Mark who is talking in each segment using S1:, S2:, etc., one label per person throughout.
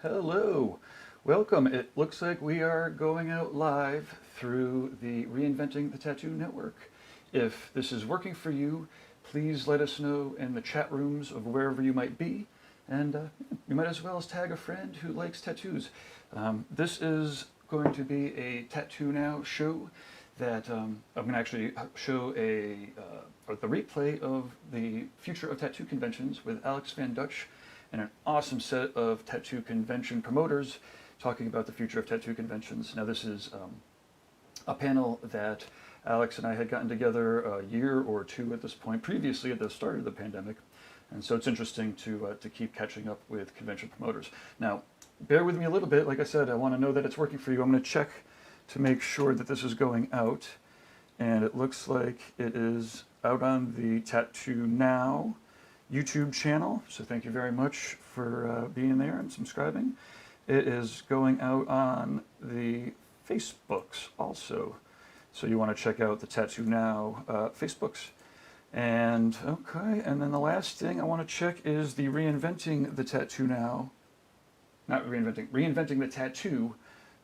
S1: Hello, welcome. It looks like we are going out live through the Reinventing the Tattoo Network. If this is working for you, please let us know in the chat rooms of wherever you might be, and you might as well as tag a friend who likes tattoos. This is going to be a Tattoo Now show that I'm going to actually show the replay of the Future of Tattoo Conventions with Alex Van Dutch and an awesome set of tattoo convention promoters talking about the future of tattoo conventions. Now this is a panel that Alex and I had gotten together a year or two at this point, previously at the start of the pandemic, and so it's interesting to keep catching up with convention promoters. Now, bear with me a little bit. Like I said, I want to know that it's working for you. I'm going to check to make sure that this is going out, and it looks like it is out on the Tattoo Now YouTube channel, so thank you very much for being there and subscribing. It is going out on the Facebooks also, so you want to check out the Tattoo Now Facebooks. And okay, and then the last thing I want to check is the Reinventing the Tattoo Now, Reinventing the Tattoo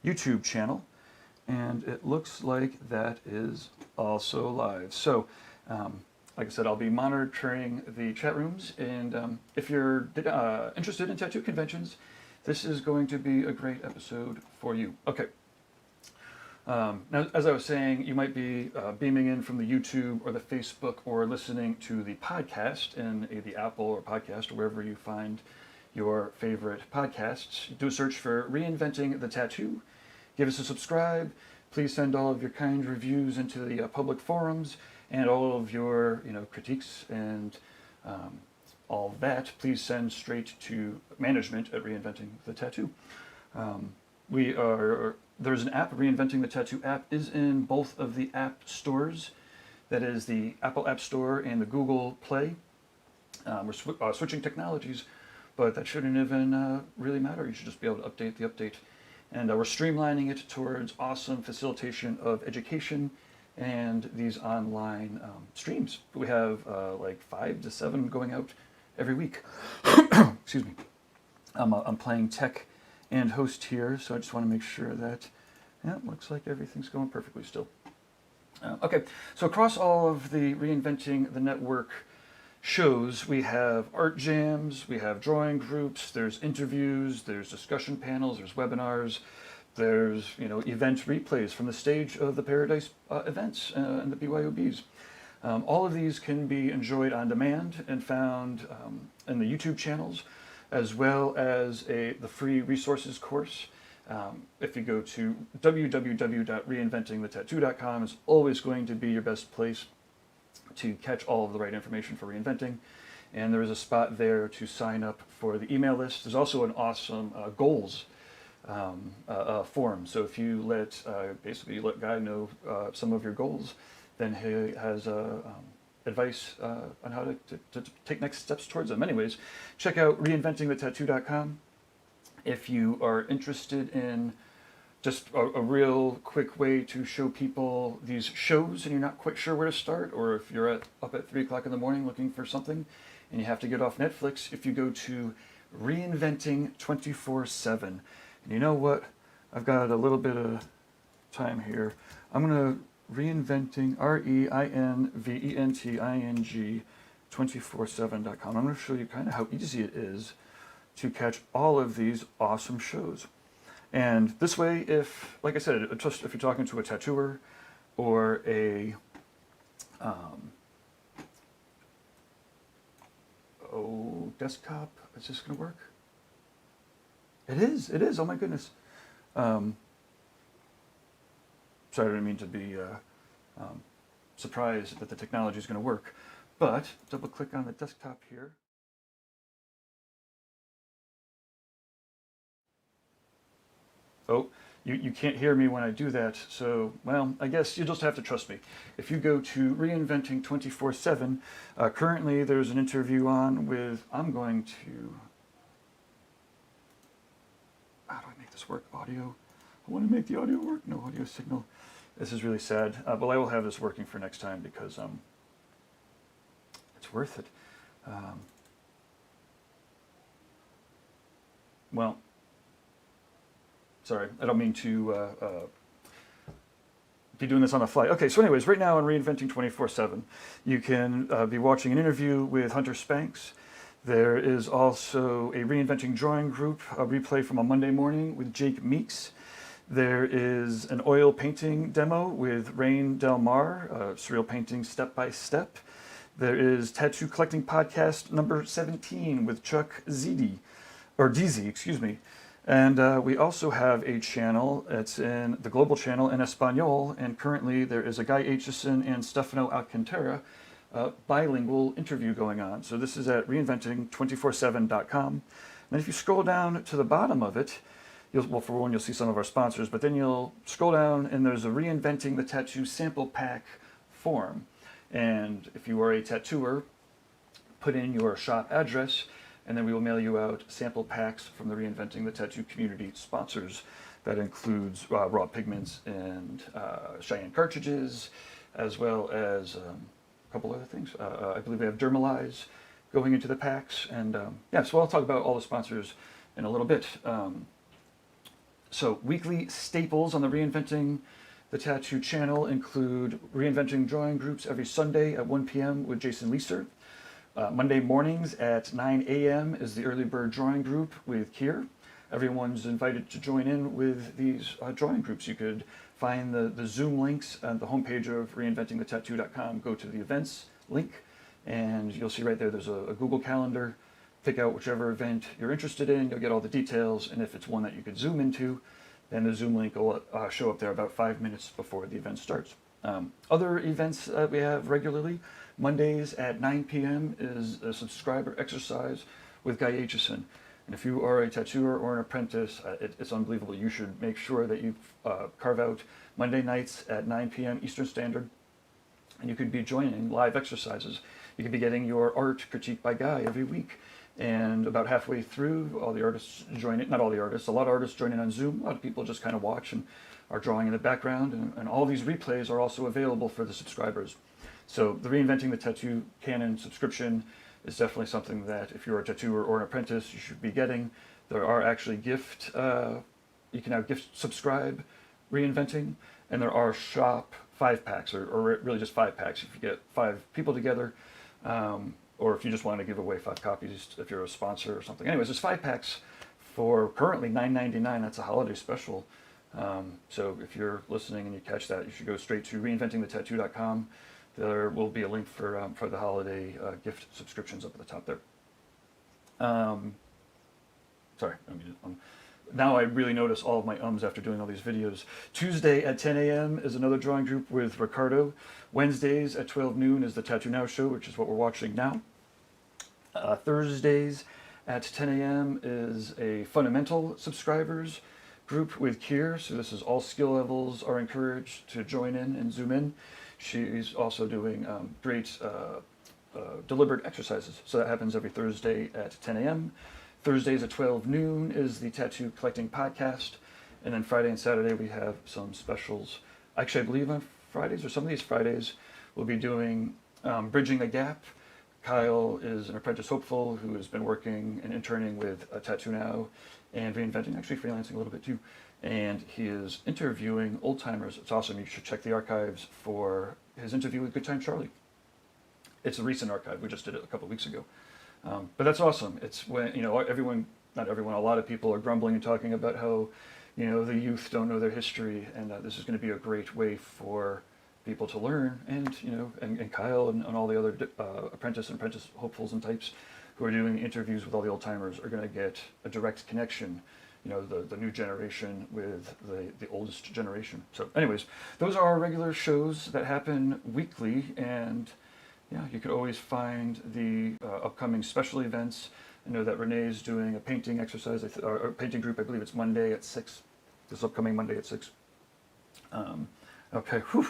S1: YouTube channel, and it looks like that is also live. So like I said, I'll be monitoring the chat rooms, and if you're interested in tattoo conventions, this is going to be a great episode for you. Okay. Now, as I was saying, you might be beaming in from the YouTube or the Facebook or listening to the podcast in the Apple or podcast or wherever you find your favorite podcasts. Do a search for Reinventing the Tattoo. Give us a subscribe. Please send all of your kind reviews into the public forums, and all of your critiques and all that, please send straight to management at Reinventing the Tattoo. There's an app. Reinventing the Tattoo app is in both of the app stores. That is the Apple App Store and the Google Play. We're switching technologies, but that shouldn't even really matter. You should just be able to update the update. And we're streamlining it towards awesome facilitation of education and these online streams. We have like 5 to 7 going out every week. Excuse me. I'm playing tech and host here, so I just want to make sure that, yeah, it looks like everything's going perfectly still. Okay, so across all of the Reinventing the Network shows, we have art jams, we have drawing groups, there's interviews, there's discussion panels, there's webinars, there's event replays from the stage of the Paradise events and the BYOBs. All of these can be enjoyed on demand and found in the YouTube channels, as well as the free resources course. If you go to www.reinventingthetattoo.com, it's always going to be your best place to catch all of the right information for reinventing. And there is a spot there to sign up for the email list. There's also an awesome goals form. So if you basically let Guy know some of your goals, then he has advice on how to take next steps towards them. Anyways, check out reinventingthetattoo.com. If you are interested in just a real quick way to show people these shows and you're not quite sure where to start, or if you're up at 3 o'clock in the morning looking for something and you have to get off Netflix, if you go to Reinventing 24/7. And you know what? I've got a little bit of time here. I'm going to Reinventing, REINVENTING 247.com. I'm going to show you kind of how easy it is to catch all of these awesome shows. And this way, like I said, just if you're talking to a tattooer or a desktop, is this going to work? It is. Oh my goodness. Sorry, I didn't mean to be surprised that the technology is going to work. But double click on the desktop here. Oh, you can't hear me when I do that, so, well, I guess you just have to trust me. If you go to Reinventing 24/7, currently there's an interview on with, I'm going to, how do I make this work? Audio? I want to make the audio work. No audio signal. This is really sad, but I will have this working for next time because it's worth it. Well, sorry, I don't mean to be doing this on the fly. Okay, so anyways, right now on Reinventing 24/7, you can be watching an interview with Hunter Spanks. There is also a Reinventing Drawing Group, a replay from a Monday morning with Jake Meeks. There is an oil painting demo with Rain Del Mar, surreal painting step by step. There is Tattoo Collecting Podcast number 17 with Chuck Deasy, excuse me. And we also have a channel, it's in the global channel in Espanol, and currently there is a Guy Aitchison and Stefano Alcantara bilingual interview going on. So this is at reinventing247.com. And if you scroll down to the bottom of it, well, for one, you'll see some of our sponsors, but then you'll scroll down and there's a Reinventing the Tattoo sample pack form. And if you are a tattooer, put in your shop address, and then we will mail you out sample packs from the Reinventing the Tattoo community sponsors. That includes raw pigments and Cheyenne cartridges, as well as a couple other things. I believe we have Dermalize going into the packs. And yeah, so I'll talk about all the sponsors in a little bit. So weekly staples on the Reinventing the Tattoo channel include Reinventing Drawing Groups every Sunday at 1 p.m. with Jason Leeser. Monday mornings at 9 a.m. is the Early Bird Drawing Group with Kier. Everyone's invited to join in with these drawing groups. You could find the Zoom links on the homepage of reinventingthetattoo.com. Go to the events link, and you'll see right there there's a Google Calendar. Pick out whichever event you're interested in. You'll get all the details, and if it's one that you could Zoom into, then the Zoom link will show up there about 5 minutes before the event starts. Other events that we have regularly, Mondays at 9 p.m. is a subscriber exercise with Guy Aitchison. And if you are a tattooer or an apprentice, it's unbelievable. You should make sure that you carve out Monday nights at 9 p.m. Eastern Standard, and you could be joining live exercises. You could be getting your art critiqued by Guy every week. And about halfway through, all the artists join in, not all the artists, a lot of artists join in on Zoom. A lot of people just kind of watch and are drawing in the background. And all these replays are also available for the subscribers. So the Reinventing the Tattoo Canon subscription is definitely something that if you're a tattooer or an apprentice, you should be getting. There are actually you can now gift subscribe Reinventing, and there are shop 5-packs, or really just 5-packs if you get 5 people together. Or if you just want to give away 5 copies if you're a sponsor or something. Anyways, there's 5-packs for currently $9.99. That's a holiday special. So if you're listening and you catch that, you should go straight to reinventingthetattoo.com. There will be a link for the holiday gift subscriptions up at the top there. Sorry, now I really notice all of my ums after doing all these videos. Tuesday at 10 a.m. is another drawing group with Ricardo. Wednesdays at 12 noon is the Tattoo Now show, which is what we're watching now. Thursdays at 10 a.m. is a Fundamental subscribers group with Kier. So this is all skill levels are encouraged to join in and Zoom in. She's also doing great deliberate exercises. So that happens every Thursday at 10 a.m. Thursdays at 12 noon is the Tattoo Collecting Podcast. And then Friday and Saturday we have some specials. Actually, I believe on Fridays, or some of these Fridays, we'll be doing Bridging the Gap. Kyle is an apprentice hopeful who has been working and interning with Tattoo Now and Reinventing, actually freelancing a little bit too. And he is interviewing old timers. It's awesome. You should check the archives for his interview with Good Time Charlie. It's a recent archive. We just did it a couple of weeks ago. But that's awesome. It's when, not everyone, a lot of people are grumbling and talking about how, the youth don't know their history, and this is going to be a great way for people to learn. And, and Kyle and all the other apprentice hopefuls and types who are doing interviews with all the old timers are going to get a direct connection, the new generation with the oldest generation. So anyways, those are our regular shows that happen weekly, and yeah, you could always find the upcoming special events. I know that Renee's doing a painting exercise, or painting group. I believe it's Monday at 6. This upcoming Monday at 6. Okay, whew.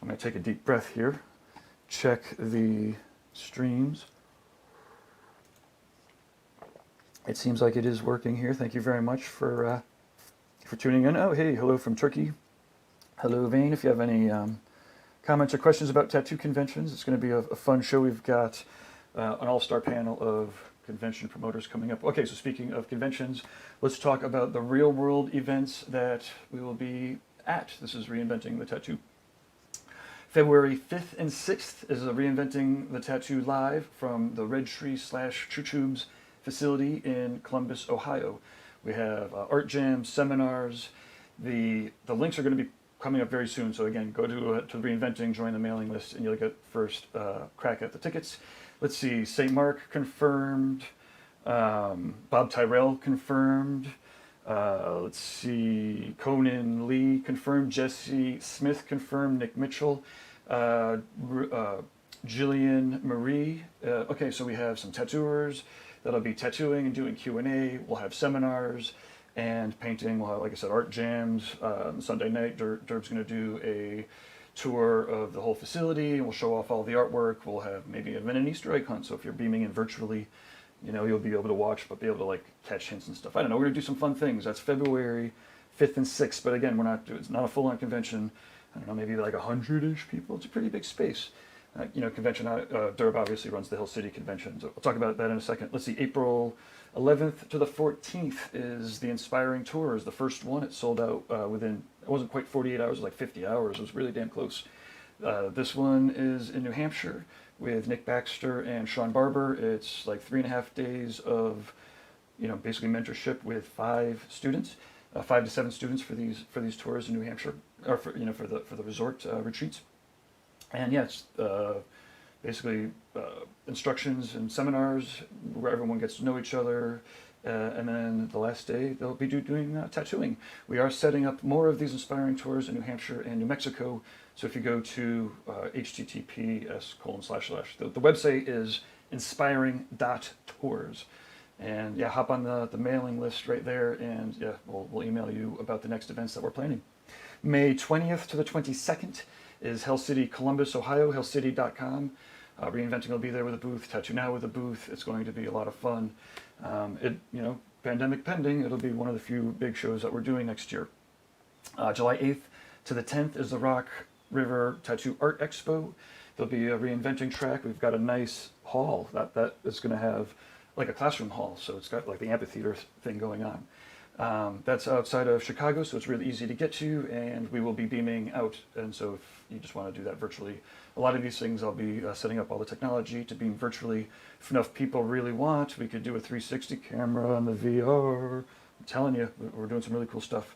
S1: I'm going to take a deep breath here. Check the streams. It seems like it is working here. Thank you very much for tuning in. Oh, hey, hello from Turkey. Hello, Vane. If you have any comments or questions about tattoo conventions, it's going to be a fun show. We've got an all-star panel of convention promoters coming up. Okay, so speaking of conventions, let's talk about the real world events that we will be at. This is Reinventing the Tattoo. February 5th and 6th is a Reinventing the Tattoo live from the Red Tree / True Tubes facility in Columbus, Ohio. We have art jams, seminars. The links are going to be coming up very soon. So again, go to Reinventing, join the mailing list, and you'll get first crack at the tickets. Let's see, St. Mark confirmed, Bob Tyrell confirmed. Let's see, Conan Lee confirmed, Jesse Smith confirmed, Nick Mitchell, Jillian Marie. Okay, so we have some tattooers that'll be tattooing and doing Q&A. We'll have seminars and painting. We'll have, like I said, art jams. Sunday night, Derb's going to do a tour of the whole facility, and we'll show off all the artwork. We'll have maybe even an Easter egg hunt, so if you're beaming in virtually, you know, you'll be able to watch, but be able to like catch hints and stuff. I don't know, we're gonna do some fun things. That's February 5th and 6th, but again, it's not a full-on convention. I don't know, maybe like 100-ish people. It's a pretty big space. You know, convention, Derb obviously runs the Hill City Convention, so we'll talk about that in a second. Let's see, April 11th to the 14th is the Inspiring Tours, the first one. It sold out within, it wasn't quite 48 hours, it was like 50 hours. It was really damn close. This one is in New Hampshire with Nick Baxter and Sean Barber. It's like 3.5 days of, you know, basically mentorship with 5 students, 5 to 7 students for these tours in New Hampshire, or for, you know, for the resort retreats. And yeah, it's basically instructions and seminars where everyone gets to know each other. And then the last day, they'll be doing tattooing. We are setting up more of these Inspiring Tours in New Hampshire and New Mexico. So if you go to https:// the website is inspiring.tours. And yeah, hop on the mailing list right there, and yeah, we'll email you about the next events that we're planning. May 20th to the 22nd is Hell City, Columbus, Ohio, hellcity.com. Reinventing will be there with a booth, Tattoo Now with a booth. It's going to be a lot of fun. You know, pandemic pending, it'll be one of the few big shows that we're doing next year. July 8th to the 10th is the Rock River Tattoo Art Expo. There'll be a Reinventing track. We've got a nice hall that is going to have like a classroom hall, so it's got like the amphitheater thing going on. That's outside of Chicago, so it's really easy to get to, and we will be beaming out. And so if you just want to do that virtually, a lot of these things I'll be setting up all the technology to beam virtually. If enough people really want, we could do a 360 camera on the VR. I'm telling you, we're doing some really cool stuff.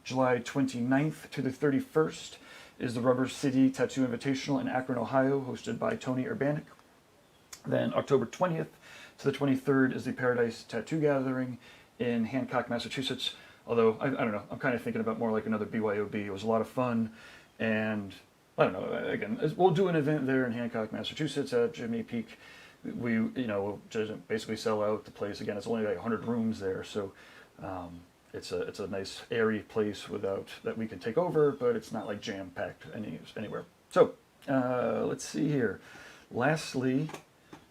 S1: July 29th to the 31st is the Rubber City Tattoo Invitational in Akron, Ohio, hosted by Tony Urbanic. Then October 20th to the 23rd is the Paradise Tattoo Gathering in Hancock, Massachusetts. Although, I don't know, I'm kind of thinking about more like another BYOB. It was a lot of fun, and I don't know, again, we'll do an event there in Hancock, Massachusetts at Jimmy Peak. We, you know, we'll just basically sell out the place. Again, it's only like 100 rooms there, so it's a nice airy place that we can take over, but it's not like jam-packed anywhere. So, let's see here. Lastly,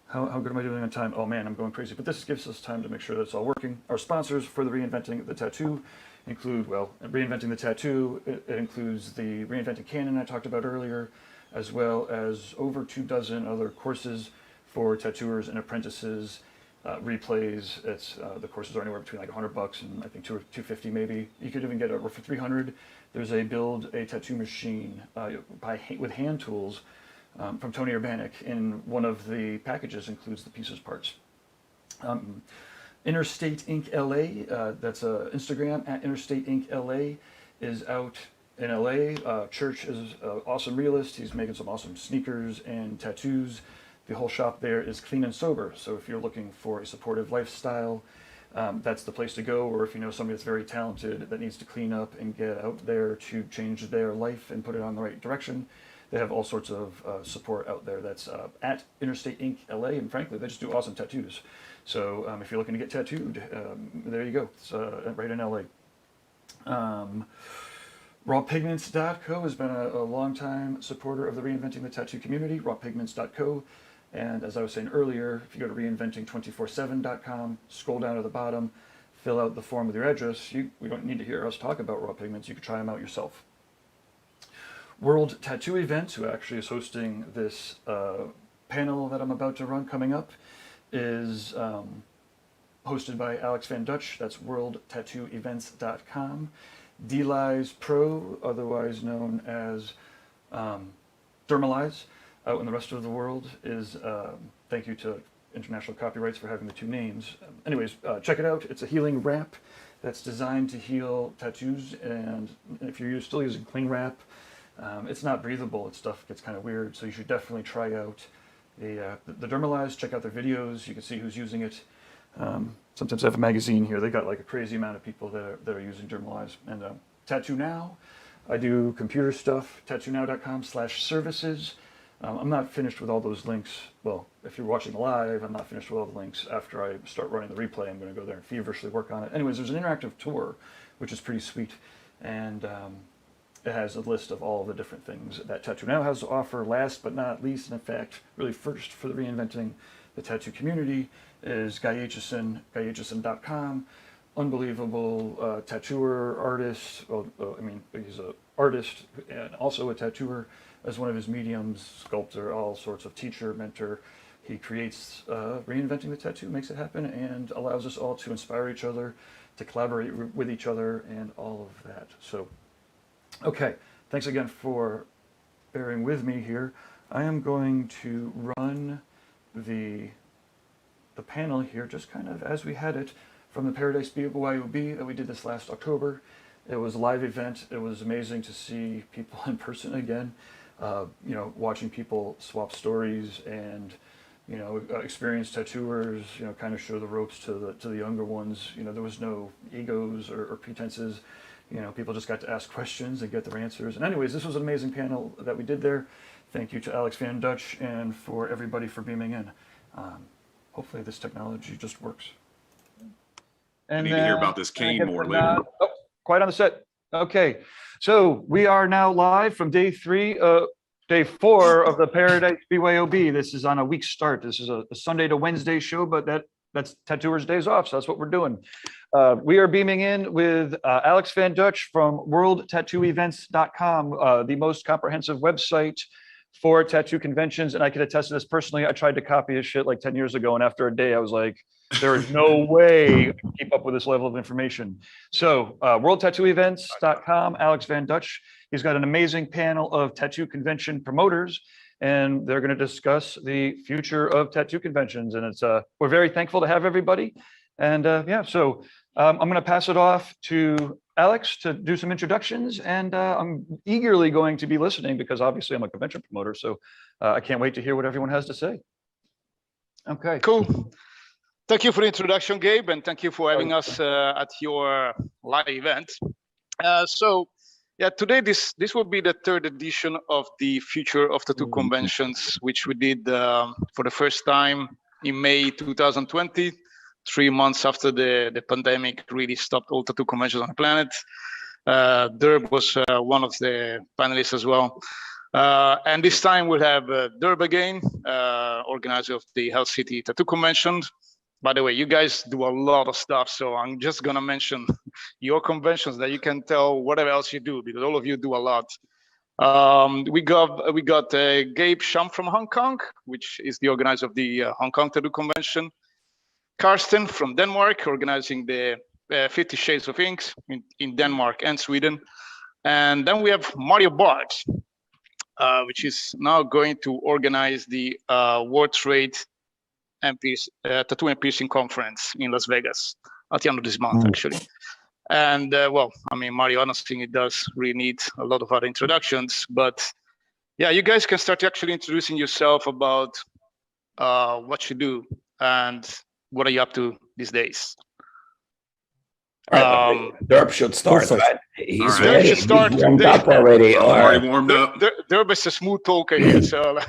S1: how good am I doing on time? Oh man, I'm going crazy. But this gives us time to make sure that it's all working. Our sponsors for the Reinventing the Tattoo include, well, Reinventing the Tattoo. It includes the Reinventing Canon I talked about earlier, as well as over 24 other courses for tattooers and apprentices, replays. It's the courses are anywhere between like $100 and I think $250 maybe. You could even get over for $300. There's a build a tattoo machine with hand tools. From Tony Urbanic, and one of the packages includes the pieces parts. Interstate Inc. LA, that's Instagram at Interstate Inc. LA, is out in LA. Church is an awesome realist. He's making some awesome sneakers and tattoos. The whole shop there is clean and sober, so if you're looking for a supportive lifestyle, that's the place to go. Or if you know somebody that's very talented that needs to clean up and get out there to change their life and put it on the right direction, they have all sorts of support out there. That's at Interstate Inc. LA, and frankly, they just do awesome tattoos. So if you're looking to get tattooed, there you go. It's right in LA. Rawpigments.co has been a long-time supporter of the Reinventing the Tattoo community, rawpigments.co. And as I was saying earlier, if you go to reinventing247.com, scroll down to the bottom, fill out the form with your address. We don't need to hear us talk about raw pigments. You can try them out yourself. World Tattoo Events, who actually is hosting this panel that I'm about to run coming up, is hosted by Alex Van Dutch. That's worldtattooevents.com. DLize Pro, otherwise known as Dermalize, out in the rest of the world, is thank you to International Copyrights for having the two names. Anyways, check it out. It's a healing wrap that's designed to heal tattoos, and if you're still using cling wrap, it's not breathable. It stuff gets kind of weird, so you should definitely try out the Dermalize. Check out their videos. You can see who's using it. Sometimes I have a magazine here. They got like a crazy amount of people that are using Dermalize. And Tattoo Now, I do computer stuff. TattooNow.com/services. I'm not finished with all those links. Well, if you're watching live, I'm not finished with all the links. After I start running the replay, I'm going to go there and feverishly work on it. Anyways, there's an interactive tour, which is pretty sweet. And it has a list of all of the different things that Tattoo Now has to offer. Last but not least, and in fact, really first for the reinventing the tattoo community, is Guy Aitchison, GuyAitchison.com. Unbelievable tattooer, artist. Well, I mean, he's an artist and also a tattooer. As one of his mediums, sculptor, all sorts of teacher, mentor. He creates Reinventing the Tattoo, makes it happen, and allows us all to inspire each other, to collaborate with each other, and all of that. So, okay, thanks again for bearing with me here. I am going to run the panel here, just kind of as we had it from the Paradise BYOB that we did this last October. It was a live event. It was amazing to see people in person again. You know, watching people swap stories and, you know, experienced tattooers, you know, kind of show the ropes to the younger ones. You know, there was no egos or pretenses. You know, people just got to ask questions and get their answers. And anyways, this was an amazing panel that we did there. Thank you to Alex Van Dutch and for everybody for beaming in. Hopefully this technology just works.
S2: And I need to hear about this cane more later.
S1: Oh, quiet on the set. Okay, so we are now live from day 4 of the Paradise BYOB. This is on a week start. This is a Sunday to Wednesday show, but that's tattooers' days off, so that's what we're doing. We are beaming in with Alex Van Dutch from worldtattooevents.com, the most comprehensive website for tattoo conventions, and I can attest to this personally. I tried to copy his shit like 10 years ago, and after a day, I was like, there is no way I can keep up with this level of information. So worldtattooevents.com, Alex Van Dutch. He's got an amazing panel of tattoo convention promoters, and they're going to discuss the future of tattoo conventions. And it's we're very thankful to have everybody. And yeah, so I'm going to pass it off to Alex to do some introductions, and I'm eagerly going to be listening because obviously I'm a convention promoter, so I can't wait to hear what everyone has to say. Okay.
S3: Cool. Thank you for the introduction, Gabe, and thank you for having us at your live event. So, yeah, today this will be the 3rd edition of the Future of Tattoo Conventions, which we did for the first time in May 2020, 3 months after the pandemic really stopped all tattoo conventions on the planet. Derb was one of the panelists as well. And this time we'll have Derb again, organizer of the Hell City Tattoo Convention. By the way, you guys do a lot of stuff, so I'm just gonna mention your conventions that you can tell whatever else you do, because all of you do a lot. We got Gabe Shum from Hong Kong, which is the organizer of the Hong Kong Tattoo Convention. Karsten from Denmark, organizing the 50 Shades of Inks in Denmark and Sweden. And then we have Mario Bart, which is now going to organize the World Trade Tattoo and Piercing Conference in Las Vegas at the end of this month, actually. And well, I mean, Mario, I don't think it does really need a lot of other introductions, but yeah, you guys can start actually introducing yourself about what you do and what are you up to these days.
S4: Derb should start, right? He's
S2: right.
S4: ready.
S3: Should start
S4: He's warmed up already.
S2: I'm already warmed up.
S3: Derb is a smooth talker here, so.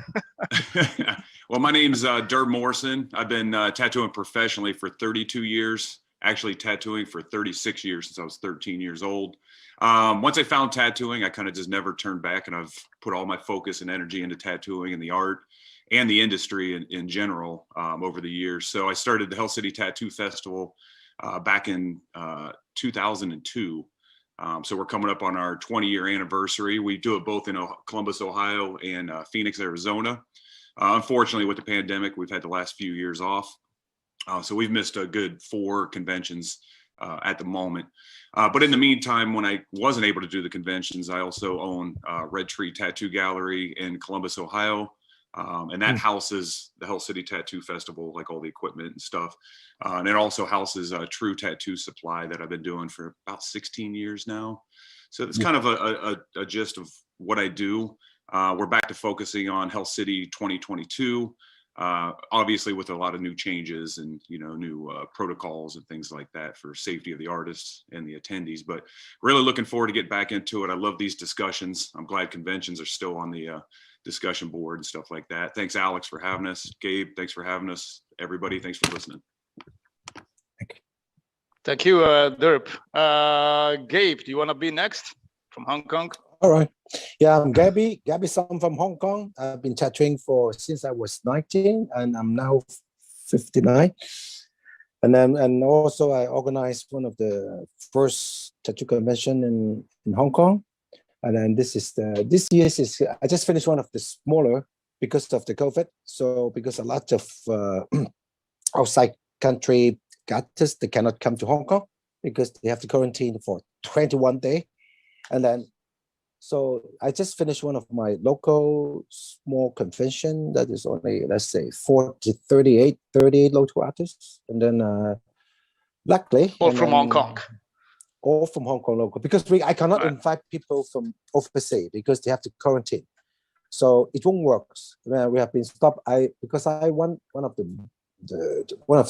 S2: Well, my name's Derb Morrison. I've been tattooing professionally for 32 years, actually tattooing for 36 years since I was 13 years old. Once I found tattooing, I kind of just never turned back, and I've put all my focus and energy into tattooing and the art and the industry in general over the years. So I started the Hell City Tattoo Festival back in 2002. So we're coming up on our 20-year anniversary. We do it both in Columbus, Ohio and Phoenix, Arizona. Unfortunately, with the pandemic, we've had the last few years off. So we've missed a good 4 conventions at the moment. But in the meantime, when I wasn't able to do the conventions, I also own Red Tree Tattoo Gallery in Columbus, Ohio. And that houses the Hell City Tattoo Festival, like all the equipment and stuff. And it also houses a True Tattoo Supply that I've been doing for about 16 years now. So it's kind of a gist of what I do. We're back to focusing on Hell City 2022, obviously with a lot of new changes and new protocols and things like that for safety of the artists and the attendees. But really looking forward to get back into it. I love these discussions. I'm glad conventions are still on the discussion board and stuff like that. Thanks, Alex, for having us. Gabe, thanks for having us. Everybody, thanks for listening.
S3: Thank you, Derp. Gabe, do you want to be next from Hong Kong?
S5: All right. Yeah, I'm Gabby Song from Hong Kong. I've been tattooing since I was 19 and I'm now 59. And also I organized one of the first tattoo convention in Hong Kong. And then this year's I just finished one of the smaller because of the COVID. So because a lot of outside country artists, they cannot come to Hong Kong because they have to quarantine for 21 days. And then, so I just finished one of my local small convention that is only, let's say 38 local artists. And then luckily.
S3: All from Hong Kong.
S5: All from Hong Kong local, because I cannot invite people from overseas because they have to quarantine. So it won't work. We have been stopped. Because I won one of the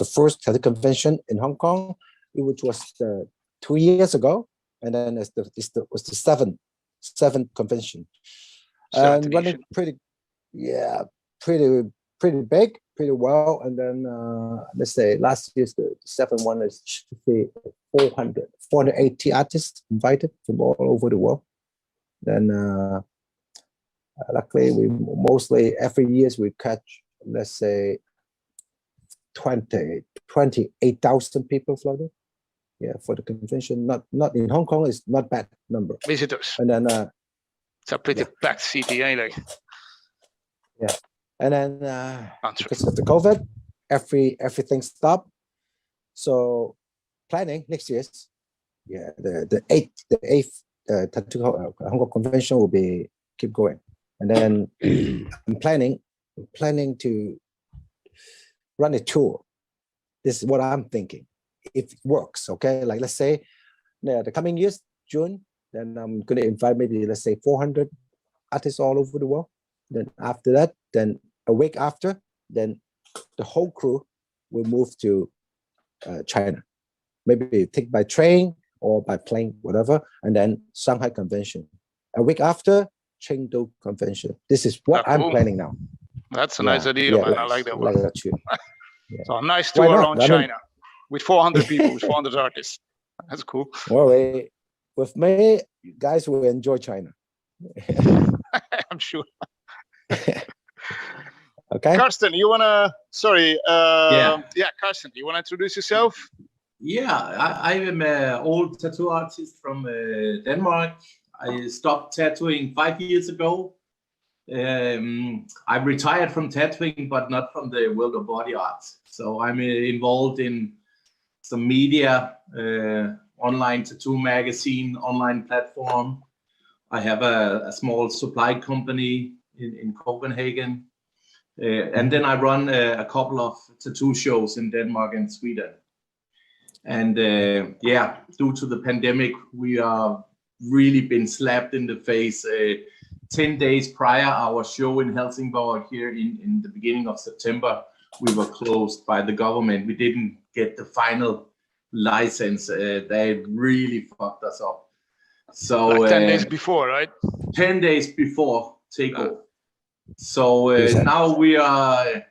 S5: first tattoo convention in Hong Kong, which was 2 years ago, and then it was the seventh convention, and running pretty big, pretty well. And then let's say last year's the 7th one is 480 artists invited from all over the world. Then luckily we mostly every year we catch, let's say 28,000 people floated. Yeah, for the convention. Not in Hong Kong, it's not bad number
S3: visitors.
S5: And then
S3: it's a pretty packed city, like.
S5: Yeah, and then because of the COVID, everything stopped. So planning next year's, the eighth tattoo Hong Kong convention will be keep going, and then I'm planning to run a tour. This is what I'm thinking. If it works, okay, like let's say the coming years, June, then I'm going to invite maybe, let's say 400 artists all over the world. Then after that, then a week after, then the whole crew will move to China. Maybe take by train or by plane, whatever, and then Shanghai convention. A week after, Chengdu convention. This is what I'm planning now.
S3: That's a nice idea, man. I like that one.
S5: Like that too. Yeah.
S3: So a nice tour around China with 400 people, with 400 artists. That's cool.
S5: Well, with me, you guys will enjoy China.
S3: I'm sure.
S5: Okay.
S3: Karsten, you wanna? Sorry. Karsten, you wanna introduce yourself?
S6: Yeah, I am an old tattoo artist from Denmark. I stopped tattooing 5 years ago. I retired from tattooing, but not from the world of body art. So I'm involved in some media, online tattoo magazine, online platform. I have a small supply company in Copenhagen. And then I run a couple of tattoo shows in Denmark and Sweden. And due to the pandemic, we are really been slapped in the face. 10 days prior our show in Helsingborg here in the beginning of September, we were closed by the government. We didn't get the final license. They really fucked us up. So
S3: like 10 days before, right?
S6: 10 days before takeoff. So now we are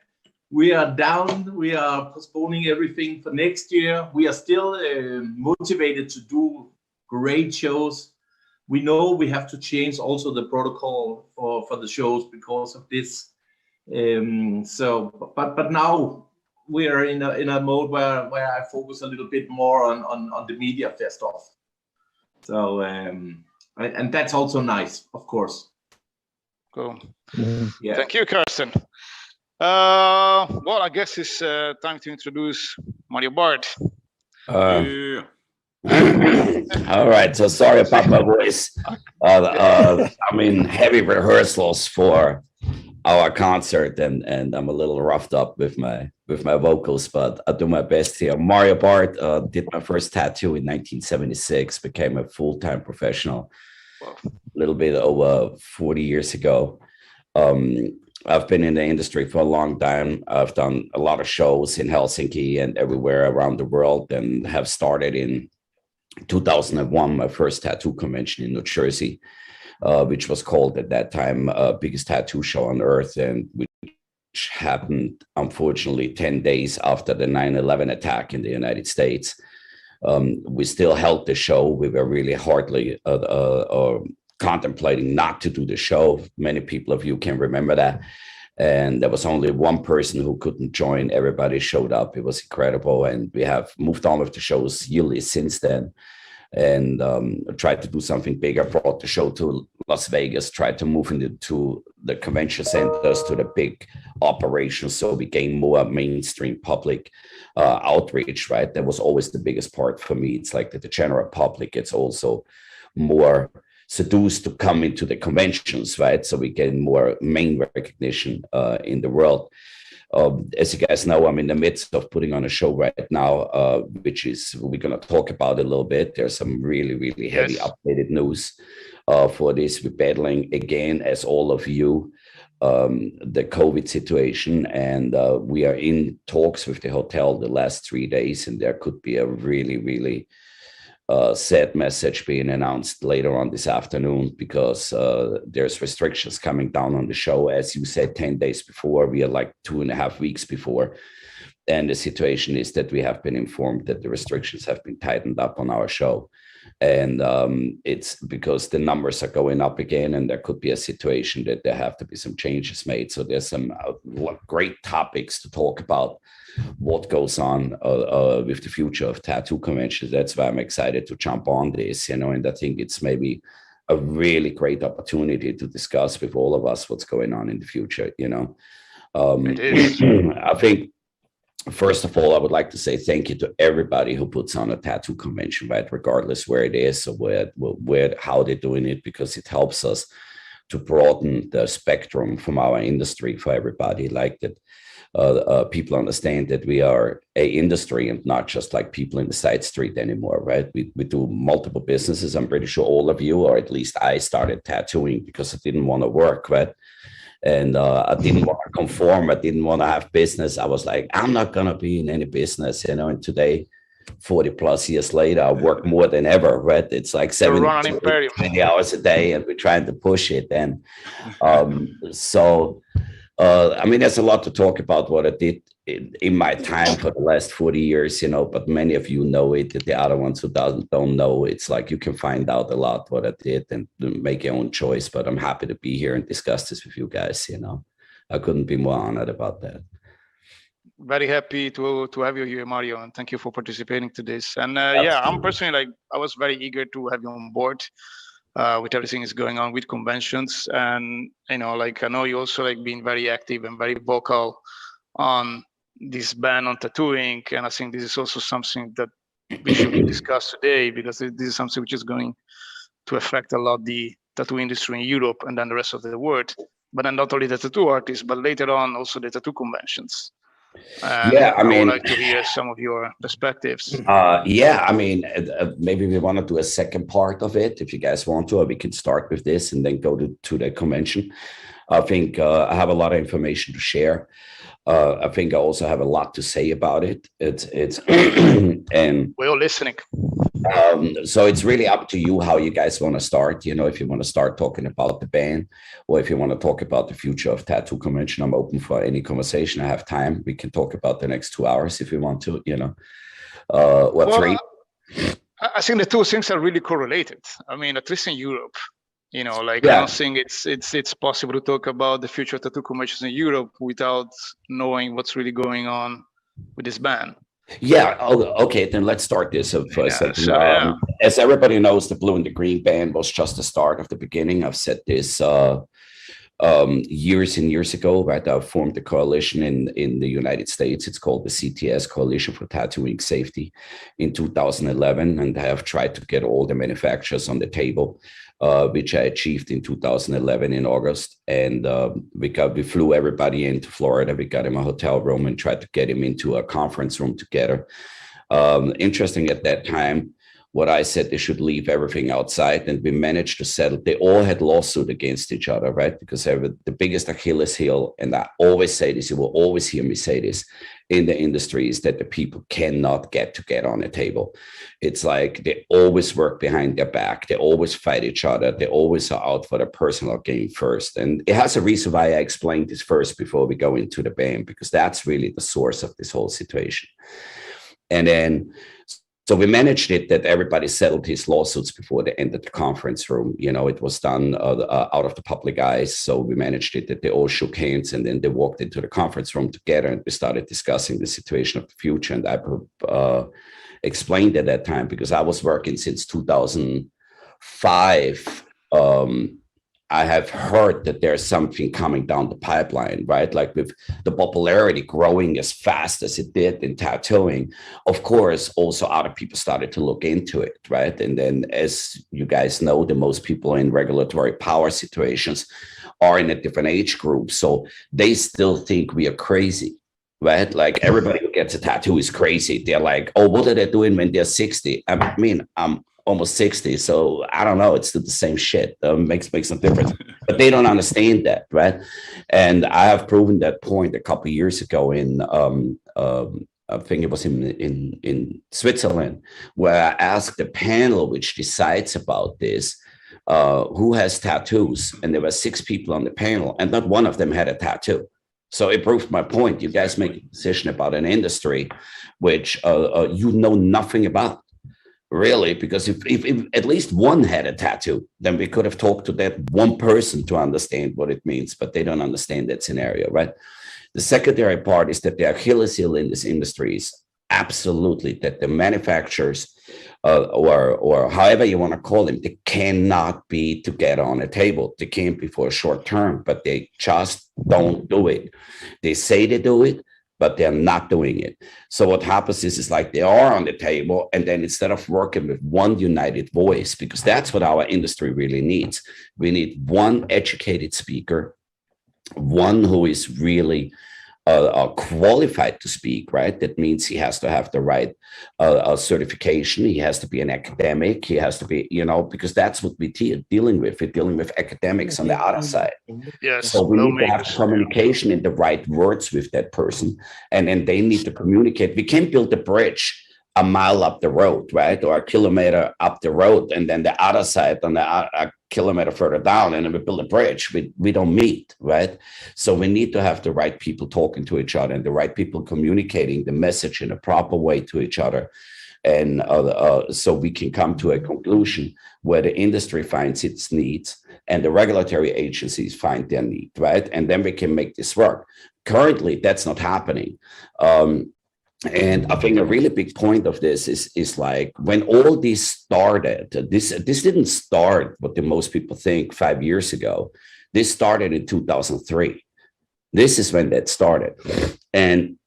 S6: down. We are postponing everything for next year. We are still motivated to do great shows. We know we have to change also the protocol for the shows because of this. But now we are in a mode where I focus a little bit more on the media fest off. So and that's also nice, of course.
S3: Cool.
S5: Mm-hmm.
S6: Yeah.
S3: Thank you, Karsten. Well, I guess it's time to introduce Mario Bart.
S2: Yeah.
S4: All right, so sorry about my voice. I'm in heavy rehearsals for our concert, and I'm a little roughed up with my vocals, but I'll do my best here. Mario Bart did my first tattoo in 1976, became a full-time professional a little bit over 40 years ago. I've been in the industry for a long time. I've done a lot of shows in Helsinki and everywhere around the world, and have started in 2001 my first tattoo convention in New Jersey, which was called at that time biggest tattoo show on earth, and which happened unfortunately 10 days after the 9/11 attack in the United States. We still held the show. We were really hardly contemplating not to do the show. Many people of you can remember that. And there was only one person who couldn't join. Everybody showed up. It was incredible. And we have moved on with the shows yearly since then, and tried to do something bigger, brought the show to Las Vegas, tried to move into the convention centers, to the big operations, so we gained more mainstream public outreach, right? That was always the biggest part for me. It's like that the general public gets also more seduced to come into the conventions, right? So we get more main recognition in the world. As you guys know, I'm in the midst of putting on a show right now, which is, we're going to talk about it a little bit. There's some really, really heavy updated news for this. We're battling again, as all of you, the COVID situation, and we are in talks with the hotel the last 3 days, and there could be a really, really sad message being announced later on this afternoon, because there's restrictions coming down on the show. As you said, 10 days before, we are like 2.5 weeks before. And the situation is that we have been informed that the restrictions have been tightened up on our show. And it's because the numbers are going up again, and there could be a situation that there have to be some changes made. So there's some great topics to talk about, what goes on with the future of tattoo conventions. That's why I'm excited to jump on this, you know, and I think it's maybe a really great opportunity to discuss with all of us what's going on in the future, you know.
S3: It is.
S4: I think, first of all, I would like to say thank you to everybody who puts on a tattoo convention, right? Regardless where it is or how they're doing it, because it helps us to broaden the spectrum from our industry for everybody. Like that, people understand that we are a industry and not just like people in the side street anymore, right? We do multiple businesses. I'm pretty sure all of you, or at least I, started tattooing because I didn't want to work, right? And I didn't want to conform. I didn't want to have business. I was like, I'm not going to be in any business, you know. And today, 40 plus years later, I work more than ever, right? It's like 20 hours a day, and we're trying to push it. And I mean, there's a lot to talk about what I did in my time for the last 40 years, you know, but many of you know it. The other ones who don't know, it's like you can find out a lot what I did and make your own choice. But I'm happy to be here and discuss this with you guys, you know. I couldn't be more honored about that.
S3: Very happy to have you here, Mario, and thank you for participating to this. And yeah, I'm personally, like, I was very eager to have you on board with everything is going on with conventions. And, you know, like, I know you also like being very active and very vocal on this ban on tattooing. And I think this is also something that we should discuss today, because this is something which is going to affect a lot the tattoo industry in Europe and then the rest of the world. But then not only the tattoo artists, but later on also the tattoo conventions. And
S4: yeah, I mean,
S3: would like to hear some of your perspectives.
S4: Yeah, I mean, maybe we want to do a second part of it if you guys want to, or we can start with this and then go to the convention. I think I have a lot of information to share. I think I also have a lot to say about it. It's and
S3: we're all listening.
S4: So it's really up to you how you guys want to start. You know, if you want to start talking about the ban, or if you want to talk about the future of tattoo convention, I'm open for any conversation. I have time. We can talk about the next 2 hours if you want to, you know, or 3.
S3: I think the two things are really correlated. I mean, at least in Europe, you know, like,
S4: yeah.
S3: I don't think it's possible to talk about the future of tattoo conventions in Europe without knowing what's really going on with this ban.
S4: Yeah. Okay. Then let's start this for a second.
S3: Yeah.
S4: As everybody knows, the blue and the green ban was just the start of the beginning. I've said this years and years ago, right? I formed a coalition in the United States. It's called the CTS, Coalition for Tattooing Safety, in 2011, and I have tried to get all the manufacturers on the table, which I achieved in 2011 in August. And we flew everybody into Florida. We got him a hotel room and tried to get him into a conference room together. Interesting at that time, what I said, they should leave everything outside, and we managed to settle. They all had lawsuit against each other, right? Because the biggest Achilles heel, and I always say this, you will always hear me say this in the industry, is that the people cannot get on a table. It's like they always work behind their back. They always fight each other. They always are out for their personal gain first. And it has a reason why I explained this first before we go into the BAM, because that's really the source of this whole situation. And then, so we managed it that everybody settled his lawsuits before they entered the conference room. You know, it was done out of the public eyes. So we managed it that they all shook hands, and then they walked into the conference room together, and we started discussing the situation of the future. And I explained at that time, because I was working since 2005. I have heard that there's something coming down the pipeline, right? Like with the popularity growing as fast as it did in tattooing, of course, also other people started to look into it, right? And then, as you guys know, the most people in regulatory power situations are in a different age group. So they still think we are crazy, right? Like everybody who gets a tattoo is crazy. They're like, oh, what are they doing when they're 60? I mean, I'm almost 60, so I don't know, it's still the same shit. Makes no difference, but they don't understand that, right? And I have proven that point a couple of years ago in I think it was in Switzerland, where I asked the panel which decides about this, who has tattoos, and there were 6 people on the panel, and not one of them had a tattoo. So it proved my point. You guys make a decision about an industry which you know nothing about. Really, because if at least one had a tattoo, then we could have talked to that one person to understand what it means, but they don't understand that scenario, right? The secondary part is that the Achilles heel in this industry is absolutely that the manufacturers or however you want to call them, they cannot be together on a table. They can't be for a short term, but they just don't do it. They say they do it, but they're not doing it. So what happens is like they are on the table, and then instead of working with one united voice, because that's what our industry really needs, we need one educated speaker, one who is really qualified to speak, right? That means he has to have the right certification. He has to be an academic. He has to be, you know, because that's what we're dealing with. We're dealing with academics on the other side.
S3: Yes.
S4: So we need to have communication in the right words with that person, and then they need to communicate. We can't build a bridge a mile up the road, right? Or a kilometer up the road, and then the other side on a kilometer further down, and then we build a bridge. We don't meet, right? So we need to have the right people talking to each other, and the right people communicating the message in a proper way to each other. And so we can come to a conclusion where the industry finds its needs and the regulatory agencies find their need, right? And then we can make this work. Currently, that's not happening. And I think a really big point of this is like when all this started, this didn't start what the most people think 5 years ago. This started in 2003. This is when that started. And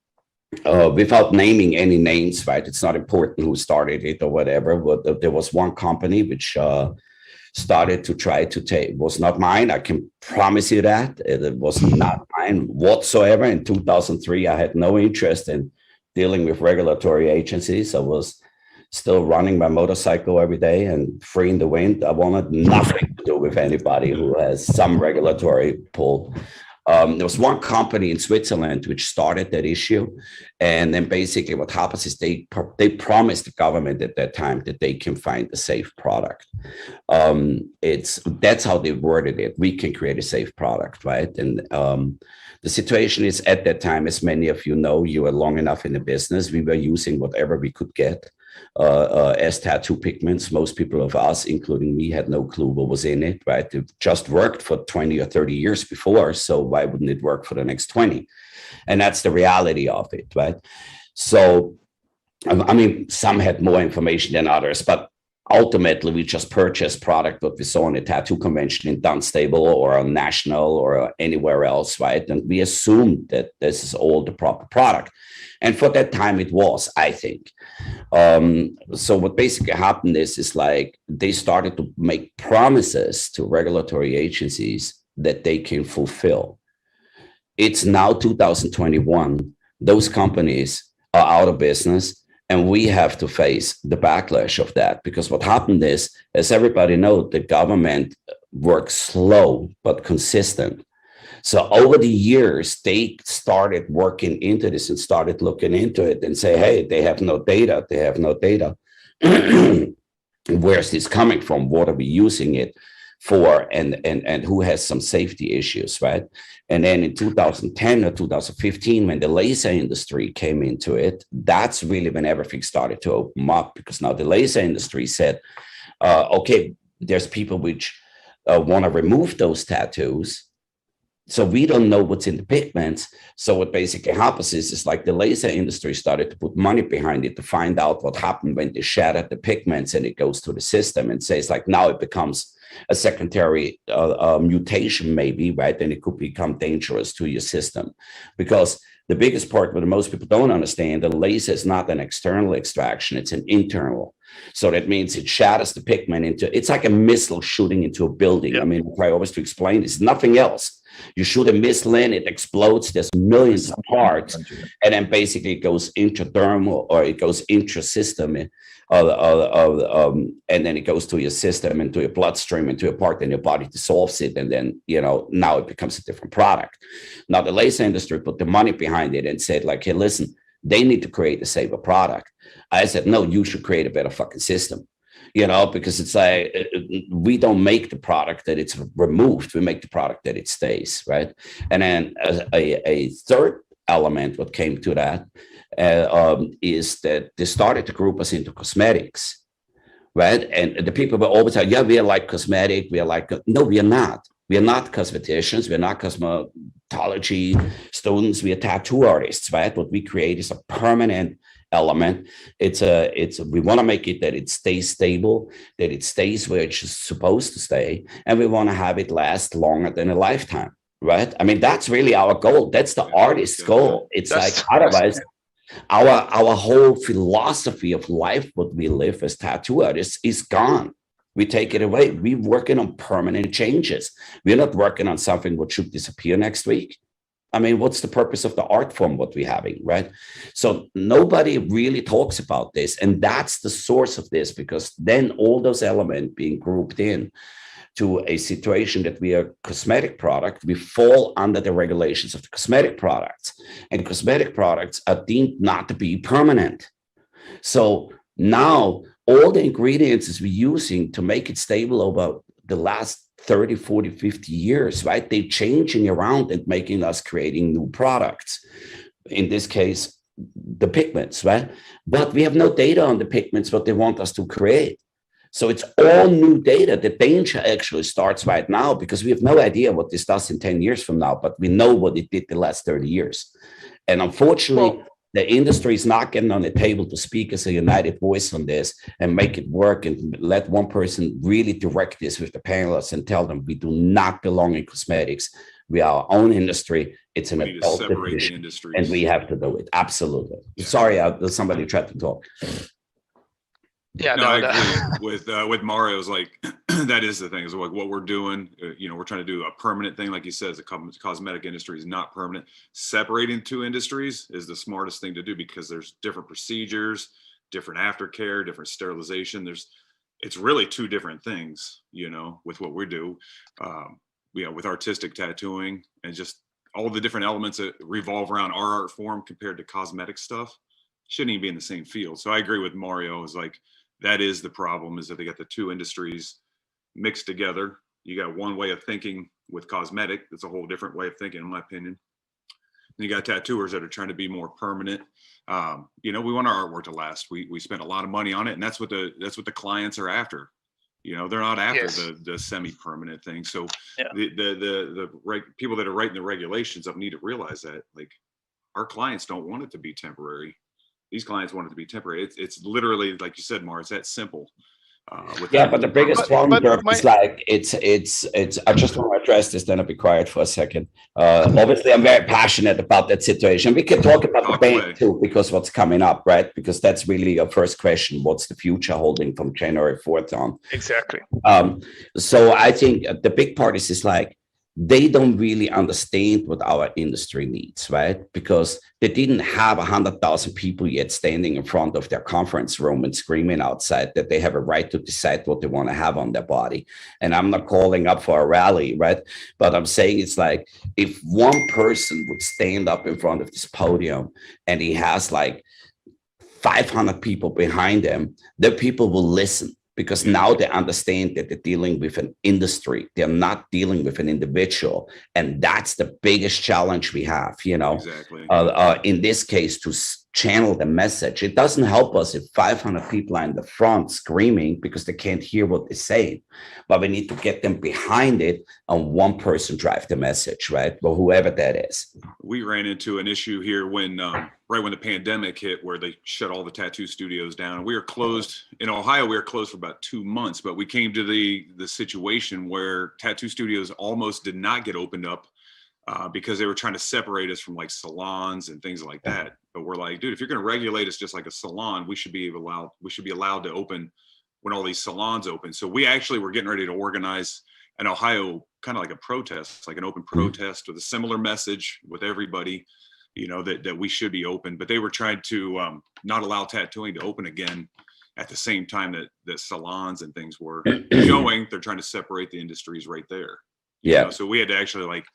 S4: without naming any names, right? It's not important who started it or whatever, but there was one company which started to try to take, it was not mine. I can promise you that. It was not mine whatsoever. In 2003, I had no interest in dealing with regulatory agencies. I was still running my motorcycle every day and free in the wind. I wanted nothing to do with anybody who has some regulatory pull. There was one company in Switzerland which started that issue. And then basically what happens is they promised the government at that time that they can find a safe product. That's how they worded it. We can create a safe product, right? And the situation is at that time, as many of you know, you were long enough in the business, we were using whatever we could get as tattoo pigments. Most people of us, including me, had no clue what was in it, right? It just worked for 20 or 30 years before, so why wouldn't it work for the next 20? And that's the reality of it, right? So, I mean, some had more information than others, but ultimately we just purchase product that we saw in a tattoo convention in Dunstable or on National or anywhere else, right? And we assumed that this is all the proper product. And for that time it was, I think. So what basically happened is like they started to make promises to regulatory agencies that they can fulfill. It's now 2021. Those companies are out of business, and we have to face the backlash of that, because what happened is, as everybody knows, the government works slow but consistent. So over the years, they started working into this and started looking into it and say, hey, they have no data. They have no data. Where's this coming from? What are we using it for? And who has some safety issues, right? And then in 2010 or 2015, when the laser industry came into it, that's really when everything started to open up, because now the laser industry said, okay, there's people which want to remove those tattoos. So we don't know what's in the pigments. So what basically happens is like the laser industry started to put money behind it to find out what happened when they shattered the pigments and it goes to the system, and says like now it becomes a secondary mutation maybe, right? And it could become dangerous to your system. Because the biggest part what most people don't understand, the laser is not an external extraction, it's an internal. So that means it shatters the pigment into, it's like a missile shooting into a building. I mean, I always to explain this, nothing else. You shoot a missile in, it explodes, there's millions of parts, and then basically it goes intradermal or it goes intrasystem, and then it goes to your system and to your bloodstream and to your part, and your body dissolves it, and then, you know, now it becomes a different product. Now the laser industry put the money behind it and said like, hey, listen, they need to create a safer product. I said, no, you should create a better fucking system. You know, because it's like, we don't make the product that it's removed, we make the product that it stays, right? And then a third element what came to that is that they started to group us into cosmetics, right? And the people were always like, yeah, we are like cosmetic, we are like, no, we are not. We are not cosmeticians, we are not cosmetology students, we are tattoo artists, right? What we create is a permanent element. We want to make it that it stays stable, that it stays where it's supposed to stay, and we want to have it last longer than a lifetime, right? I mean, that's really our goal. That's the artist's goal. It's like, otherwise our whole philosophy of life, what we live as tattoo artists, is gone. We take it away. We're working on permanent changes. We're not working on something what should disappear next week. I mean, what's the purpose of the art form what we're having, right? So nobody really talks about this, and that's the source of this, because then all those elements being grouped in to a situation that we are a cosmetic product, we fall under the regulations of the cosmetic products, and cosmetic products are deemed not to be permanent. So now all the ingredients we're using to make it stable over the last 30, 40, 50 years, right? They changing around and making us creating new products. In this case, the pigments, right? But we have no data on the pigments, what they want us to create. So it's all new data. The danger actually starts right now, because we have no idea what this does in 10 years from now, but we know what it did the last 30 years. And unfortunately, the industry is not getting on the table to speak as a united voice on this and make it work, and let one person really direct this with the panelists and tell them we do not belong in cosmetics. We are our own industry. It's an adult division, and we have to do it. Absolutely. Yeah. Sorry, somebody tried to talk.
S2: Yeah, no, I agree with Mario's, like, that is the thing, is like what we're doing, you know, we're trying to do a permanent thing. Like you said, the cosmetic industry is not permanent. Separating two industries is the smartest thing to do, because there's different procedures, different aftercare, different sterilization. It's really two different things, you know, with what we do, you know, with artistic tattooing and just all the different elements that revolve around our art form compared to cosmetic stuff. Shouldn't even be in the same field. So I agree with Mario, is like, that is the problem, is that they got the two industries mixed together. You got one way of thinking with cosmetic, that's a whole different way of thinking, in my opinion. And you got tattooers that are trying to be more permanent. You know, we want our artwork to last. We spent a lot of money on it, and that's what the clients are after. You know, they're not after the semi-permanent thing. So yeah. the people that are writing the regulations up need to realize that, like, our clients don't want it to be temporary. These clients want it to be temporary. It's literally, like you said, Mar, it's that simple.
S4: Yeah, but the biggest one is like it's. I just want to address this. Then I'll be quiet for a second. Obviously, I'm very passionate about that situation. We can talk about the bank too, because what's coming up, right? Because that's really your first question. What's the future holding from January 4th on?
S3: Exactly.
S4: So I think the big part is like they don't really understand what our industry needs, right? Because they didn't have 100,000 people yet standing in front of their conference room and screaming outside that they have a right to decide what they want to have on their body. And I'm not calling up for a rally, right? But I'm saying it's like if one person would stand up in front of this podium and he has like 500 people behind him, the people will listen. Because now they understand that they're dealing with an industry. They're not dealing with an individual. And that's the biggest challenge we have, you know,
S2: exactly.
S4: In this case, to channel the message. It doesn't help us if 500 people are in the front screaming because they can't hear what they say. But we need to get them behind it and one person drive the message, right? Well, whoever that is.
S2: We ran into an issue here when right when the pandemic hit, where they shut all the tattoo studios down. We were closed in Ohio. We were closed for about 2 months, but we came to the situation where tattoo studios almost did not get opened up because they were trying to separate us from like salons and things like that. But we're like, dude, if you're going to regulate us just like a salon, we should be allowed to open when all these salons open. So we actually were getting ready to organize an Ohio kind of like a protest, like an open protest with a similar message with everybody, you know, that we should be open. But they were trying to not allow tattooing to open again at the same time that salons and things were showing. They're trying to separate the industries right there.
S4: Yeah.
S2: You know? So we had to actually like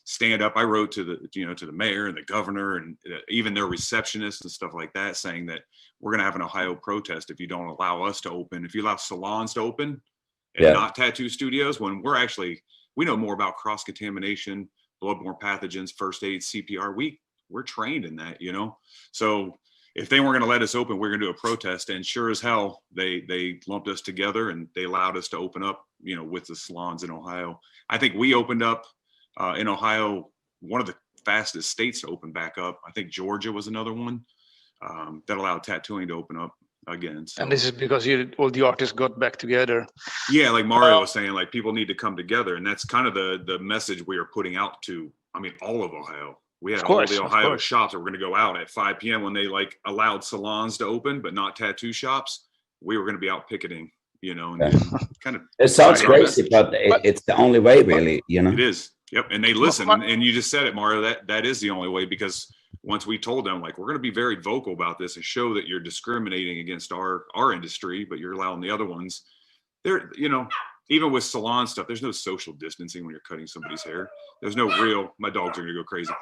S2: stand up. I wrote to the mayor and the governor and even their receptionists and stuff like that, saying that we're going to have an Ohio protest if you don't allow us to open, if you allow salons to open and not tattoo studios, when we know more about cross-contamination, bloodborne pathogens, first aid, CPR. We're trained in that, you know? So if they weren't going to let us open, we're going to do a protest. And sure as hell, they lumped us together and they allowed us to open up, you know, with the salons in Ohio. I think we opened up in Ohio, one of the fastest states to open back up. I think Georgia was another one that allowed tattooing to open up again. So,
S3: and this is because all the artists got back together.
S2: Yeah, like Mario was saying, like people need to come together, and that's kind of the message we are putting out to. I mean, all of Ohio. We had all the Ohio shops that were going to go out at 5 p.m. when they like allowed salons to open, but not tattoo shops. We were going to be out picketing, you know, and kind of.
S4: It sounds crazy, but it's the only way, really, you know.
S2: It is. Yep, and they listen, and you just said it, Mario. That is the only way, because once we told them, like, we're going to be very vocal about this and show that you're discriminating against our industry, but you're allowing the other ones. There, you know, even with salon stuff, there's no social distancing when you're cutting somebody's hair. There's no real. My dogs are going to go crazy.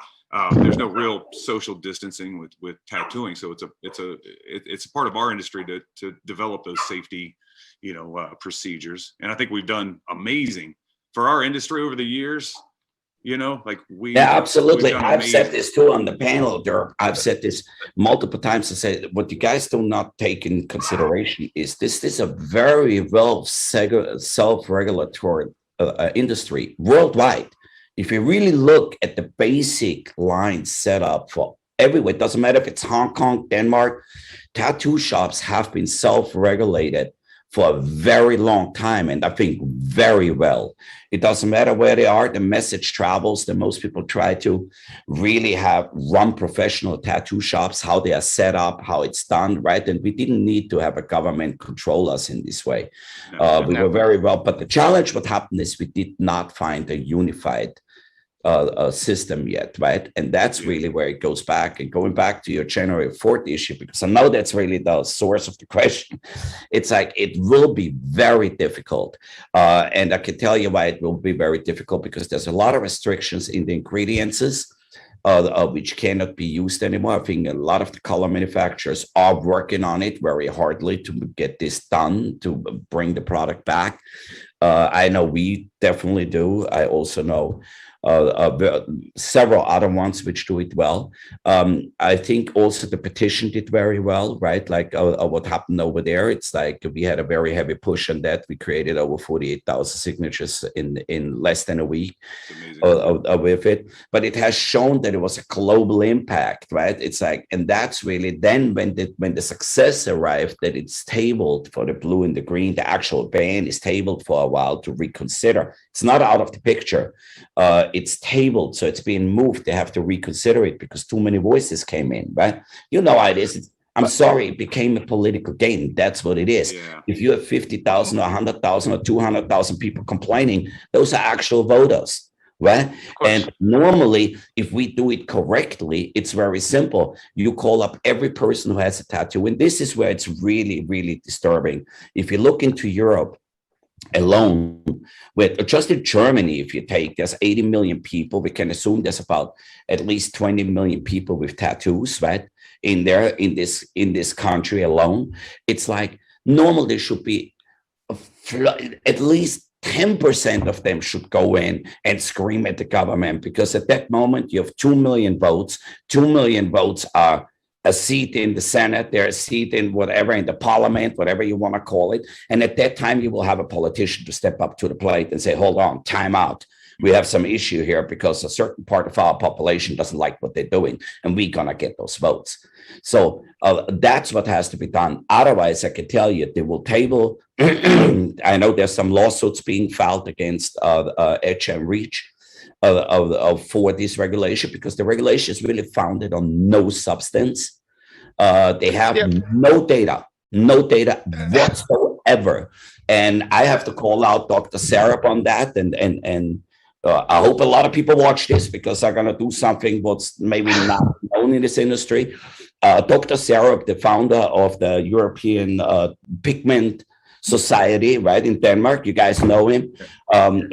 S2: There's no real social distancing with tattooing. So it's a part of our industry to develop those safety, you know, procedures. And I think we've done amazing for our industry over the years. You know, like
S4: absolutely. I've said this too on the panel there. I've said this multiple times. I said, what you guys do not take in consideration is this is a very well self-regulatory industry worldwide. If you really look at the basic line set up for everywhere, it doesn't matter if it's Hong Kong, Denmark, tattoo shops have been self-regulated for a very long time, and I think very well. It doesn't matter where they are, the message travels, that most people try to really run professional tattoo shops, how they are set up, how it's done, right? And we didn't need to have a government control us in this way. We were very well, but the challenge what happened is we did not find a unified system yet, right? And that's really where it goes back. And going back to your January 4th issue, because I know that's really the source of the question. It's like, it will be very difficult. And I can tell you why it will be very difficult, because there's a lot of restrictions in the ingredients, which cannot be used anymore. I think a lot of the color manufacturers are working on it very hardly to get this done, to bring the product back. I know we definitely do. I also know several other ones which do it well. I think also the petition did very well, right? Like what happened over there. It's like we had a very heavy push on that. We created over 48,000 signatures in less than a week with it. But it has shown that it was a global impact, right? It's like, and that's really then when the success arrived, that it's tabled for the blue and the green. The actual ban is tabled for a while to reconsider. It's not out of the picture. It's tabled, so it's being moved. They have to reconsider it because too many voices came in, right? You know how it is. I'm sorry, it became a political game. That's what it is. Yeah. If you have 50,000 or 100,000 or 200,000 people complaining, those are actual voters, right? And normally, if we do it correctly, it's very simple. You call up every person who has a tattoo, and this is where it's really, really disturbing. If you look into Europe alone, with just in Germany, if you take, there's 80 million people. We can assume there's about at least 20 million people with tattoos, right? In this country alone. It's like normal there should be at least 10% of them should go in and scream at the government, because at that moment you have 2 million votes. 2 million votes are a seat in the Senate, there's a seat in whatever, in the parliament, whatever you want to call it. And at that time, you will have a politician to step up to the plate and say, hold on, time out. We have some issue here because a certain part of our population doesn't like what they're doing, and we're going to get those votes. So that's what has to be done. Otherwise, I can tell you, they will table. I know there's some lawsuits being filed against Edge and Reach for this regulation, because the regulation is really founded on no substance. They have no data whatsoever. And I have to call out Dr. Sarab on that. And I hope a lot of people watch this, because I'm going to do something what's maybe not known in this industry. Dr. Sarab, the founder of the European Pigment Society, right, in Denmark. You guys know him.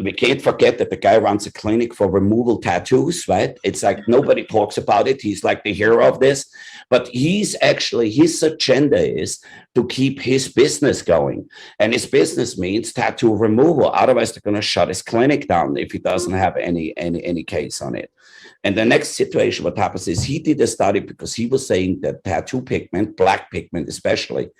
S4: We can't forget that the guy runs a clinic for removal tattoos, right? It's like nobody talks about it. He's like the hero of this. But he's actually, his agenda is to keep his business going. And his business means tattoo removal. Otherwise, they're going to shut his clinic down if he doesn't have any case on it. And the next situation, what happens is he did a study because he was saying that tattoo pigment, black pigment especially,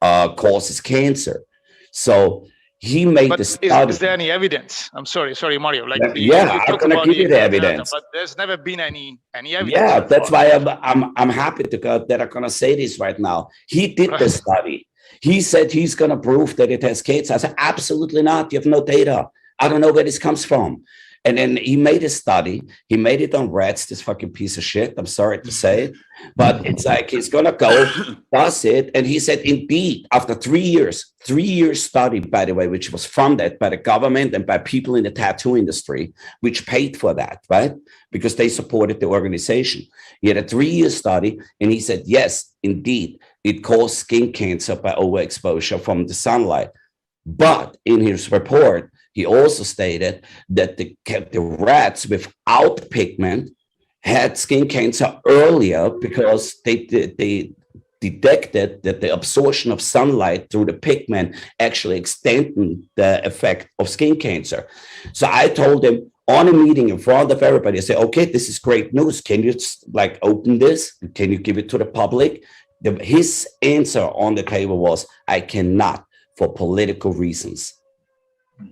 S4: causes cancer. So he made the study.
S3: Is there any evidence? I'm sorry, Mario. Like,
S4: yeah, I'm going to give you the evidence.
S3: But there's never been any evidence.
S4: Yeah, that's why I'm happy that I'm going to say this right now. He did the study. He said he's going to prove that it has cancer. I said, absolutely not. You have no data. I don't know where this comes from. And then he made a study. He made it on rats, this fucking piece of shit. I'm sorry to say it. But it's like he's going to go, does it. And he said, indeed, after 3 years study, by the way, which was funded by the government and by people in the tattoo industry, which paid for that, right? Because they supported the organization. He had a 3-year study. And he said, yes, indeed, it caused skin cancer by overexposure from the sunlight. But in his report, he also stated that the rats without pigment had skin cancer earlier because they detected that the absorption of sunlight through the pigment actually extended the effect of skin cancer. So I told him on a meeting in front of everybody, I said, okay, this is great news. Can you like open this? Can you give it to the public? His answer on the table was, I cannot, for political reasons.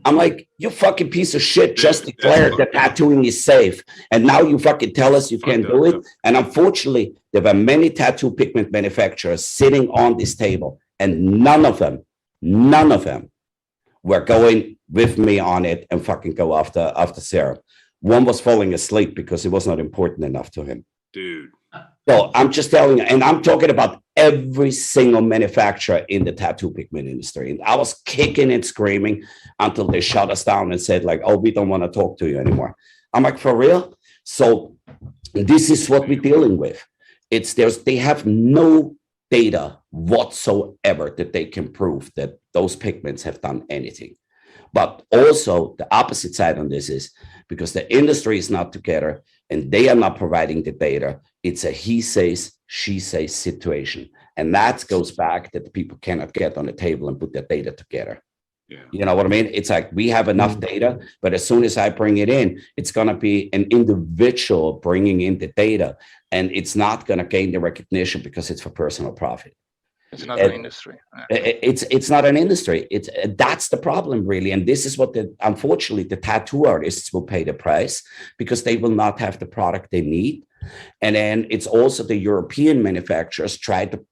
S4: I'm like, you fucking piece of shit just declared that tattooing is safe. And now you fucking tell us you can't do it. And unfortunately, there were many tattoo pigment manufacturers sitting on this table, and none of them were going with me on it and fucking go after Sarah. One was falling asleep because it was not important enough to him.
S2: Dude.
S4: So I'm just telling you, and I'm talking about every single manufacturer in the tattoo pigment industry. And I was kicking and screaming until they shut us down and said like, oh, we don't want to talk to you anymore. I'm like, for real? So this is what we're dealing with. They have no data whatsoever that they can prove that those pigments have done anything. But also the opposite side on this is because the industry is not together and they are not providing the data. It's a he says, she says situation. And that goes back that the people cannot get on the table and put their data together.
S2: Yeah.
S4: You know what I mean? It's like we have enough data, but as soon as I bring it in, it's going to be an individual bringing in the data, and it's not going to gain the recognition because it's for personal profit.
S3: It's another industry.
S4: It's not an industry. That's the problem, really. And this is what unfortunately the tattoo artists will pay the price, because they will not have the product they need. And then it's also the European manufacturers try to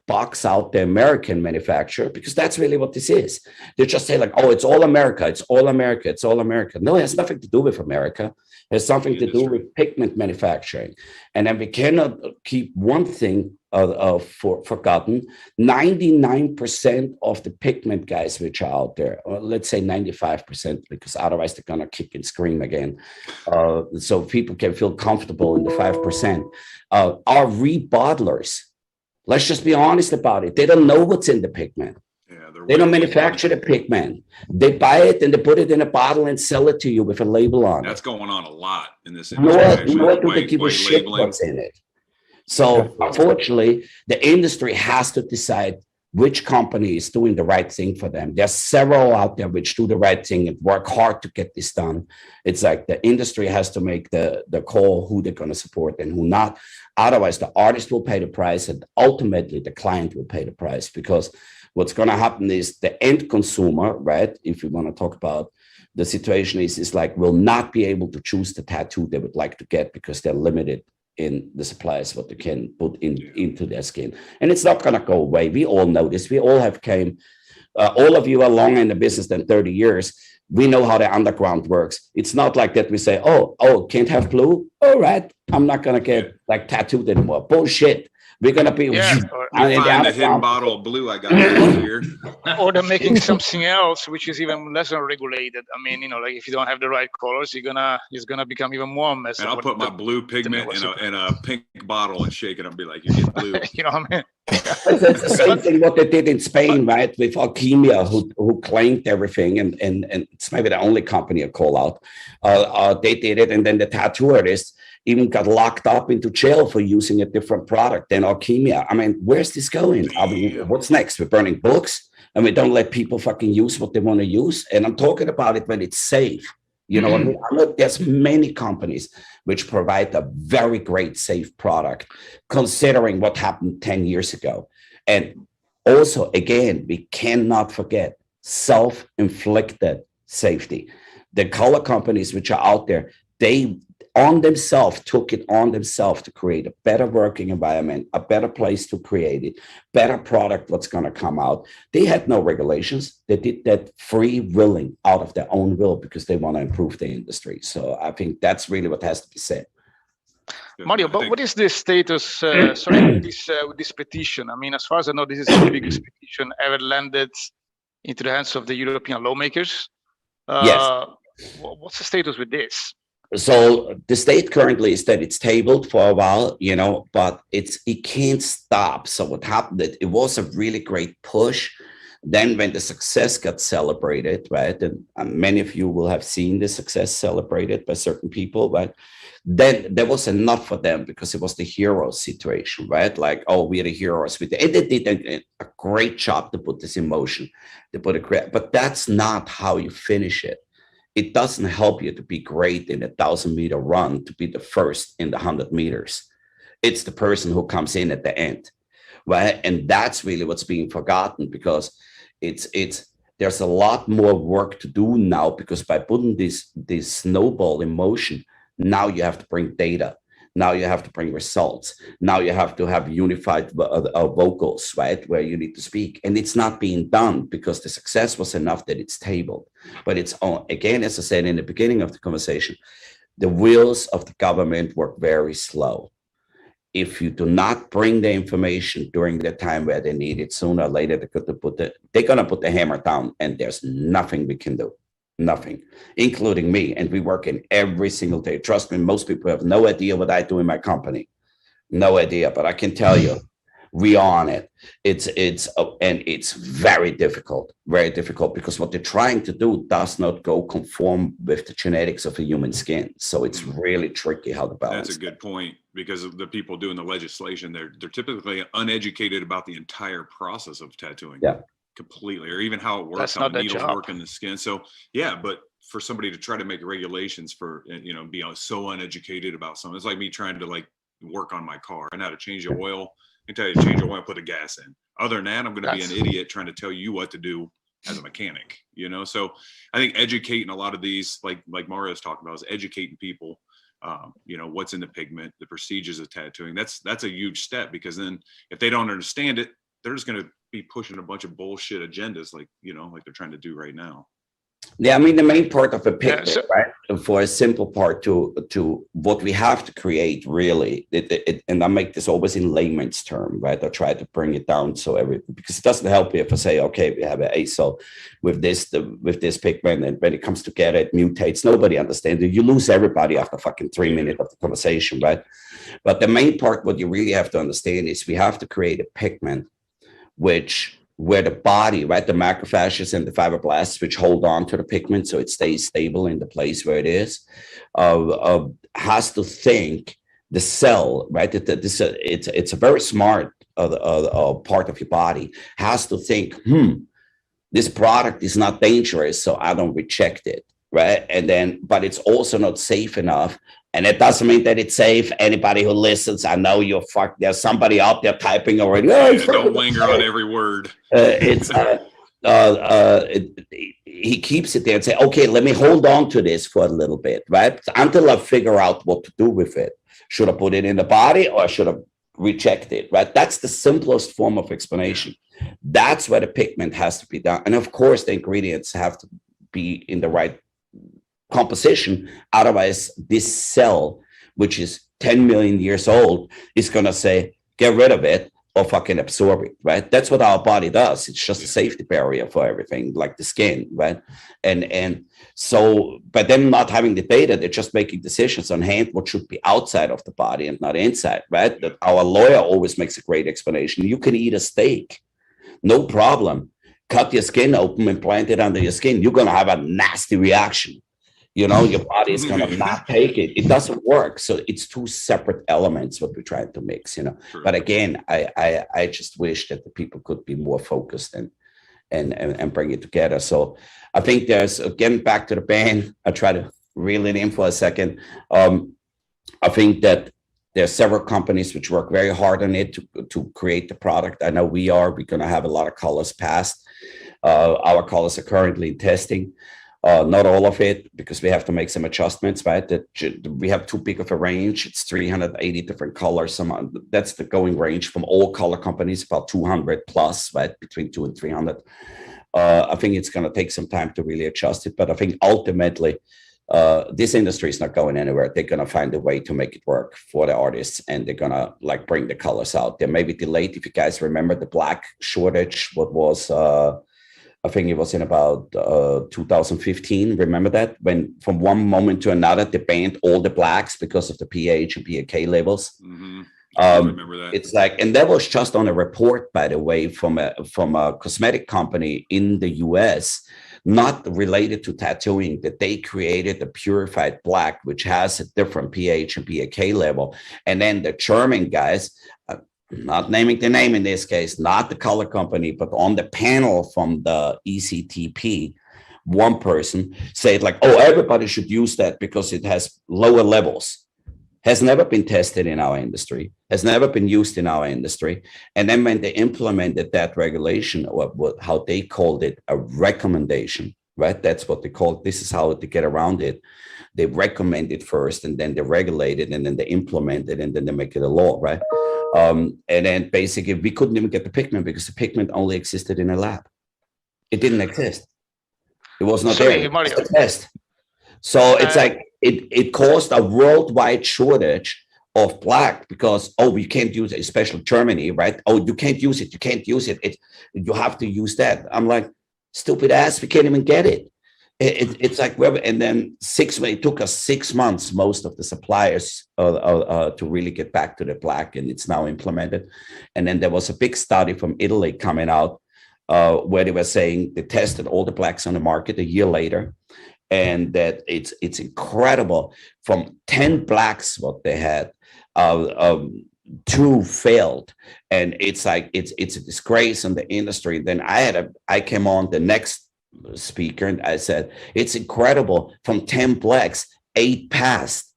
S4: box out the American manufacturer, because that's really what this is. They just say like, oh, it's all America, it's all America, it's all America. No, it has nothing to do with America. It has something to do with pigment manufacturing. And then we cannot keep one thing forgotten. 99% of the pigment guys which are out there, or let's say 95%, because otherwise they're gonna kick and scream again. So people can feel comfortable in the 5%, are rebottlers. Let's just be honest about it. They don't know what's in the pigment.
S2: Yeah,
S4: they don't manufacture the pigment. They buy it and they put it in a bottle and sell it to you with a label on it.
S2: That's going on a lot in this industry.
S4: Nor do they give a shit what's in it. So unfortunately, the industry has to decide which company is doing the right thing for them. There's several out there which do the right thing and work hard to get this done. It's like the industry has to make the call who they're going to support and who not. Otherwise, the artist will pay the price, and ultimately the client will pay the price, because what's going to happen is the end consumer, right? If you want to talk about the situation is like, will not be able to choose the tattoo they would like to get, because they're limited in the supplies, what they can put into their skin. And it's not going to go away. We all know this. We all have all of you are longer in the business than 30 years. We know how the underground works. It's not like that we say, oh, can't have blue? All right, I'm not going to get like tattooed anymore. Bullshit. We're going to be...
S2: find the hidden bottle of blue I got right here.
S3: Or they're making something else which is even less regulated. I mean, you know, like if you don't have the right colors, it's gonna become even more messy.
S2: And I'll put my blue pigment in a pink bottle and shake it and be like, you get blue.
S3: You know what I mean?
S4: It's the same thing what they did in Spain, right? With Alchemia, who claimed everything, and it's maybe the only company I call out. They did it, and then the tattoo artists even got locked up into jail for using a different product than Alchemia. I mean, where's this going? I mean, what's next? We're burning books, and we don't let people fucking use what they want to use. And I'm talking about it when it's safe. You know what I mean? There's many companies which provide a very great safe product, considering what happened 10 years ago. And also, again, we cannot forget self-inflicted safety. The color companies which are out there, they on themselves took it on themselves to create a better working environment, a better place to create it, better product what's going to come out. They had no regulations. They did that free willing out of their own will, because they want to improve the industry. So I think that's really what has to be said.
S3: Mario, but what is the status with this petition? I mean, as far as I know, this is the biggest petition ever landed into the hands of the European lawmakers.
S4: Yes.
S3: What's the status with this?
S4: So the state currently is that it's tabled for a while, you know, but it can't stop. So what happened, it was a really great push. Then when the success got celebrated, right, and many of you will have seen the success celebrated by certain people, right, then there was enough for them, because it was the hero situation, right? Like, oh, we're the heroes. And they did a great job to put this in motion. But that's not how you finish it. It doesn't help you to be great in a 1,000-meter run, to be the first in the 100 meters. It's the person who comes in at the end, right? And that's really what's being forgotten, because there's a lot more work to do now, because by putting this snowball in motion, now you have to bring data. Now you have to bring results. Now you have to have unified vocals, right, where you need to speak. And it's not being done, because the success was enough that it's tabled. But it's, again, as I said in the beginning of the conversation, the wheels of the government work very slow. If you do not bring the information during the time where they need it, sooner or later, they're going to put the hammer down, and there's nothing we can do. Nothing, including me. And we work in every single day. Trust me, most people have no idea what I do in my company. No idea, but I can tell you, we are on it. It's very difficult, because what they're trying to do does not go conform with the genetics of a human skin. So it's really tricky how to balance.
S2: That's a good point, because of the people doing the legislation, they're typically uneducated about the entire process of tattooing.
S4: Yeah.
S2: completely, or even how it works,
S3: That's
S2: how
S3: not
S2: the
S3: their
S2: needles
S3: job.
S2: work in the skin. So yeah, but for somebody to try to make regulations for, you know, be so uneducated about something, it's like me trying to like work on my car. I know how to change the oil. I can tell you to change the oil and put the gas in. Other than that, I'm going to be an idiot trying to tell you what to do as a mechanic, you know? So I think educating a lot of these, like Mario's talking about, is educating people, you know, what's in the pigment, the procedures of tattooing. That's a huge step, because then if they don't understand it, they're just going to be pushing a bunch of bullshit agendas, like, you know, like they're trying to do right now.
S4: Yeah, I mean, the main part of a pigment, right? For a simple part to what we have to create, really, and I make this always in layman's term, right? I try to bring it down because it doesn't help you if I say, okay, we have an ASO with this pigment, and when it comes together, it mutates. Nobody understands it. You lose everybody after fucking 3 minutes of the conversation, right? But the main part, what you really have to understand is we have to create a pigment where the body, right, the macrophages and the fibroblasts, which hold on to the pigment so it stays stable in the place where it is, has to think the cell, right? It's a very smart part of your body, has to think, this product is not dangerous, so I don't reject it, right? And then, but it's also not safe enough. And it doesn't mean that it's safe. Anybody who listens, I know you're fucked. There's somebody out there typing already. Oh,
S2: yeah, don't linger on every word.
S4: He keeps it there and say, okay, let me hold on to this for a little bit, right? Until I figure out what to do with it. Should I put it in the body or should I reject it, right? That's the simplest form of explanation. That's where the pigment has to be done. And of course, the ingredients have to be in the right composition. Otherwise, this cell, which is 10 million years old, is going to say, get rid of it or fucking absorb it, right? That's what our body does. It's just a safety barrier for everything, like the skin, right? And so, but then not having the data, they're just making decisions on hand what should be outside of the body and not inside, right? That our lawyer always makes a great explanation. You can eat a steak, no problem. Cut your skin open and plant it under your skin. You're going to have a nasty reaction. You know, your body is going to not take it. It doesn't work. So it's two separate elements what we're trying to mix, you know. True. But again, I just wish that the people could be more focused and bring it together. So I think there's, getting back to the band, I try to reel it in for a second. I think that there are several companies which work very hard on it to create the product. I know we're going to have a lot of colors passed. Our colors are currently in testing. Not all of it, because we have to make some adjustments, right? That we have too big of a range. It's 380 different colors. That's the going range from all color companies, about 200 plus, right? Between 200 and 300. I think it's going to take some time to really adjust it. But I think ultimately, this industry is not going anywhere. They're going to find a way to make it work for the artists, and they're going to like bring the colors out. They may be delayed. If you guys remember the black shortage, what was... I think it was in about 2015. Remember that? When from one moment to another, they banned all the blacks because of the pH and pK levels. Mm-hmm. I remember that. It's like, and that was just on a report, by the way, from a cosmetic company in the US, not related to tattooing, that they created a purified black, which has a different pH and pK level. And then the German guys, not naming the name in this case, not the color company, but on the panel from the ECTP, one person said like, oh, everybody should use that because it has lower levels. Has never been tested in our industry, has never been used in our industry. And then when they implemented that regulation, or how they called it, a recommendation, right? That's what they call it. This is how to get around it. They recommend it first, and then they regulate it, and then they implement it, and then they make it a law, right? And then basically we couldn't even get the pigment because the pigment only existed in a lab. It didn't exist. It was not there. It was a test. So it's like it caused a worldwide shortage of black because, oh, we can't use it, especially Germany, right? Oh, you can't use it. You can't use it. You have to use that. I'm like, stupid ass, we can't even get it. It's like, and then it took us 6 months, most of the suppliers to really get back to the black, and it's now implemented. And then there was a big study from Italy coming out where they were saying they tested all the blacks on the market a year later, and that it's incredible. From 10 blacks, what they had, two failed, and it's like it's a disgrace in the industry. Then I came on the next speaker and I said, it's incredible. From 10 blacks, 8 passed.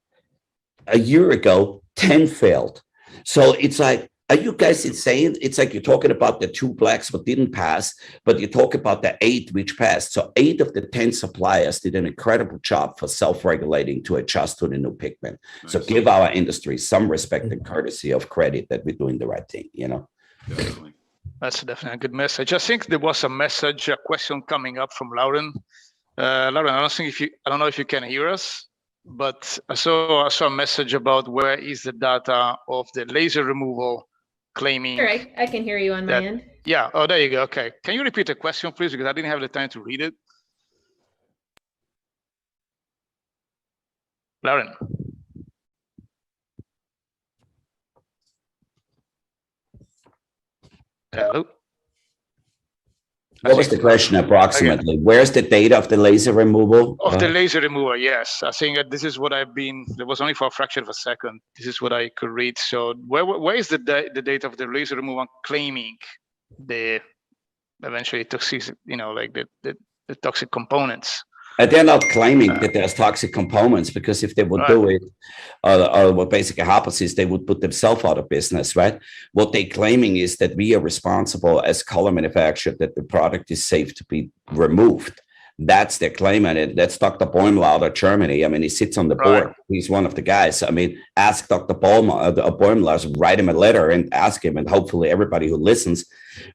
S4: A year ago, 10 failed. So it's like, are you guys insane? It's like you're talking about the 2 blacks who didn't pass, but you talk about the 8 which passed. So 8 of the 10 suppliers did an incredible job for self-regulating to adjust to the new pigment. Nice. So give our industry some respect and courtesy of credit that we're doing the right thing, you know?
S2: Definitely.
S3: That's definitely a good message. I think there was a question coming up from Lauren. Lauren, I don't know if you can hear us, but I saw a message about where is the data of the laser removal claiming.
S7: Sure, I can hear you on my end.
S3: Yeah. Oh, there you go. Okay. Can you repeat the question, please? Because I didn't have the time to read it. Lauren. Hello.
S4: What was the question approximately? Where's the data of the laser removal?
S3: Of the laser removal, yes. I think that this is what I've been, it was only for a fraction of a second. This is what I could read. So where is the data of the laser removal claiming the eventually toxic, like the toxic components?
S4: They're not claiming that there's toxic components, because if they would do it, what basically happens is they would put themselves out of business, right? What they're claiming is that we are responsible as color manufacturer that the product is safe to be removed. That's their claim, and that's Dr. Bäumler out of Germany. I mean, he sits on the board. He's one of the guys. I mean, ask Dr. Bäumler, write him a letter and ask him, and hopefully everybody who listens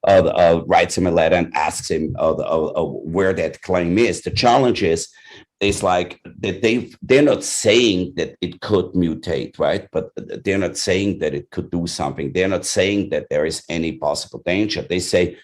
S4: writes him a letter and asks him where that claim is. The challenge is like that they're not saying that it could mutate, right? But they're not saying that it could do something. They're not saying that there is any possible danger. They say,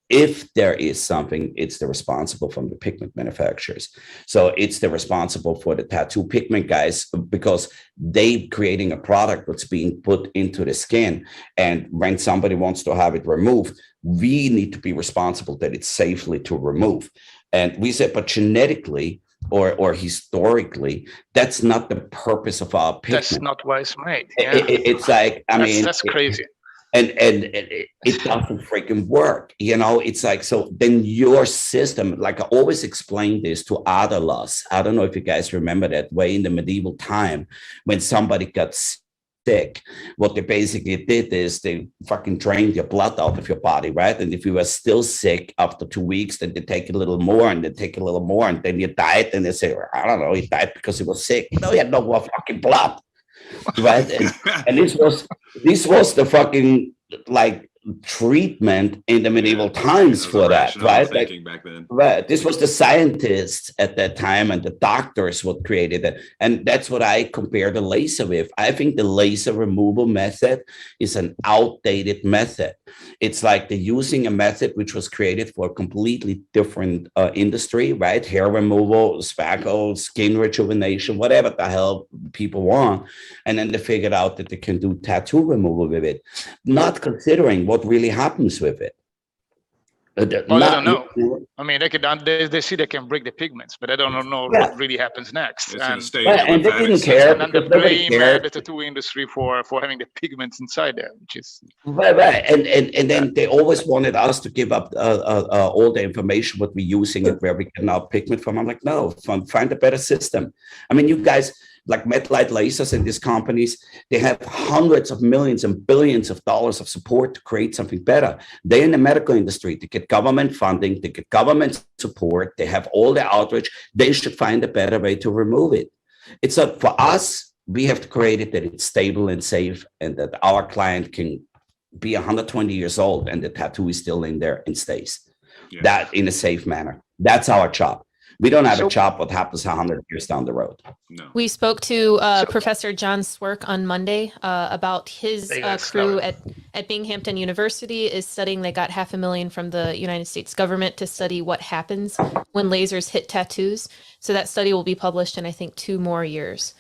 S4: if there is something, it's the responsible from the pigment manufacturers. So it's the responsible for the tattoo pigment guys, because they creating a product that's being put into the skin. And when somebody wants to have it removed, we need to be responsible that it's safely to remove. And we said, but genetically or historically, that's not the purpose of our pigment.
S3: That's not why it's made. Yeah.
S4: It's like,
S3: that's crazy.
S4: And it doesn't freaking work, it's like, so then your system, like I always explain this to Adalas. I don't know if you guys remember that way in the medieval time when somebody got sick, what they basically did is they fucking drained your blood out of your body, right? And if you were still sick after 2 weeks, then they take a little more and they take a little more, and then you died, and they say, I don't know, he died because he was sick. He had no more fucking blood. Right, and this was the fucking like treatment in the medieval times for that, right? Like,
S2: back then.
S4: Right. This was the scientists at that time and the doctors what created it, and that's what I compare the laser with. I think the laser removal method is an outdated method. It's like they're using a method which was created for a completely different industry, right? Hair removal, spackle, skin rejuvenation, whatever the hell people want. And then they figured out that they can do tattoo removal with it, not considering what really happens with it.
S3: Well, I don't know. I mean, they see they can break the pigments, but I don't know what really happens next.
S2: And they
S4: didn't care.
S3: And they blame the tattoo industry for having the pigments inside there, which is
S4: right. And then they always wanted us to give up all the information what we're using and where we get our pigment from. I'm like, no, find a better system. I mean, you guys, like MedLight Lasers and these companies, they have hundreds of millions and billions of dollars of support to create something better. They're in the medical industry. They get government funding, they get government support, they have all the outreach. They should find a better way to remove it. It's not for us. We have to create it that it's stable and safe, and that our client can be 120 years old and the tattoo is still in there and stays. Yeah. That in a safe manner. That's our job. We don't have a job what happens 100 years down the road.
S2: No.
S7: We spoke to Professor John Swerk on Monday about his crew at Binghamton University is studying. They got $500,000 from the United States government to study what happens when lasers hit tattoos. So that study will be published in, I think, 2 more years.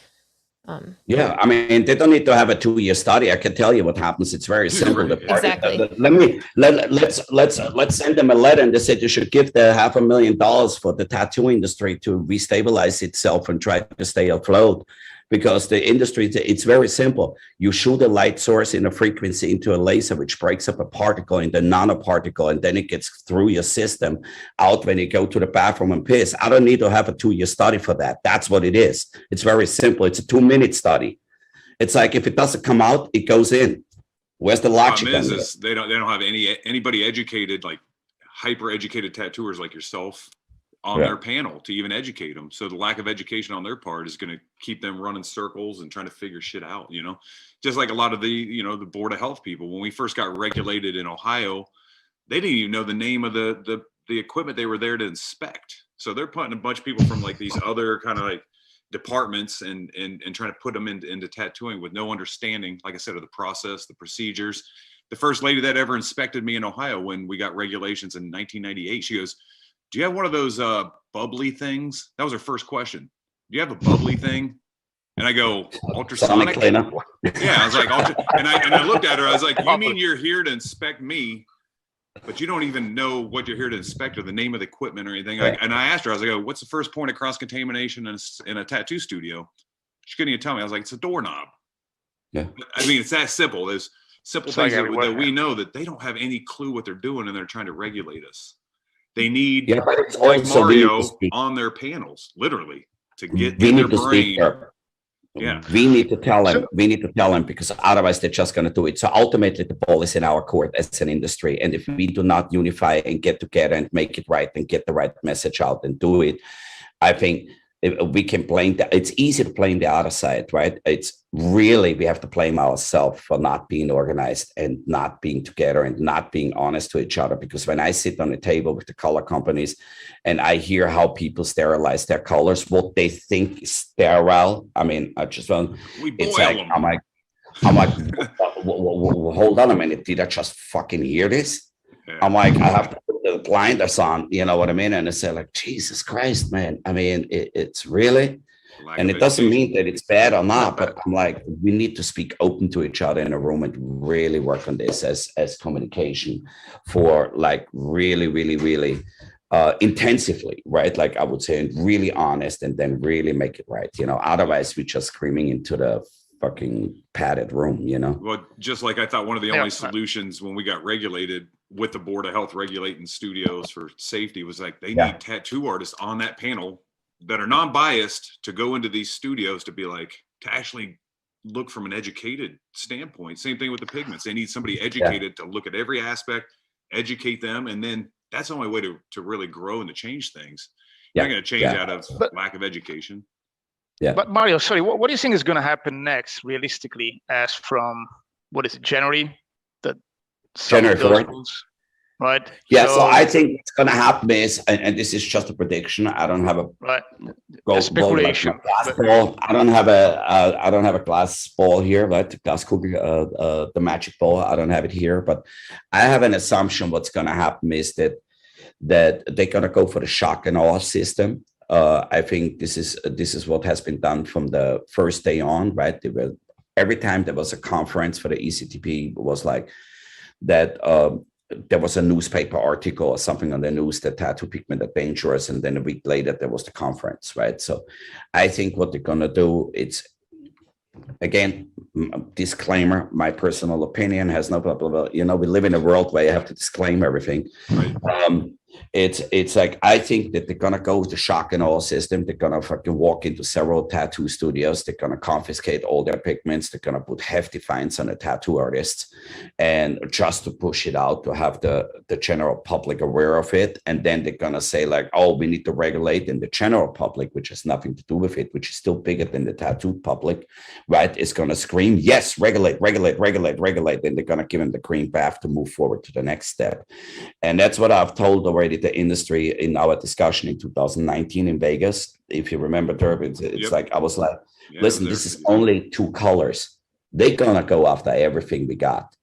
S4: Yeah, I mean, they don't need to have a 2-year study. I can tell you what happens. It's very simple.
S7: Exactly.
S4: Let's send them a letter, and they said you should give the $500,000 for the tattoo industry to restabilize itself and try to stay afloat. because the industry, it's very simple. You shoot a light source in a frequency into a laser, which breaks up a particle into nanoparticle, and then it gets through your system out when you go to the bathroom and piss. I don't need to have a 2-year study for that. That's what it is. It's very simple. It's a 2-minute study. It's like, if it doesn't come out, it goes in. Where's the logic?
S2: The problem is they don't have anybody educated, like hyper educated tattooers like yourself on their panel to even educate them. So the lack of education on their part is going to keep them running circles and trying to figure shit out, you know, just like a lot of the, you know, the Board of Health people. When we first got regulated in Ohio, they didn't even know the name of the equipment they were there to inspect. So they're putting a bunch of people from like these other kind of like departments and trying to put them into tattooing with no understanding, like I said, of the process, the procedures. The first lady that ever inspected me in Ohio when we got regulations in 1998, she goes, "Do you have one of those bubbly things?" That was her first question. "Do you have a bubbly thing?" And I go, "Ultrasonic?" Yeah, I was like, and I looked at her. I was like, "You mean you're here to inspect me, but you don't even know what you're here to inspect or the name of the equipment or anything?" And I asked her, I was like, "What's the first point of cross-contamination in a tattoo studio?" She couldn't even tell me. I was like, "It's a doorknob."
S4: Yeah.
S2: I mean, it's that simple. There's simple things that we know that they don't have any clue what they're doing, and they're trying to regulate us. They need like Mario on their panels, literally, to get in their brain. Yeah,
S4: we need to tell them. We need to tell them, because otherwise they're just going to do it. So ultimately, the ball is in our court as an industry. And if we do not unify and get together and make it right and get the right message out and do it, I think we can blame that. It's easy to blame the other side, right? It's really, we have to blame ourselves for not being organized and not being together and not being honest to each other. Because when I sit on a table with the color companies and I hear how people sterilize their colors, what they think is sterile, I mean, I just want, it's like, I'm like, hold on a minute, did I just fucking hear this? I'm like, I have to put the blinders on, you know what I mean? And I say like, Jesus Christ, man. I mean, it's really, and it doesn't mean that it's bad or not, but I'm like, we need to speak open to each other in a room and really work on this as communication for like really, really, really intensively, right? Like I would say, really honest, and then really make it right. You know, otherwise we're just screaming into the fucking padded room, you know?
S2: Well, just like I thought one of the only solutions when we got regulated with the Board of Health regulating studios for safety was like, they need tattoo artists on that panel that are non-biased to go into these studios to be like, to actually look from an educated standpoint. Same thing with the pigments. They need somebody educated to look at every aspect, educate them. And then that's the only way to really grow and to change things. You're not going to change out of lack of education.
S3: Yeah. But Mario, sorry, what do you think is going to happen next, realistically, as from, what is it, January?
S4: January 4th.
S3: Right.
S4: Yeah. So I think what's going to happen is, and this is just a prediction. I don't have a
S3: speculation.
S4: Glass ball. I don't have a glass ball here, right? The glass cookie, the magic ball. I don't have it here, but I have an assumption. What's going to happen is that they're going to go for the shock and awe system. I think this is what has been done from the first day on, right? Every time there was a conference for the ECTP, it was like that. There was a newspaper article or something on the news that tattoo pigment are dangerous, and then a week later there was the conference, right? So I think what they're gonna do, it's, again, disclaimer, my personal opinion has no blah, blah, blah. You know, we live in a world where you have to disclaim everything. Right. It's like, I think that they're gonna go with the shock and awe system. They're gonna fucking walk into several tattoo studios. They're gonna confiscate all their pigments. They're gonna put hefty fines on the tattoo artists, and just to push it out, to have the general public aware of it. And then they're gonna say like, oh, we need to regulate, and the general public, which has nothing to do with it, which is still bigger than the tattoo public, right, is gonna scream, yes, regulate, regulate, regulate, regulate. Then they're gonna give them the green path to move forward to the next step. And that's what I've told already the industry in our discussion in 2019 in Vegas. If you remember, Derb, it's like, I was like, listen, this is only 2 colors. They're gonna go after everything we got,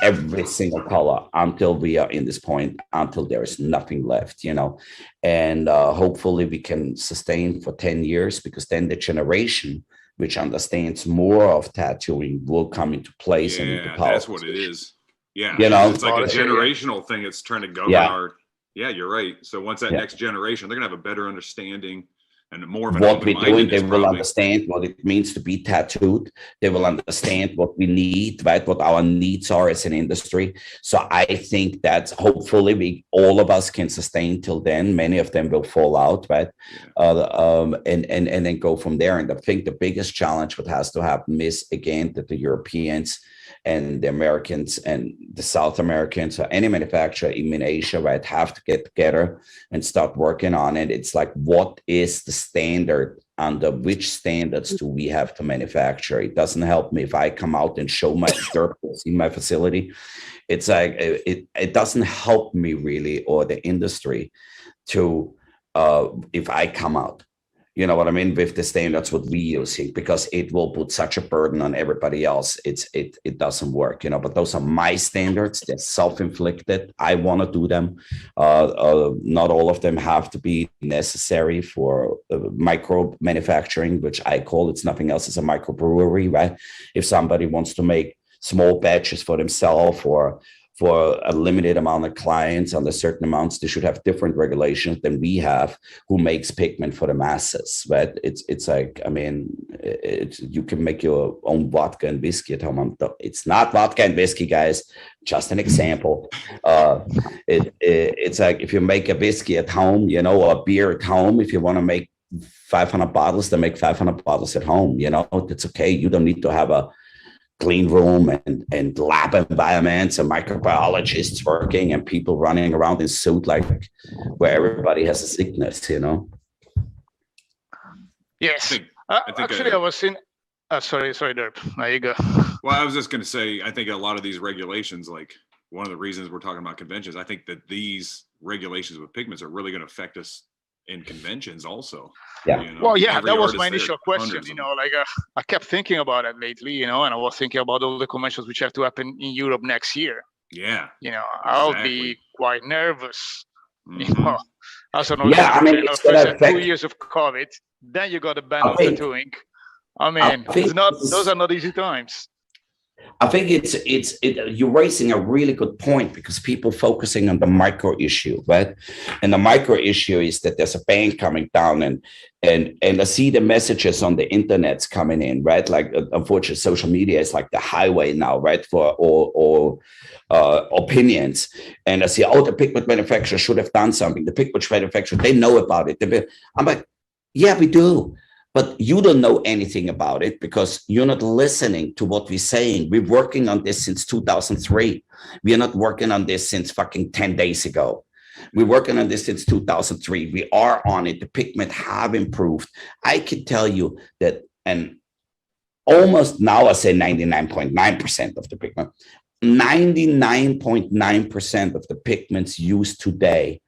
S4: every single color, until we are in this point, until there is nothing left, you know. And hopefully we can sustain for 10 years, because then the generation which understands more of tattooing will come into place. And into power.
S2: That's what it is. Yeah,
S4: you know,
S2: it's like a generational thing. It's trying to govern our. Yeah, you're right. So once that next generation, they're gonna have a better understanding. and more of an
S4: what we're doing, they
S2: open-mindedness
S4: will
S2: probably.
S4: understand what it means to be tattooed. They will understand what we need, right? What our needs are as an industry. So I think that hopefully all of us can sustain till then. Many of them will fall out, right? And then go from there. And I think the biggest challenge what has to happen is, again, that the Europeans and the Americans and the South Americans or any manufacturer in Asia, right, have to get together and start working on it. It's like, what is the standard? Under which standards do we have to manufacture? It doesn't help me if I come out and show my surplus in my facility. It's like, it doesn't help me really, or the industry, to if I come out, you know what I mean, with the standards what we using, because it will put such a burden on everybody else. It doesn't work, you know. But those are my standards. They're self-inflicted. I want to do them. Not all of them have to be necessary for micro manufacturing, which I call, it's nothing else. It's a microbrewery, right? If somebody wants to make small batches for themselves or for a limited amount of clients under certain amounts, they should have different regulations than we have, who makes pigment for the masses, right? It's like, I mean, you can make your own vodka and whiskey at home. It's not vodka and whiskey, guys, just an example. It's like, if you make a whiskey at home, you know, or a beer at home, if you want to make 500 bottles, then make 500 bottles at home, you know, that's okay. You don't need to have a clean room and lab environments and microbiologists working and people running around in suit, like where everybody has a sickness, you know.
S3: Yes. Actually, I was in. Sorry, Derp. There you go.
S2: Well, I was just going to say, I think a lot of these regulations, like one of the reasons we're talking about conventions, I think that these regulations with pigments are really going to affect us in conventions also.
S4: Yeah.
S2: You know,
S3: well, yeah,
S2: every
S3: that was
S2: artist
S3: my
S2: there,
S3: initial question.
S2: hundreds
S3: You
S2: of
S3: know, like I kept thinking about it lately, you know, and I was thinking about all the conventions which have to happen in Europe next year.
S2: Yeah.
S3: You know, I'll be quite nervous. You know, as an
S4: yeah, I mean,
S3: first had 2 years of COVID, then you got a ban on tattooing. I mean, those are not easy times.
S4: I think you're raising a really good point, because people focusing on the micro issue, right? And the micro issue is that there's a ban coming down, and I see the messages on the internet's coming in, right? Like, unfortunately, social media is like the highway now, right? For all opinions. And I see, oh, the pigment manufacturer should have done something. The pigment manufacturer, they know about it. I'm like, yeah, we do. But you don't know anything about it because you're not listening to what we're saying. We're working on this since 2003. We are not working on this since fucking 10 days ago. We're working on this since 2003. We are on it. The pigment have improved. I can tell you that, and almost now I say 99.9% of the pigment, 99.9% of the pigments used today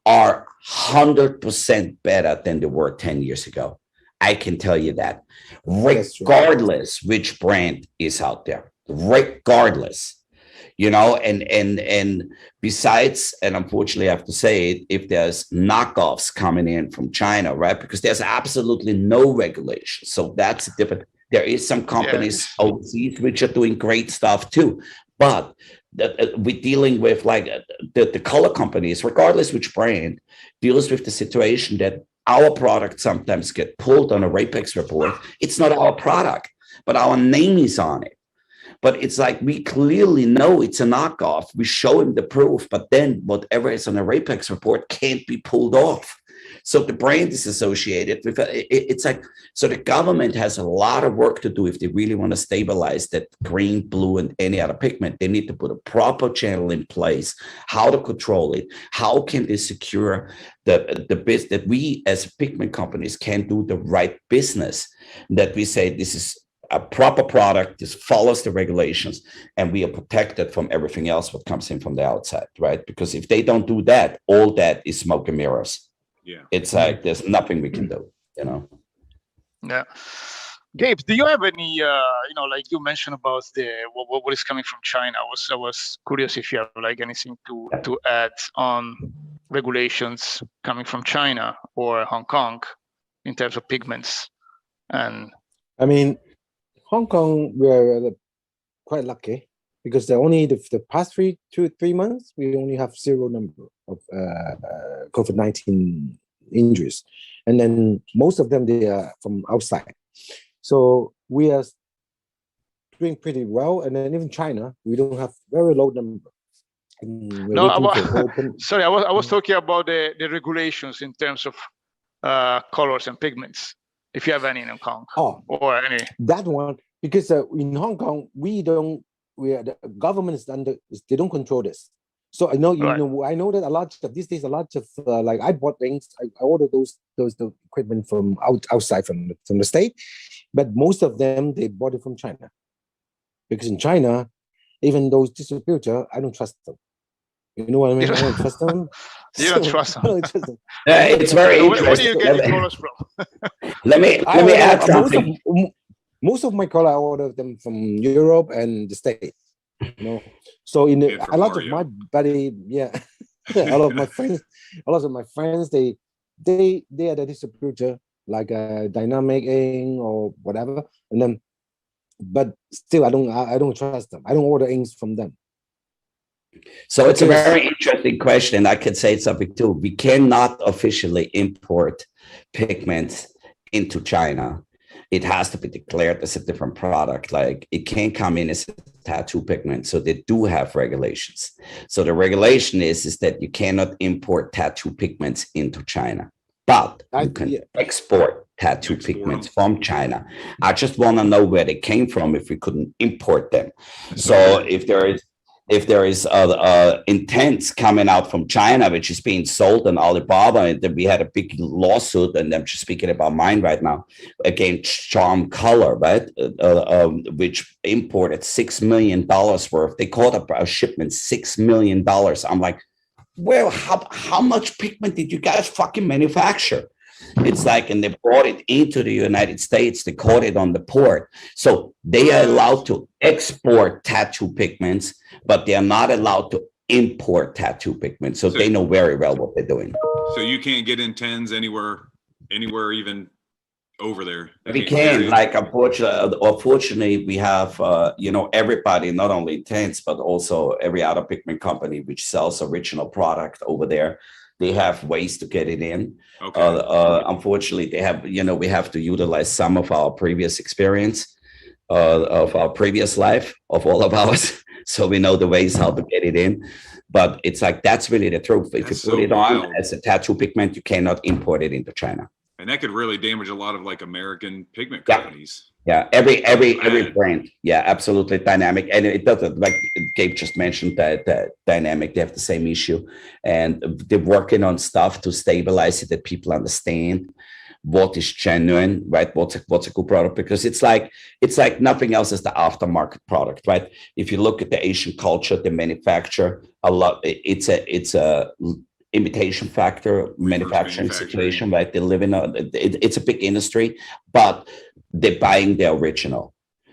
S4: are 100% better than they were 10 years ago. I can tell you that, regardless which brand is out there, regardless, you know, and besides, and unfortunately I have to say it, if there's knockoffs coming in from China, right, because there's absolutely no regulation. So that's different. There is some companies overseas which are doing great stuff too, but we're dealing with like the color companies, regardless which brand, deals with the situation that our product sometimes get pulled on a RAPEX report. It's not our product, but our name is on it. But it's like, we clearly know it's a knockoff. We show him the proof, but then whatever is on a RAPEX report can't be pulled off. So the brand is associated with it. It's like, so the government has a lot of work to do if they really want to stabilize that green, blue, and any other pigment. They need to put a proper channel in place, how to control it. How can they secure the business that we as pigment companies can do the right business, that we say this is a proper product, this follows the regulations, and we are protected from everything else what comes in from the outside, right? Because if they don't do that, all that is smoke and mirrors. Yeah, it's like there's nothing we can do, you know.
S3: Yeah, Gabe, do you have any, you know, like you mentioned about the what is coming from China? I was curious if you have like anything to add on regulations coming from China or Hong Kong in terms of pigments. And
S5: I mean, Hong Kong, we're quite lucky because the past 3 to 3 months, we only have 0 number of COVID-19 injuries. and then most of them, they are from outside. So we are doing pretty well, and then even China, we don't have very low number.
S3: No, sorry, I was talking about the regulations in terms of colors and pigments, if you have any in Hong Kong. Or any.
S5: That one, because in Hong Kong, the government is they don't control this. So I know, I know that a lot of these days, like I bought things, I ordered the equipment from outside from the state, but most of them, they bought it from China. Because in China, even those distributors, I don't trust them. You know what I mean? I don't trust them.
S3: You don't trust them.
S5: I don't trust them.
S4: It's very interesting.
S3: Where do you get your colors from?
S4: let me add something.
S5: Most of my color, I order them from Europe and the States. You know, so a lot of my buddy, a lot of my friends, they are the distributor, like Dynamic Ink or whatever, and then, but still, I don't trust them. I don't order inks from them.
S4: So it's a very interesting question. I could say something too. We cannot officially import pigments into China. It has to be declared as a different product. Like it can't come in as a tattoo pigment. So they do have regulations. So the regulation is that you cannot import tattoo pigments into China, but you can export tattoo pigments from China. I just want to know where they came from if we couldn't import them. So if there is intents coming out from China, which is being sold on Alibaba, and then we had a big lawsuit, and I'm just speaking about mine right now, against Charm Color, right? Which imported $6 million worth. They called up a shipment $6 million. I'm like, well, how much pigment did you guys fucking manufacture? It's like, and they brought it into the United States, they caught it on the port. So they are allowed to export tattoo pigments, but they are not allowed to import tattoo pigments. So they know very well what they're doing.
S2: So you can't get in tens anywhere even over there.
S4: We can, like, unfortunately, we have, everybody, not only tens, but also every other pigment company which sells original product over there. They have ways to get it in. Okay. Unfortunately, they have, we have to utilize some of our previous experience of our previous life, of all of ours. So we know the ways how to get it in. But it's like, that's really the truth. If you put it on as a tattoo pigment, you cannot import it into China.
S2: And that could really damage a lot of like American pigment companies.
S4: Yeah, every brand. Yeah, absolutely. Dynamic. And it doesn't, like Gabe just mentioned, that Dynamic, they have the same issue. And they're working on stuff to stabilize it, that people understand what is genuine, right? What's a good product? Because it's like nothing else is the aftermarket product, right? If you look at the Asian culture, they manufacture a lot. It's a imitation factor, manufacturing situation, right? They live in it's a big industry, but they're buying the original.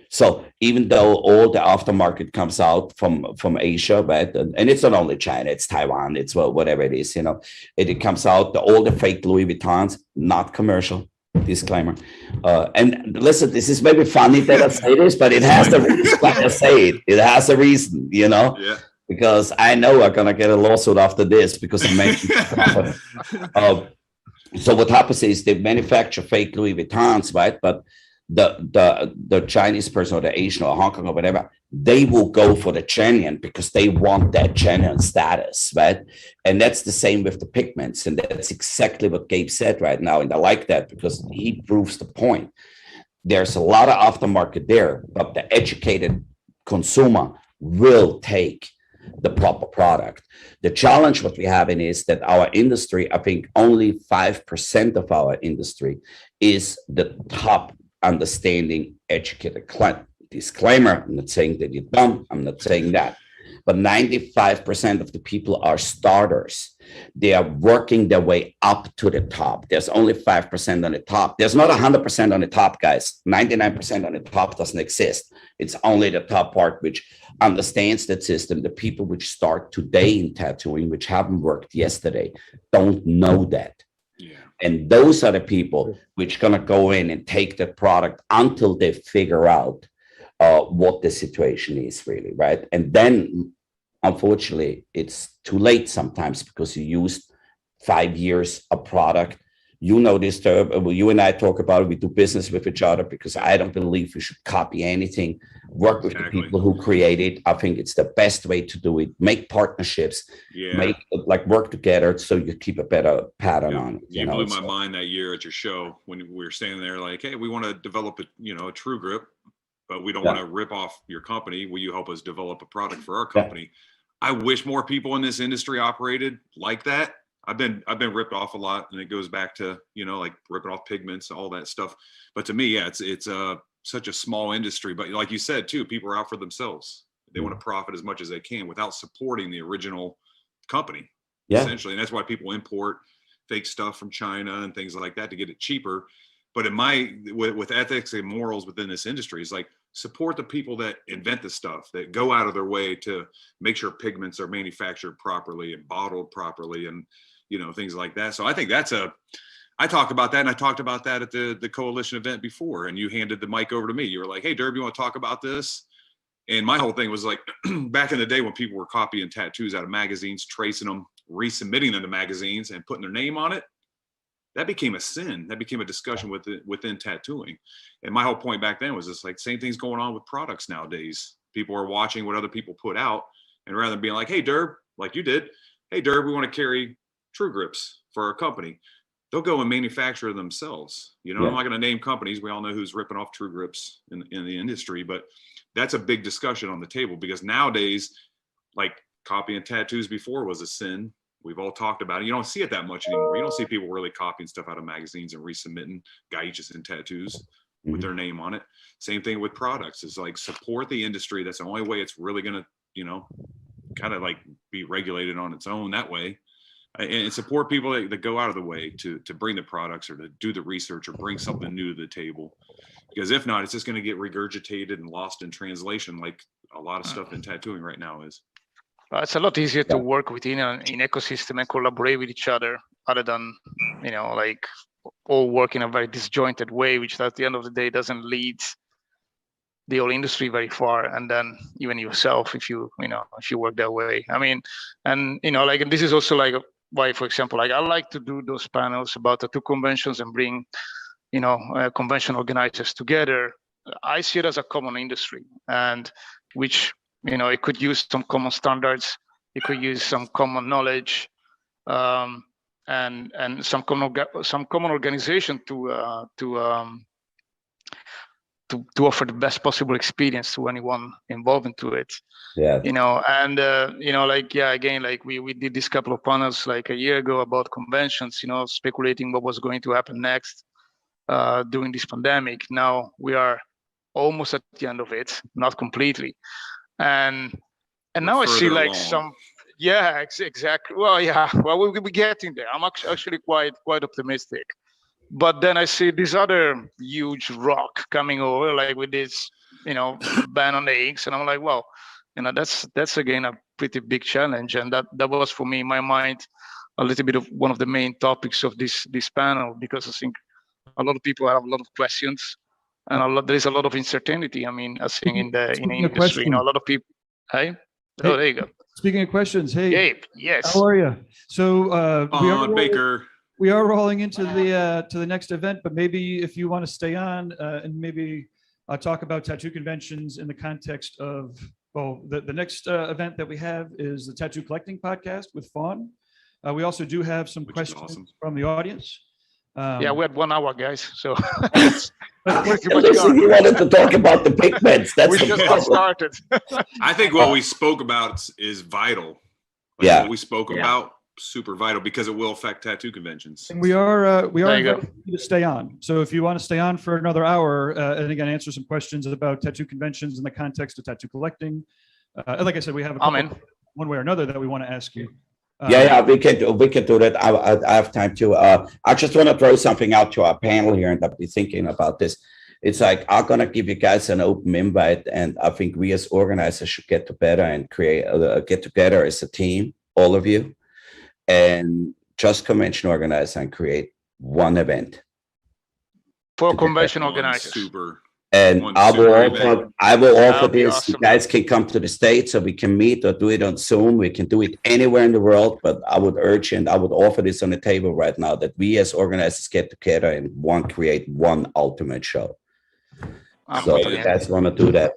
S4: So even though all the aftermarket comes out from Asia, right? And it's not only China, it's Taiwan, it's whatever it is, it comes out, all the fake Louis Vuittons, not commercial, disclaimer. And listen, this is maybe funny that I say this, but it has the reason why I say it. It has a reason, Yeah. Because I know I'm gonna get a lawsuit after this because I mentioned so what happens is they manufacture fake Louis Vuittons, right? But the Chinese person or the Asian or Hong Kong or whatever, they will go for the genuine because they want that genuine status, right? And that's the same with the pigments. And that's exactly what Gabe said right now. And I like that because he proves the point. There's a lot of aftermarket there, but the educated consumer will take the proper product. The challenge what we have is that our industry, I think only 5% of our industry is the top understanding educated client. Disclaimer, I'm not saying that you're dumb, I'm not saying that. But 95% of the people are starters. They are working their way up to the top. There's only 5% on the top. There's not 100% on the top, guys. 99% on the top doesn't exist. It's only the top part which understands that system. The people which start today in tattooing, which haven't worked yesterday, don't know that. Yeah. And those are the people which gonna go in and take the product until they figure out what the situation is really, right? And then, unfortunately, it's too late sometimes because you used 5 years a product You know this, you and I talk about it. We do business with each other because I don't believe you should copy anything. Work with the people who create it. I think it's the best way to do it. Make partnerships, make work together so you keep a better pattern on it.
S2: You blew my mind that year at your show when we were standing there like, hey, we want to develop a true grip, but we don't want to rip off your company. Will you help us develop a product for our company? I wish more people in this industry operated like that. I've been ripped off a lot, and it goes back to, like ripping off pigments, all that stuff. But to me, it's such a small industry. But like you said too, people are out for themselves. They want to profit as much as they can without supporting the original company, essentially. And that's why people import fake stuff from China and things like that to get it cheaper. But with ethics and morals within this industry, it's like, support the people that invent the stuff, that go out of their way to make sure pigments are manufactured properly and bottled properly, and things like that. So I think I talk about that, and I talked about that at the coalition event before, and you handed the mic over to me. You were like, hey, Derb, you want to talk about this? And my whole thing was like, back in the day when people were copying tattoos out of magazines, tracing them, resubmitting them to magazines and putting their name on it, that became a sin. That became a discussion within tattooing. And my whole point back then was just like, same thing's going on with products nowadays. People are watching what other people put out, and rather than being like, hey, Derb, like you did, hey, Derb, we want to carry True Grips for our company, they'll go and manufacture themselves. I'm not going to name companies. We all know who's ripping off True Grips in the industry, but that's a big discussion on the table, because nowadays, like, copying tattoos before was a sin. We've all talked about it. You don't see it that much anymore. You don't see people really copying stuff out of magazines and resubmitting gaiches and tattoos with their name on it. Same thing with products. It's like, support the industry. That's the only way it's really going to, kind of like be regulated on its own that way. And support people that go out of the way to bring the products or to do the research or bring something new to the table. Because if not, it's just going to get regurgitated and lost in translation, like a lot of stuff in tattooing right now is.
S3: It's a lot easier to work within an ecosystem and collaborate with each other, other than, like all work in a very disjointed way, which at the end of the day doesn't lead the whole industry very far. And then even yourself, if you work that way. I mean, and and this is also like why, for example, like I like to do those panels about tattoo conventions and bring, convention organizers together. I see it as a common industry, and which, it could use some common standards, it could use some common knowledge, and some common organization to offer the best possible experience to anyone involved into it. Again, like we did this couple of panels like a year ago about conventions, speculating what was going to happen next during this pandemic. Now we are almost at the end of it, not completely. And now I see like exactly. Well, we'll be getting there. I'm actually quite optimistic. But then I see this other huge rock coming over, like with this, ban on eggs, and I'm like, well, that's again a pretty big challenge, and that was for me in my mind a little bit of one of the main topics of this panel, because I think a lot of people have a lot of questions, and there is a lot of uncertainty. I mean, I think in the industry, a lot of people. Hey, oh, there you go.
S1: Speaking of questions, hey,
S3: Gabe, yes.
S1: How are you? So
S2: Baker.
S1: We are rolling into the next event, but maybe if you want to stay on and maybe talk about tattoo conventions in the context of, well, the next event that we have is the Tattoo Collecting Podcast with Fawn. We also do have some questions from the audience.
S3: We had 1 hour, guys. So
S4: listen, you wanted to talk about the pigments. That's
S3: we just got started.
S2: I think what we spoke about is vital. What we spoke about, super vital, because it will affect tattoo conventions.
S1: And we are inviting you to stay on. So if you want to stay on for another hour and again answer some questions about tattoo conventions in the context of tattoo collecting, like I said, we have a couple, one way or another, that we want to ask you.
S4: We can do that. I have time to. I just want to throw something out to our panel here, and I've been thinking about this. It's like, I'm gonna give you guys an open invite, and I think we as organizers should get together and get together as a team, all of you, and just convention organize and create one event
S3: for convention organizers.
S2: Super.
S4: And
S2: One
S4: I will
S2: super
S4: offer,
S2: event.
S4: I will offer
S3: That'd be
S4: this.
S3: awesome.
S4: You guys can come to the States so we can meet or do it on Zoom. We can do it anywhere in the world, but I would urge and I would offer this on the table right now that we as organizers get together and create one ultimate show. So if you guys want to do that,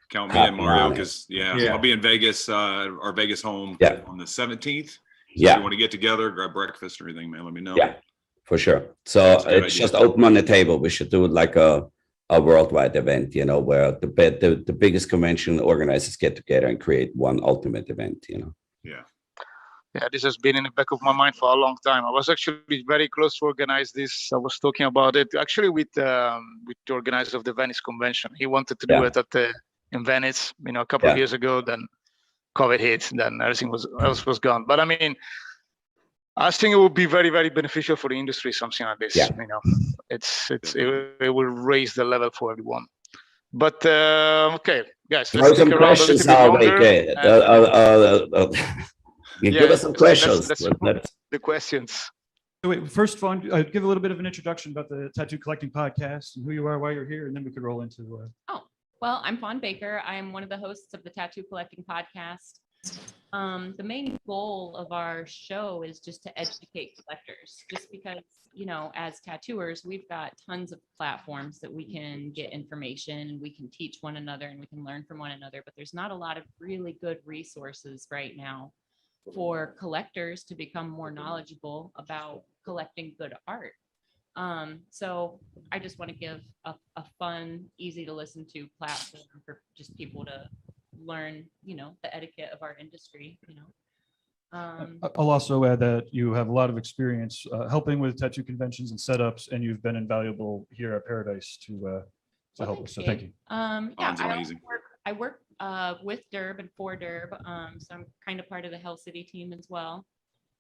S2: Count me in, Mario,
S4: on it.
S2: because yeah,
S1: Yeah.
S2: I'll be in Vegas, our Vegas home
S4: Yeah.
S2: on the 17th. So if
S4: Yeah.
S2: you want to get together, grab breakfast or anything, man, let me know.
S4: Yeah, for sure. So
S2: That's a good
S4: it's
S2: idea.
S4: just open on the table. We should do it like a worldwide event, you know, where the biggest convention organizers get together and create one ultimate event, you know.
S2: Yeah.
S3: Yeah, this has been in the back of my mind for a long time. I was actually very close to organize this. I was talking about it actually with the organizer of the Venice convention. He wanted to do it in Venice, you know, a couple of years ago. Then COVID hit, then everything else was gone. But I mean, I think it would be very, very beneficial for the industry, something like this.
S4: Yeah.
S3: You know, it will raise the level for everyone. But okay, guys, let's stick around a little bit longer.
S4: Give us some questions.
S3: The questions.
S1: So wait, first one, give a little bit of an introduction about the Tattoo Collecting Podcast and who you are, why you're here, and then we could roll into.
S8: Well, I'm Fawn Baker. I'm one of the hosts of the Tattoo Collecting Podcast. The main goal of our show is just to educate collectors, just because, you know, as tattooers, we've got tons of platforms that we can get information and we can teach one another and we can learn from one another, but there's not a lot of really good resources right now for collectors to become more knowledgeable about collecting good art. So I just want to give a fun, easy to listen to platform for just people to learn, you know, the etiquette of our industry, you know.
S1: I'll also add that you have a lot of experience helping with tattoo conventions and setups, and you've been invaluable here at Paradise to help us. So thank you.
S2: Amazing.
S8: I work with Derb and for Derb, so I'm kind of part of the Hell City team as well.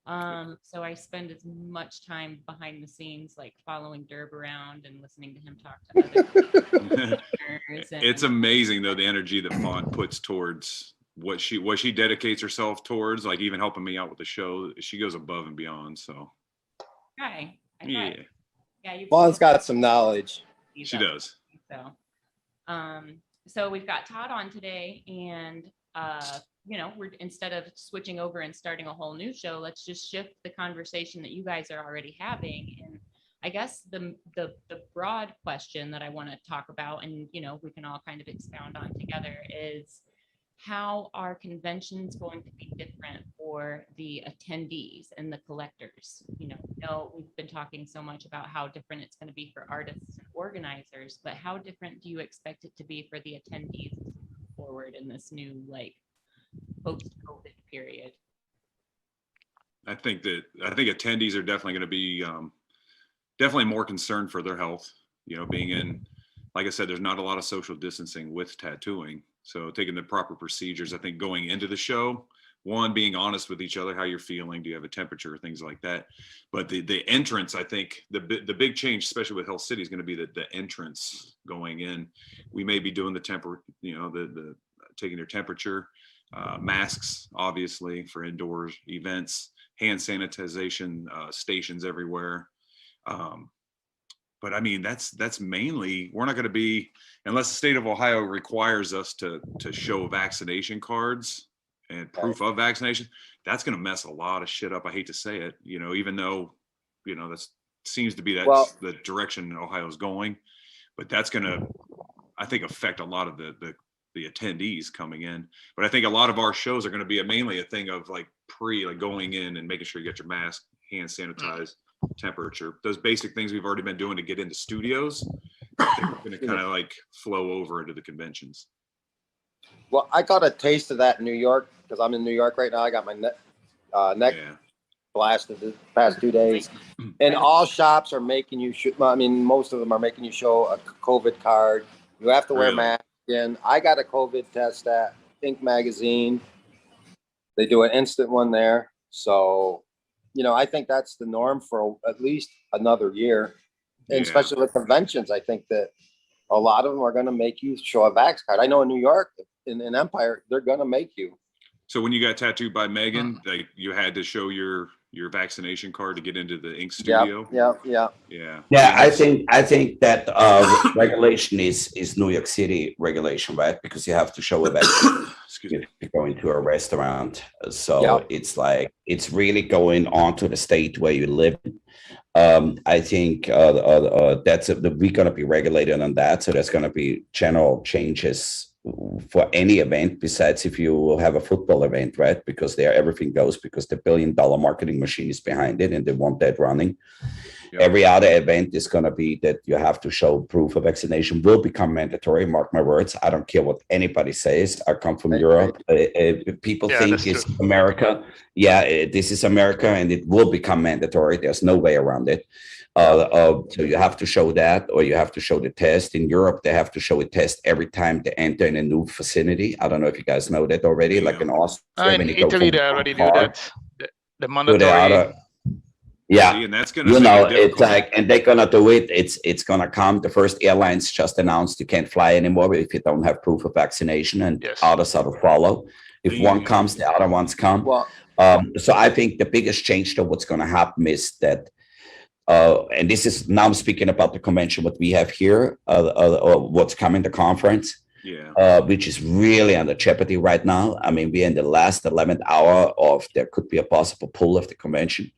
S8: So I spend as much time behind the scenes, like following Derb around and listening to him talk to other
S2: It's amazing though, the energy that Fawn puts towards what she dedicates herself towards, like even helping me out with the show. She goes above and beyond. So
S9: Fawn's got some knowledge.
S2: She does.
S8: So we've got Todd on today, and you know, we're, instead of switching over and starting a whole new show, let's just shift the conversation that you guys are already having. And I guess the broad question that I want to talk about, and you know, we can all kind of expound on together, is how are conventions going to be different for the attendees and the collectors? You know, we've been talking so much about how different it's going to be for artists and organizers, but how different do you expect it to be for the attendees forward in this new, like, post-COVID period?
S2: I think attendees are definitely going to be definitely more concerned for their health. You know, being in, like I said, there's not a lot of social distancing with tattooing. So taking the proper procedures, I think going into the show, one, being honest with each other, how you're feeling, do you have a temperature, things like that. But the entrance, I think the big change, especially with Hell City, is going to be the entrance going in. We may be doing the taking their temperature, masks, obviously, for indoors events, hand sanitization stations everywhere. But I mean, that's mainly, we're not going to be, unless the state of Ohio requires us to show vaccination cards and proof of vaccination. That's going to mess a lot of shit up. I hate to say it, you know, even though, you know, that seems to be the direction Ohio's going, but that's going to, I think, affect a lot of the attendees coming in. But I think a lot of our shows are going to be mainly a thing of like going in and making sure you get your mask, hand sanitized, temperature, those basic things we've already been doing to get into studios. I think we're going to kind of like flow over into the conventions.
S9: Well, I got a taste of that in New York because I'm in New York right now. I got my neck blasted the past 2 days, and all shops are making you most of them are making you show a COVID card. You have to wear a mask. And I got a COVID test at Ink Magazine. They do an instant one there. So, you know, I think that's the norm for at least another year. And especially with conventions, I think that a lot of them are going to make you show a vax card. I know in New York, in Empire, they're going to make you.
S2: So when you got tattooed by Megan, like you had to show your your vaccination card to get into the ink
S9: Yeah,
S2: studio.
S9: yeah.
S4: Yeah, I think that regulation is New York City regulation, right? Because you have to show a vaccine if you go into a restaurant. So it's like it's really going on to the state where you live. I think that's we're going to be regulated on that. So there's going to be general changes for any event besides if you have a football event, right? Because there everything goes because the $1 billion marketing machine is behind it and they want that running. Yep. Every other event is going to be that you have to show proof of vaccination will become mandatory. Mark my words. I don't care what anybody says. I come from Europe. People think it's America. Yeah, this is America and it will become mandatory. There's no way around it. So you have to show that or you have to show the test. In Europe, they have to show a test every time they enter in a new vicinity. I don't know if you guys know that already. Like in Austria,
S3: in Italy, they already do that. The mandatory.
S4: Yeah,
S2: and that's gonna
S4: it's like, and they're gonna do it. It's gonna come. The first airlines just announced you can't fly anymore if you don't have proof of vaccination, and others are to follow. If one comes, the other ones come.
S9: Well,
S4: so I think the biggest change to what's going to happen is that, and this is now I'm speaking about the convention what we have here, what's coming to conference.
S2: Yeah.
S4: Which is really under jeopardy right now. I mean, we're in the last 11th hour of there could be a possible pull of the convention.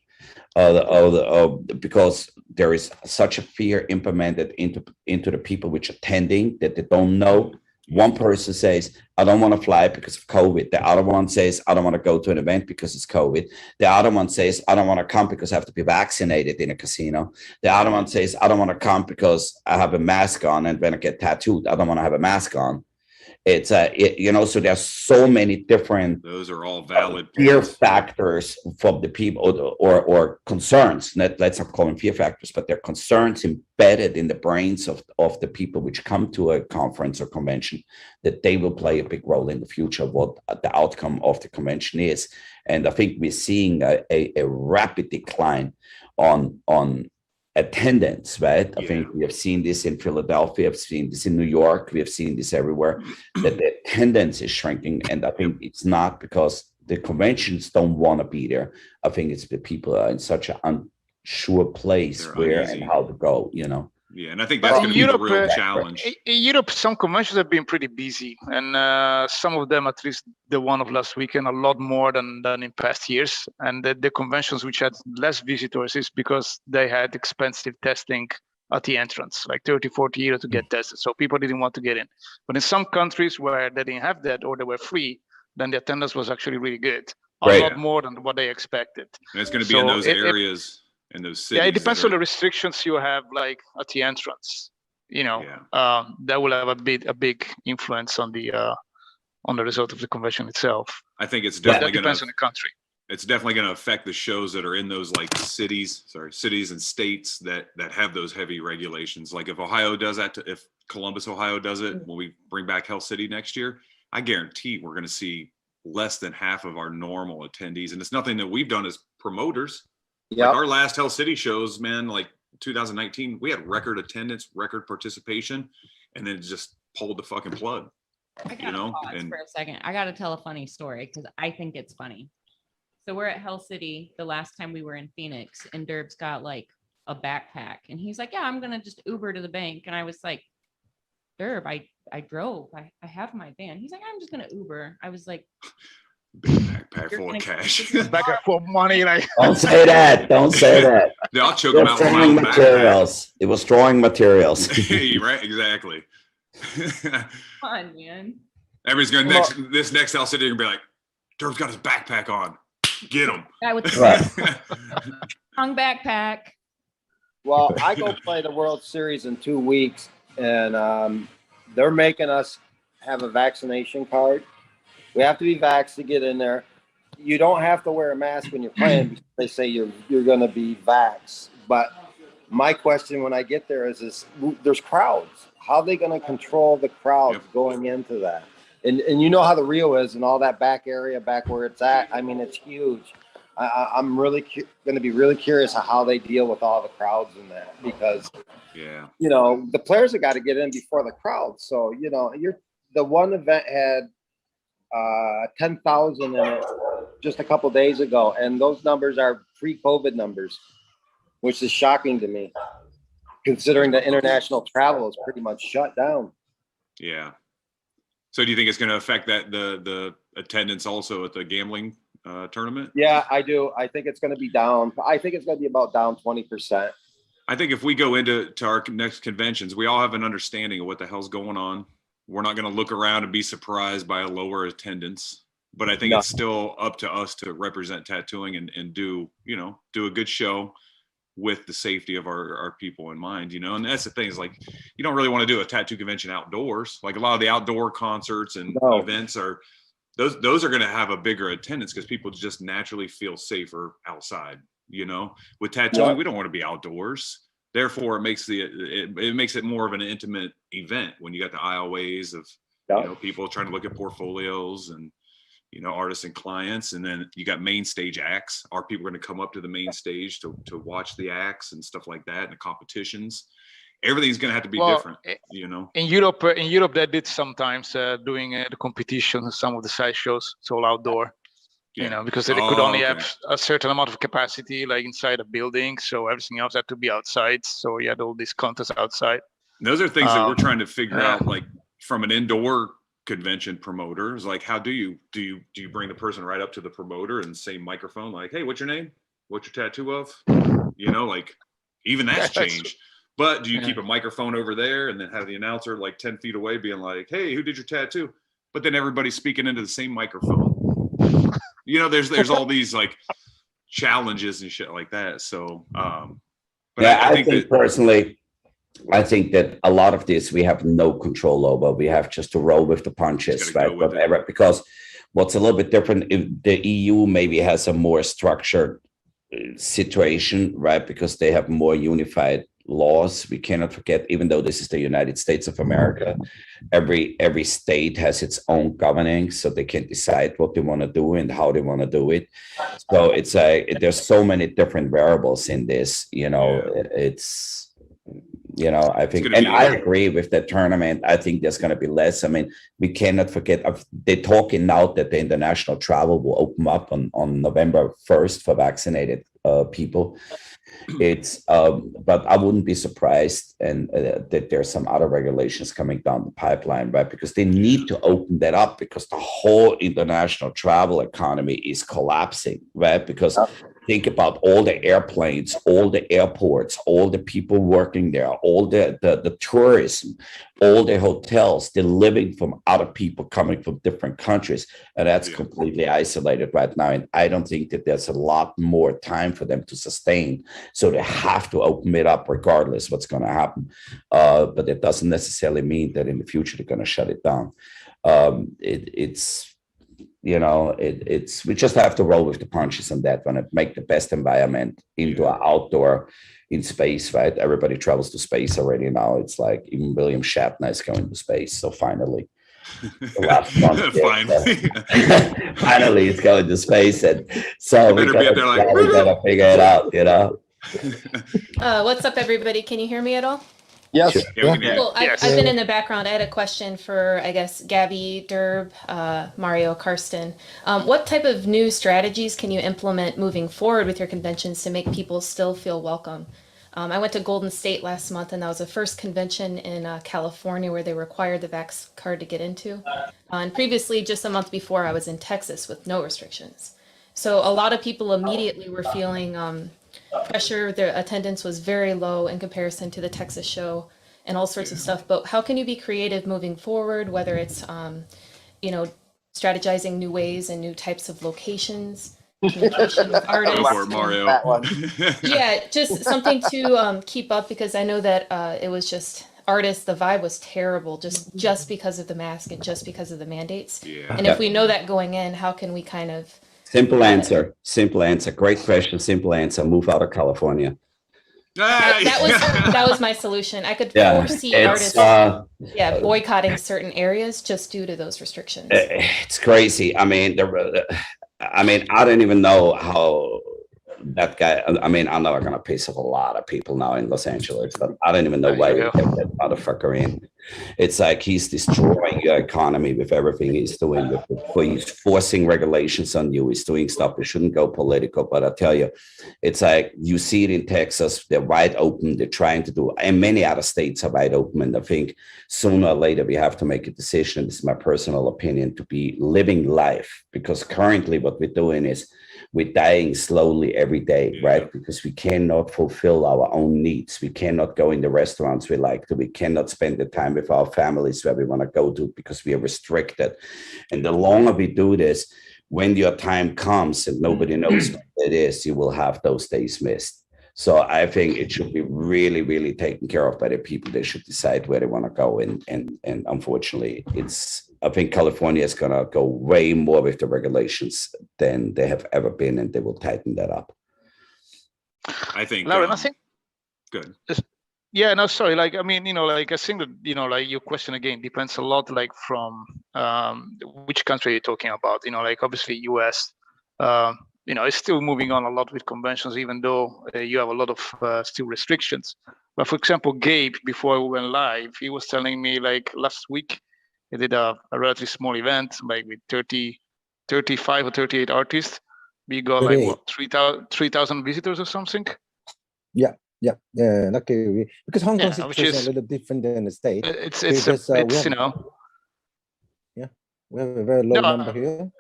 S4: Because there is such a fear implemented into the people which are attending that they don't know. One person says, I don't want to fly because of COVID. The other one says, I don't want to go to an event because it's COVID. The other one says, I don't want to come because I have to be vaccinated in a casino. The other one says, I don't want to come because I have a mask on and when I get tattooed, I don't want to have a mask on. It's so there's so many different
S2: those are all valid
S4: fear factors from the people or concerns. Let's not call them fear factors, but they're concerns embedded in the brains of the people which come to a conference or convention that they will play a big role in the future of what the outcome of the convention is. And I think we're seeing a rapid decline on attendance, right? I think we have seen this in Philadelphia, I've seen this in New York, we have seen this everywhere, that the attendance is shrinking. And I think it's not because the conventions don't want to be there. I think it's the people are in such an unsure place where and how to go,
S2: Yeah, and I think that's going to be the real challenge.
S3: In Europe, some conventions have been pretty busy, and some of them, at least the one of last weekend, a lot more than in past years. And the conventions which had less visitors is because they had expensive testing at the entrance, like 30, 40 euros to get tested. So people didn't want to get in. But in some countries where they didn't have that or they were free, then the attendance was actually really good. A lot more than what they expected.
S2: And it's going to be in those areas. In those cities.
S3: Yeah, it depends on the restrictions you have, like at the entrance. That will have a big influence on the result of the convention itself.
S2: I think it's definitely going to
S3: depends on the country.
S2: It's definitely going to affect the shows that are in those like cities and states that have those heavy regulations. Like if Ohio does that, if Columbus, Ohio does it, when we bring back Hell City next year, I guarantee we're going to see less than half of our normal attendees. And it's nothing that we've done as promoters. Like our last Hell City shows, man, like 2019, we had record attendance, record participation, and then it just pulled the fucking plug.
S8: I gotta pause for a second. I gotta tell a funny story because I think it's funny. So we're at Hell City the last time we were in Phoenix, and Derb's got like a backpack, and he's like, "Yeah, I'm gonna just Uber to the bank." And I was like, "Derb, I drove. I have my van." He's like, "I'm just gonna Uber." I was like,
S2: big backpack full of cash.
S3: Backpack full of money, like.
S4: Don't say that. Don't say that.
S2: I'll choke them out with my own
S4: materials. It was drawing materials.
S2: Right, exactly.
S8: Fun, man.
S2: Everybody's gonna this next Hell City gonna be like, Derb's got his backpack on. Get him.
S8: Guy with the long backpack.
S9: Well, I go play the World Series in 2 weeks, and they're making us have a vaccination card. We have to be vaxxed to get in there. You don't have to wear a mask when you're playing because they say you're going to be vaxxed. But my question when I get there is there's crowds. How are they going to control the crowds going into that? And you know how the Rio is and all that back area, back where it's at. I mean, it's huge. I'm really going to be really curious how they deal with all the crowds in that because, the players have got to get in before the crowd. So, the one event had 10,000 in it just a couple days ago, and those numbers are pre-COVID numbers, which is shocking to me, considering that international travel is pretty much shut down.
S2: Yeah. So do you think it's going to affect that the attendance also at the gambling tournament?
S9: Yeah, I do. I think it's going to be down. I think it's going to be about down 20%.
S2: I think if we go into our next conventions, we all have an understanding of what the hell's going on. We're not going to look around and be surprised by a lower attendance. But I think it's still up to us to represent tattooing and do a good show with the safety of our people in mind, and that's the thing is like, you don't really want to do a tattoo convention outdoors. Like a lot of the outdoor concerts and events are, those are going to have a bigger attendance because people just naturally feel safer outside, with tattooing, we don't want to be outdoors. Therefore it makes it more of an intimate event when you got the aisleways of, people trying to look at portfolios and, artists and clients, and then you got main stage acts. Are people going to come up to the main stage to watch the acts and stuff like that, and the competitions? Everything's going to have to be different,
S3: In Europe, they did sometimes doing the competition, some of the side shows. It's all outdoor, because they could only have a certain amount of capacity, like inside a building. So everything else had to be outside. So you had all these contests outside.
S2: Those are things that we're trying to figure out, like from an indoor convention promoter. Is like, how do you bring the person right up to the promoter and say microphone, like, hey, what's your name, what's your tattoo of, like even that's changed. But do you keep a microphone over there and then have the announcer like 10 feet away being like, hey, who did your tattoo? But then everybody's speaking into the same microphone. There's all these like challenges and shit like that. So but
S4: I think personally, I think that a lot of this we have no control over. We have just to roll with the punches, right? Whatever. Because what's a little bit different, if the EU maybe has a more structured situation, right? Because they have more unified laws. We cannot forget, even though this is the United States of America, every state has its own governing, so they can decide what they want to do and how they want to do it. So it's there's so many different variables in this. It's. I think, and I agree with the tournament. I think there's going to be less. I mean, we cannot forget, they're talking now that the international travel will open up on November 1st for vaccinated people. It's, but I wouldn't be surprised that there's some other regulations coming down the pipeline, right? Because they need to open that up because the whole international travel economy is collapsing, right? Because think about all the airplanes, all the airports, all the people working there, all the tourism, all the hotels, they're living from other people coming from different countries. And that's completely isolated right now. And I don't think that there's a lot more time for them to sustain. So they have to open it up regardless what's going to happen. But it doesn't necessarily mean that in the future they're going to shut it down. We just have to roll with the punches on that one and make the best environment indoor, outdoor, in space, right? Everybody travels to space already now. It's like even William Shatner is going to space. So finally, finally he's going to space. And so we gotta figure it out,
S7: What's up, everybody? Can you hear me at all?
S9: Yes.
S7: Cool. I've been in the background. I had a question for, I guess, Gabby, Derb, Mario, Karsten. What type of new strategies can you implement moving forward with your conventions to make people still feel welcome? I went to Golden State last month, and that was the first convention in California where they required the Vax card to get into. And previously, just a month before, I was in Texas with no restrictions. So a lot of people immediately were feeling pressure. Their attendance was very low in comparison to the Texas show and all sorts of stuff. But how can you be creative moving forward, whether it's, strategizing new ways and new types of locations, communication with artists?
S2: Go for it, Mario.
S7: Yeah, just something to keep up, because I know that it was just artists, the vibe was terrible just because of the mask and just because of the mandates. Yeah. And if we know that going in, how can we kind of...
S4: Simple answer. Great question. Simple answer. Move out of California.
S7: That was my solution. I could foresee artists boycotting certain areas just due to those restrictions.
S4: It's crazy. I mean, I don't even know how that guy. I mean, I'm not going to piss off a lot of people now in Los Angeles, but I don't even know why you kept that motherfucker in. It's like he's destroying your economy with everything he's doing. He's forcing regulations on you. He's doing stuff that shouldn't go political. But I tell you, it's like you see it in Texas. They're wide open. They're trying to do, and many other states are wide open. And I think sooner or later we have to make a decision. This is my personal opinion, to be living life, because currently what we're doing is we're dying slowly every day, right? Because we cannot fulfill our own needs. We cannot go in the restaurants we like to. We cannot spend the time with our families where we want to go to because we are restricted. And the longer we do this, when your time comes and nobody knows what it is, you will have those days missed. So I think it should be really, really taken care of by the people. They should decide where they want to go. And unfortunately, I think California is going to go way more with the regulations than they have ever been, and they will tighten that up.
S2: I think.
S3: Lauren, I think.
S2: Good.
S3: Yeah, no, sorry. Like, I mean, I think that, like your question again depends a lot, like from which country you're talking about. Like obviously US, it's still moving on a lot with conventions, even though you have a lot of still restrictions. But for example, Gabe, before we went live, he was telling me like last week, he did a relatively small event, like with 35 or 38 artists. We got 38. Like what, 3,000 visitors or something?
S5: Yeah, luckily because Hong Kong situation is a little different than the States. Yeah, we have a very low number here.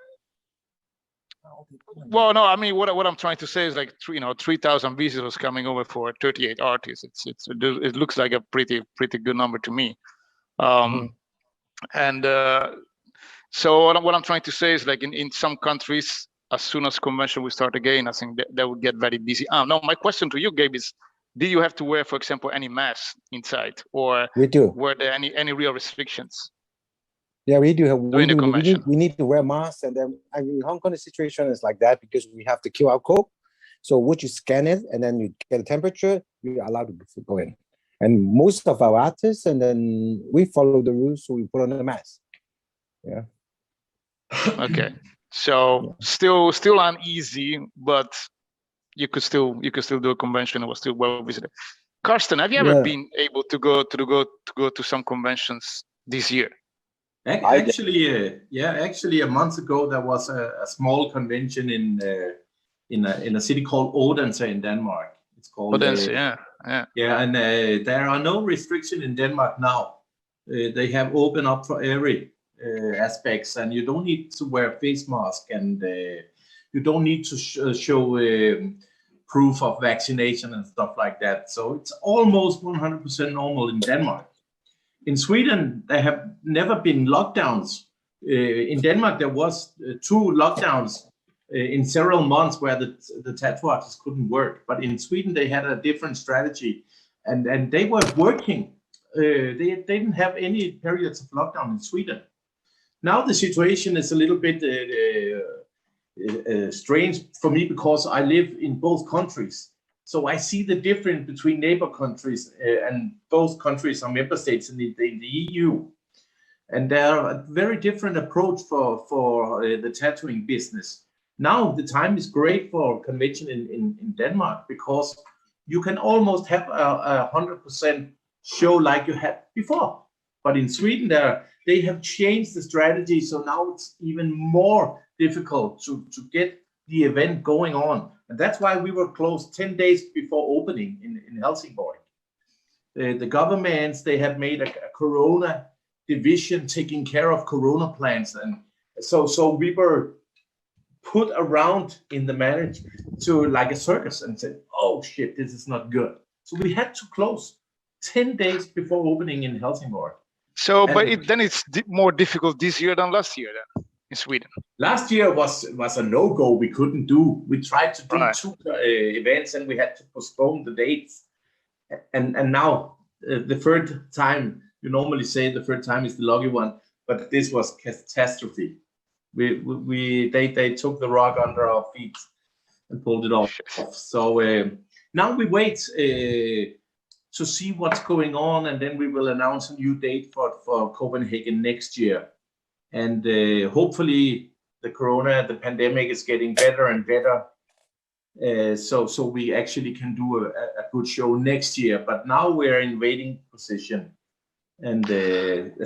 S3: Well, no, I mean what I'm trying to say is like 3,000 visitors coming over for 38 artists. It looks like a pretty good number to me. And so what I'm trying to say is like in some countries, as soon as convention will start again, I think that would get very busy. No, my question to you, Gabe, is: do you have to wear, for example, any masks inside, or
S5: we do?
S3: Were there any real restrictions?
S5: Yeah, we do have. We need to wear masks, and then I mean, Hong Kong the situation is like that because we have the QR code. So once you scan it, and then you get a temperature, you're allowed to go in. And most of our artists, and then we follow the rules, so we put on a mask. Yeah.
S3: Okay. So still uneasy, but you could still do a convention. It was still well visited. Karsten, have you ever been able to go to some conventions this year?
S6: Actually, a month ago there was a small convention in a city called Odense in Denmark. It's called
S3: Odense,
S6: and there are no restriction in Denmark now. They have opened up for every aspects, and you don't need to wear a face mask, and you don't need to show proof of vaccination and stuff like that. So it's almost 100% normal in Denmark. In Sweden, there have never been lockdowns. In Denmark, there was 2 lockdowns in several months where the tattoo artists couldn't work. But in Sweden, they had a different strategy, and they were working. They didn't have any periods of lockdown in Sweden. Now the situation is a little bit strange for me because I live in both countries. So I see the difference between neighbor countries, and both countries are member states in the EU. And there are a very different approach for the tattooing business. Now the time is great for convention in Denmark because you can almost have a 100% show like you had before. But in Sweden, they have changed the strategy, so now it's even more difficult to get the event going on. And that's why we were closed 10 days before opening in Helsingborg. The governments, they have made a Corona division taking care of Corona plans. And so we were put around in the management to like a circus and said, oh shit, this is not good. So we had to close 10 days before opening in Helsingborg.
S3: So, then it's more difficult this year than last year then in Sweden.
S6: Last year was a no-go. We couldn't do. We tried to do 2 events and we had to postpone the dates. And now the third time, you normally say the third time is the lucky one, but this was catastrophe. They took the rug under our feet and pulled it off. So now we wait to see what's going on, and then we will announce a new date for Copenhagen next year. And hopefully the pandemic is getting better and better. So we actually can do a good show next year. But now we're in waiting position. and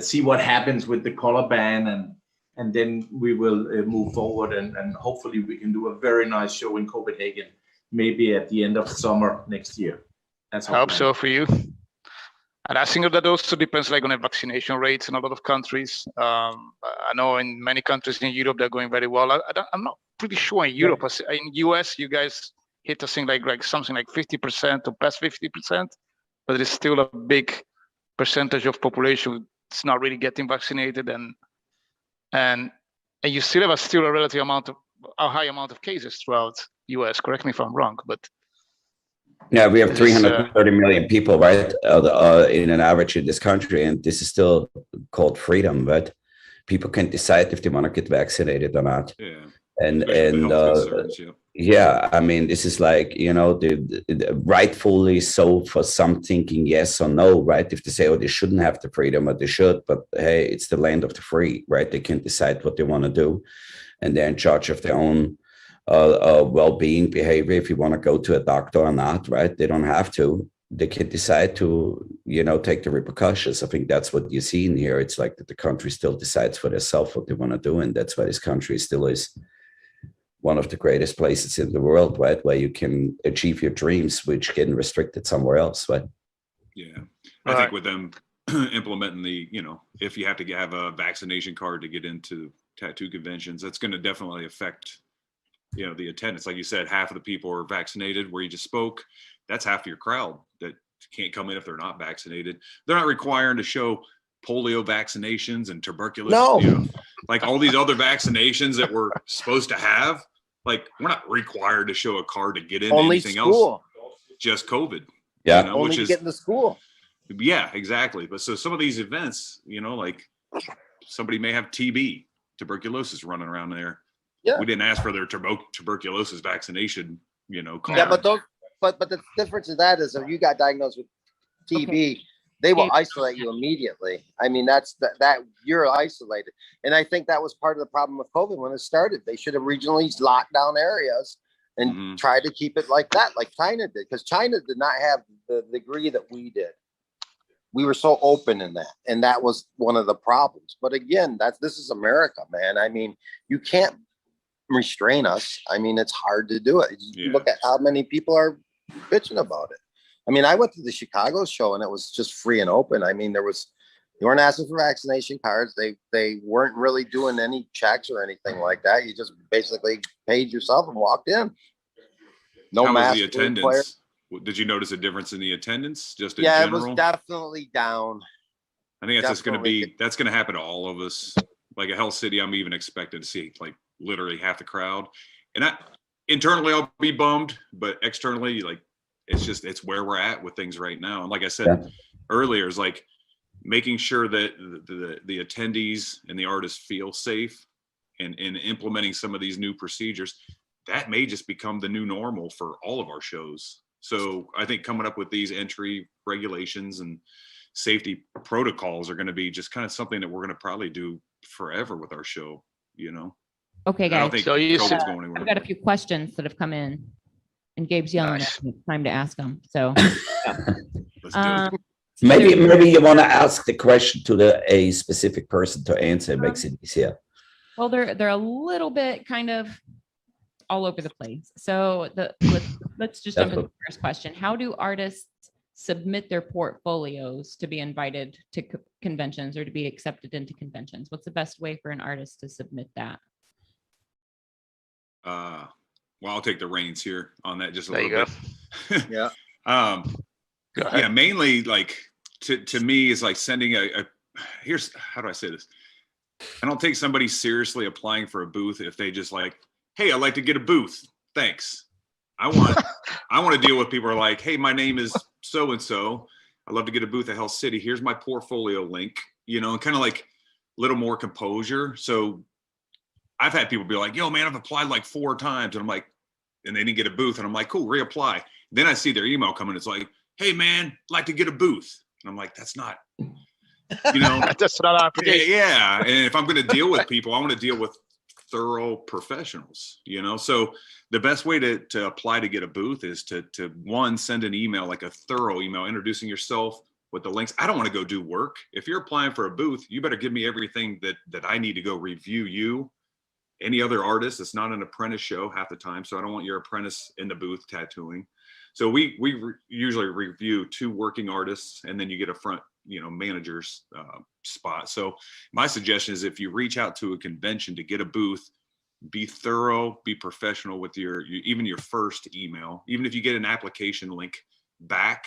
S6: see what happens with the color ban, and then we will move forward, and hopefully we can do a very nice show in Copenhagen, maybe at the end of summer next year. That's
S3: I hope so for you. And I think that also depends like on the vaccination rates in a lot of countries. I know in many countries in Europe they're going very well. I'm not pretty sure in Europe. In US, you guys hit a thing like something like 50% or past 50%, but it's still a big percentage of population that's not really getting vaccinated, and you still have a relative amount of a high amount of cases throughout US. Correct me if I'm wrong, but
S4: yeah, we have 330 million people, right, in an average in this country, and this is still called freedom, but people can decide if they want to get vaccinated or not.
S2: Yeah.
S4: And
S2: yeah.
S4: Yeah, I mean, this is like, you know, the rightfully so for some thinking yes or no, right? If they say, oh, they shouldn't have the freedom, or they should, but hey, it's the land of the free, right? They can decide what they want to do, and they're in charge of their own well-being, behavior. If you want to go to a doctor or not, right? They don't have to. They can decide to, you know, take the repercussions. I think that's what you see in here. It's like that the country still decides for themselves what they want to do, and that's why this country still is one of the greatest places in the world, right? Where you can achieve your dreams, which getting restricted somewhere else, right?
S2: Yeah, I think with them implementing the, you know, if you have to have a vaccination card to get into tattoo conventions, that's going to definitely affect, you know, the attendance. Like you said, half of the people are vaccinated where you just spoke. That's half of your crowd that can't come in if they're not vaccinated. They're not requiring to show polio vaccinations and tuberculosis,
S9: No.
S2: you know, like all these other vaccinations that we're supposed to have. Like, we're not required to show a card to get in.
S9: Only
S2: anything
S9: school.
S2: else. Just COVID.
S4: Yeah.
S2: You know,
S9: Only
S2: which
S9: to
S2: is,
S9: get into school.
S2: yeah, exactly. But so some of these events, you know, like somebody may have TB, tuberculosis running around there.
S9: Yeah.
S2: We didn't ask for their tuberculosis vaccination, you know, card.
S9: Yeah, but the difference of that is if you got diagnosed with TB, they will isolate you immediately. I mean, that's that you're isolated. And I think that was part of the problem with COVID when it started. They should have regionally locked down areas and tried to keep it like that, like China did, because China did not have the degree that we did. We were so open in that, and that was one of the problems. But again, this is America, man. I mean, you can't restrain us. I mean, it's hard to do it. You look at how many people are bitching about it. I mean, I went to the Chicago show and it was just free and open. I mean, you weren't asking for vaccination cards. They weren't really doing any checks or anything like that. You just basically paid yourself and walked in. No mask.
S2: How was the attendance? Did you notice a difference in the attendance just in general?
S9: It was definitely down.
S2: I think that's just going to be, that's going to happen to all of us. Like at Hell City, I'm even expecting to see like literally half the crowd. And internally I'll be bummed, but externally, like, it's where we're at with things right now. And like I said earlier, is like making sure that the attendees and the artists feel safe, and in implementing some of these new procedures, that may just become the new normal for all of our shows. So I think coming up with these entry regulations and safety protocols are going to be just kind of something that we're going to probably do forever with our show, you know?
S8: Okay, guys.
S2: I don't think COVID's going anywhere.
S8: I've got a few questions that have come in. And Gabe's yelling at me. It's time to ask them. So
S4: maybe you want to ask the question to a specific person to answer. It makes it easier.
S8: Well, they're a little bit kind of all over the place. So let's just jump into the first question. How do artists submit their portfolios to be invited to conventions or to be accepted into conventions? What's the best way for an artist to submit that?
S2: Well, I'll take the reins here on that just a little bit.
S9: Yeah.
S2: Yeah, mainly like to me is like sending here's, how do I say this? I don't take somebody seriously applying for a booth if they just like, hey, I'd like to get a booth. Thanks. I want to deal with people who are like, hey, my name is so-and-so. I'd love to get a booth at Hell City. Here's my portfolio link, you know, and kind of like a little more composure. So I've had people be like, yo, man, I've applied like 4 times. And I'm like, and they didn't get a booth. And I'm like, cool, reapply. Then I see their email coming. It's like, hey, man, I'd like to get a booth. And I'm like, that's not, you know.
S3: That's not our application.
S2: Yeah. And if I'm going to deal with people, I want to deal with thorough professionals, you know. So the best way to apply to get a booth is to one, send an email, like a thorough email, introducing yourself, with the links. I don't want to go do work. If you're applying for a booth, you better give me everything that I need to go review you. Any other artist, it's not an apprentice show half the time, so I don't want your apprentice in the booth tattooing. So we usually review 2 working artists, and then you get a front, manager's spot. So my suggestion is, if you reach out to a convention to get a booth, be thorough, be professional with even your first email. Even if you get an application link back,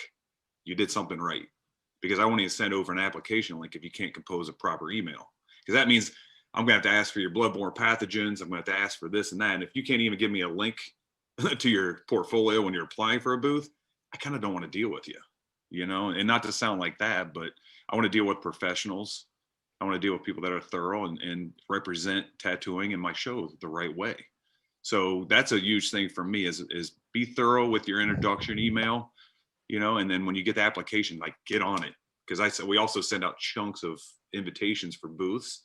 S2: you did something right, because I won't even send over an application link if you can't compose a proper email, because that means I'm gonna have to ask for your bloodborne pathogens. I'm gonna have to ask for this and that. And if you can't even give me a link to your portfolio when you're applying for a booth, I kind of don't want to deal with you, and not to sound like that, but I want to deal with professionals. I want to deal with people that are thorough and represent tattooing in my show the right way. So that's a huge thing for me, is be thorough with your introduction email, and then when you get the application, like, get on it. Because we also send out chunks of invitations for booths,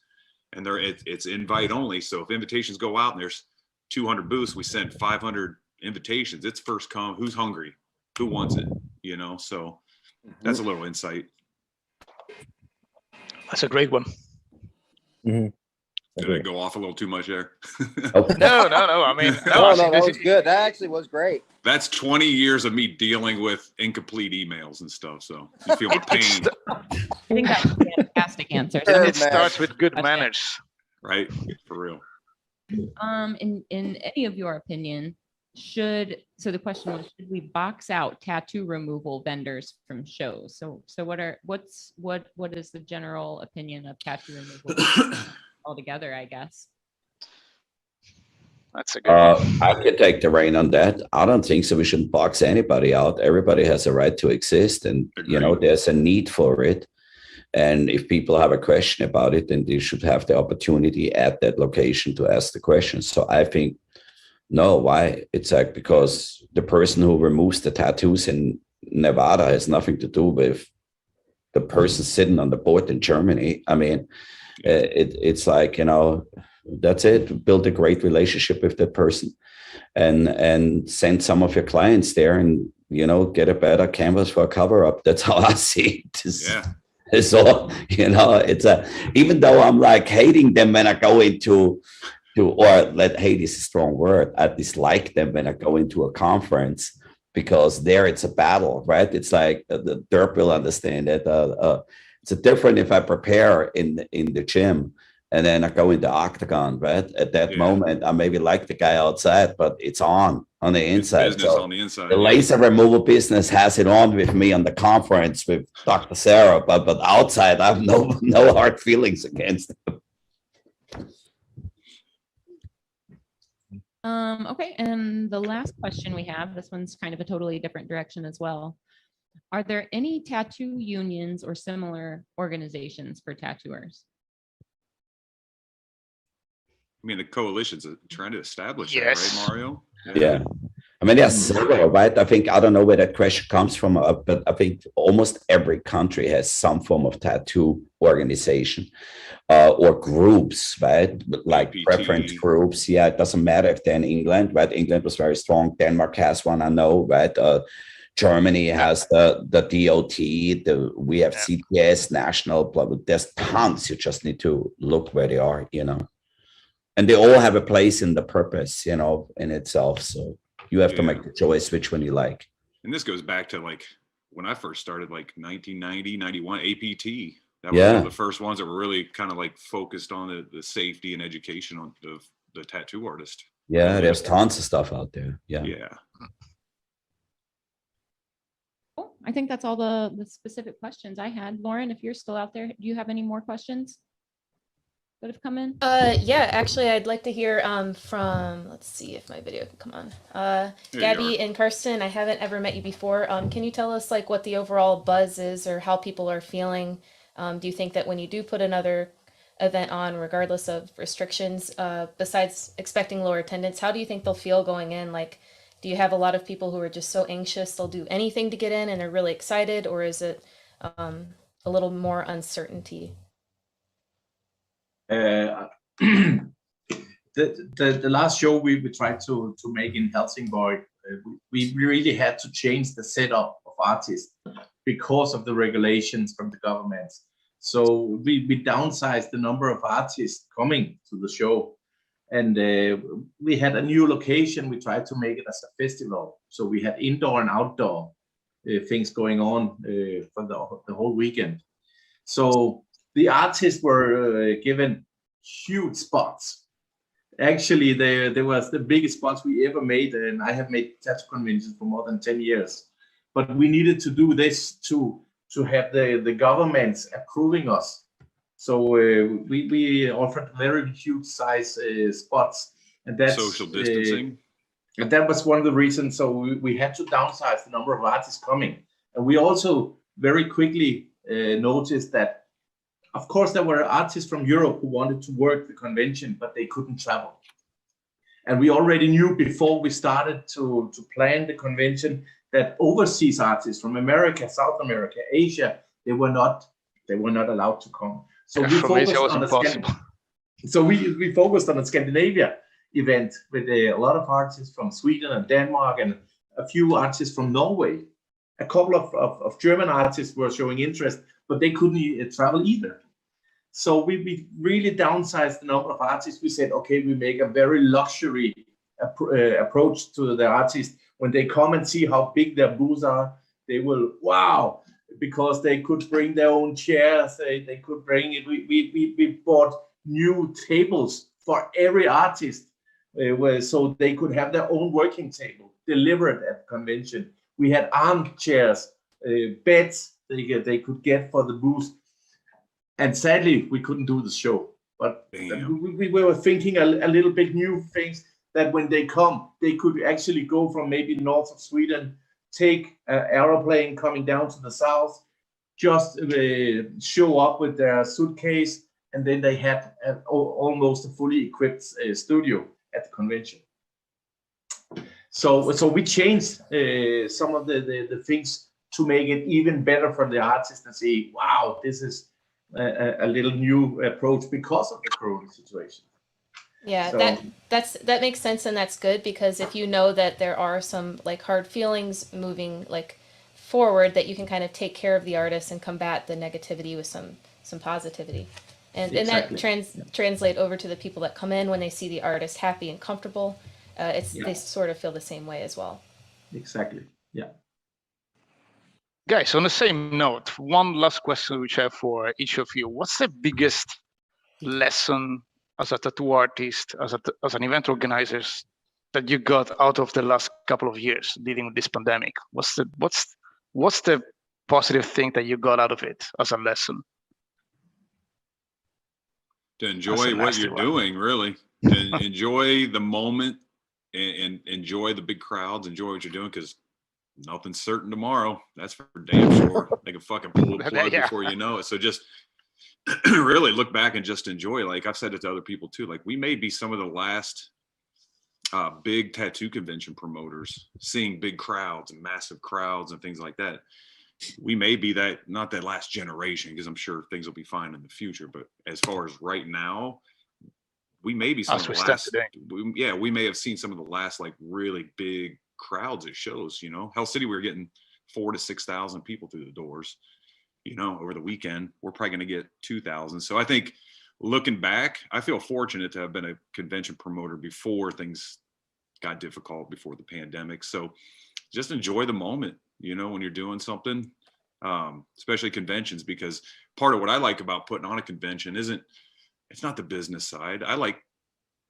S2: and it's invite only. So if invitations go out and there's 200 booths, we send 500 invitations. It's first come, who's hungry, who wants it, so that's a little insight.
S3: That's a great one.
S5: Mhm.
S2: Did I go off a little too much there?
S3: No. I mean,
S9: No, that was good. That actually was great.
S2: That's 20 years of me dealing with incomplete emails and stuff, so you feel my pain.
S8: I think that's a fantastic answer.
S3: And it starts with good manners.
S2: Right, for real.
S8: In any of your opinion, so the question was, should we box out tattoo removal vendors from shows? So what is the general opinion of tattoo removal altogether, I guess?
S3: That's a good one.
S4: I could take the reign on that. I don't think so. We shouldn't box anybody out. Everybody has a right to exist, and there's a need for it. And if people have a question about it, then they should have the opportunity at that location to ask the question. So I think, no, why? It's like, because the person who removes the tattoos in Nevada has nothing to do with the person sitting on the board in Germany. I mean, it's like, that's it. Build a great relationship with that person, and send some of your clients there, and get a better canvas for a cover up. That's how I see it. It's all, it's even though I'm like hating them when I go into hate is a strong word. I dislike them when I go into a conference, because there it's a battle, right? It's like the Derp will understand it. It's different if I prepare in the gym and then I go into octagon, right? At that moment, I maybe like the guy outside, but it's on the inside.
S2: It's business on the inside.
S4: The laser removal business has it on with me on the conference with Dr. Sarah, but outside I have no hard feelings against it.
S8: Okay, and the last question we have, this one's kind of a totally different direction as well. Are there any tattoo unions or similar organizations for tattooers?
S2: I mean, the coalition's trying to establish
S3: Yes.
S2: that, right, Mario?
S4: Yeah. I mean, there's several, right? I don't know where that question comes from, but I think almost every country has some form of tattoo organization or groups, right? Like
S2: APT.
S4: preference groups. Yeah, it doesn't matter if they're in England, right? England was very strong. Denmark has one, I know, right? Germany has the DOT, we have CTS, national, blah, blah. There's tons. You just need to look where they are, and they all have a place in the purpose, in itself. So you have to make the choice which one you like.
S2: And this goes back to like when I first started, like 1990, 91, APT. That was one of the first ones that were really kind of like focused on the safety and education of the tattoo artist.
S4: Yeah, there's tons of stuff out there. Yeah.
S8: Cool. I think that's all the specific questions I had. Lauren, if you're still out there, do you have any more questions that have come in?
S7: Yeah, actually, I'd like to hear from, let's see if my video can come on. Gabby and Karsten, I haven't ever met you before. Can you tell us like what the overall buzz is or how people are feeling? Do you think that when you do put another event on, regardless of restrictions, besides expecting lower attendance, how do you think they'll feel going in? Like, do you have a lot of people who are just so anxious they'll do anything to get in and are really excited, or is it a little more uncertainty?
S6: The last show we tried to make in Helsingborg, we really had to change the setup of artists because of the regulations from the governments. So we downsized the number of artists coming to the show. And we had a new location. We tried to make it as a festival. So we had indoor and outdoor things going on for the whole weekend. So the artists were given huge spots. Actually, there was the biggest spots we ever made, and I have made tattoo conventions for more than 10 years. But we needed to do this to have the governments approving us. So we offered very huge size spots, and that's
S2: social distancing.
S6: And that was one of the reasons. So we had to downsize the number of artists coming, and we also very quickly noticed that, of course, there were artists from Europe who wanted to work the convention, but they couldn't travel. And we already knew before we started to plan the convention that overseas artists from America, South America, Asia, they were not allowed to come. So we focused on we focused on a Scandinavia event with a lot of artists from Sweden and Denmark and a few artists from Norway. A couple of German artists were showing interest, but they couldn't travel either. So we really downsized the number of artists. We said, okay, we make a very luxury approach to the artists. When they come and see how big their booths are, they will, wow, because they could bring their own chairs. They could bring it. We bought new tables for every artist so they could have their own working table delivered at the convention. We had armchairs, beds they could get for the booth. And sadly, we couldn't do the show. But we were thinking a little bit new things, that when they come, they could actually go from maybe north of Sweden, take an aeroplane coming down to the south, just show up with their suitcase, and then they had almost a fully equipped studio at the convention. So we changed some of the things to make it even better for the artists and say, wow, this is a little new approach because of the Corona situation.
S7: Yeah,
S6: so,
S7: that makes sense, and that's good, because if you know that there are some like hard feelings moving like forward, that you can kind of take care of the artists and combat the negativity with some positivity, and
S6: exactly.
S7: and that translate over to the people that come in when they see the artist happy and comfortable. They sort of feel the same way as well.
S6: Exactly. Yeah.
S3: Guys, on the same note, one last question which I have for each of you. What's the biggest lesson as a tattoo artist, as an event organizer, that you got out of the last couple of years dealing with this pandemic? What's the positive thing that you got out of it as a lesson?
S2: To enjoy what you're doing, really. To enjoy the moment and enjoy the big crowds, enjoy what you're doing, because nothing's certain tomorrow. That's for damn sure. They can fucking pull the plug before you know it. So just really look back and just enjoy. Like I've said it to other people too, like we may be some of the last big tattoo convention promoters seeing big crowds and massive crowds and things like that. We may be that, not that last generation, because I'm sure things will be fine in the future, but as far as right now, we may be some of the last, we may have seen some of the last like really big crowds at shows. You know, Hell City, we were getting 4,000 to 6,000 people through the doors. You know, over the weekend, we're probably going to get 2,000. So I think looking back, I feel fortunate to have been a convention promoter before things got difficult, before the pandemic. So just enjoy the moment, you know, when you're doing something, especially conventions, because part of what I like about putting on a convention it's not the business side. I like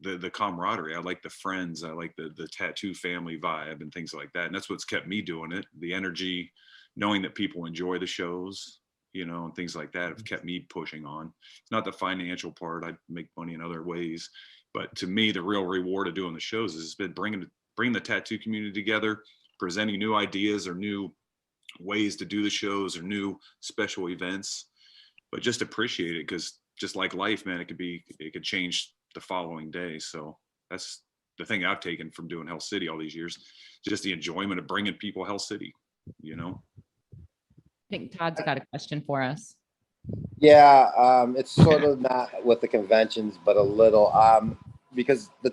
S2: the camaraderie. I like the friends. I like the tattoo family vibe and things like that. And that's what's kept me doing it. The energy, knowing that people enjoy the shows, you know, and things like that have kept me pushing on. It's not the financial part. I make money in other ways, but to me, the real reward of doing the shows has been bringing the tattoo community together, presenting new ideas or new ways to do the shows or new special events, but just appreciate it, because just like life, man, it could change the following day. So that's the thing I've taken from doing Hell City all these years, just the enjoyment of bringing people Hell City, you know.
S8: I think Todd's got a question for us.
S9: Yeah, it's sort of not with the conventions, but a little, because the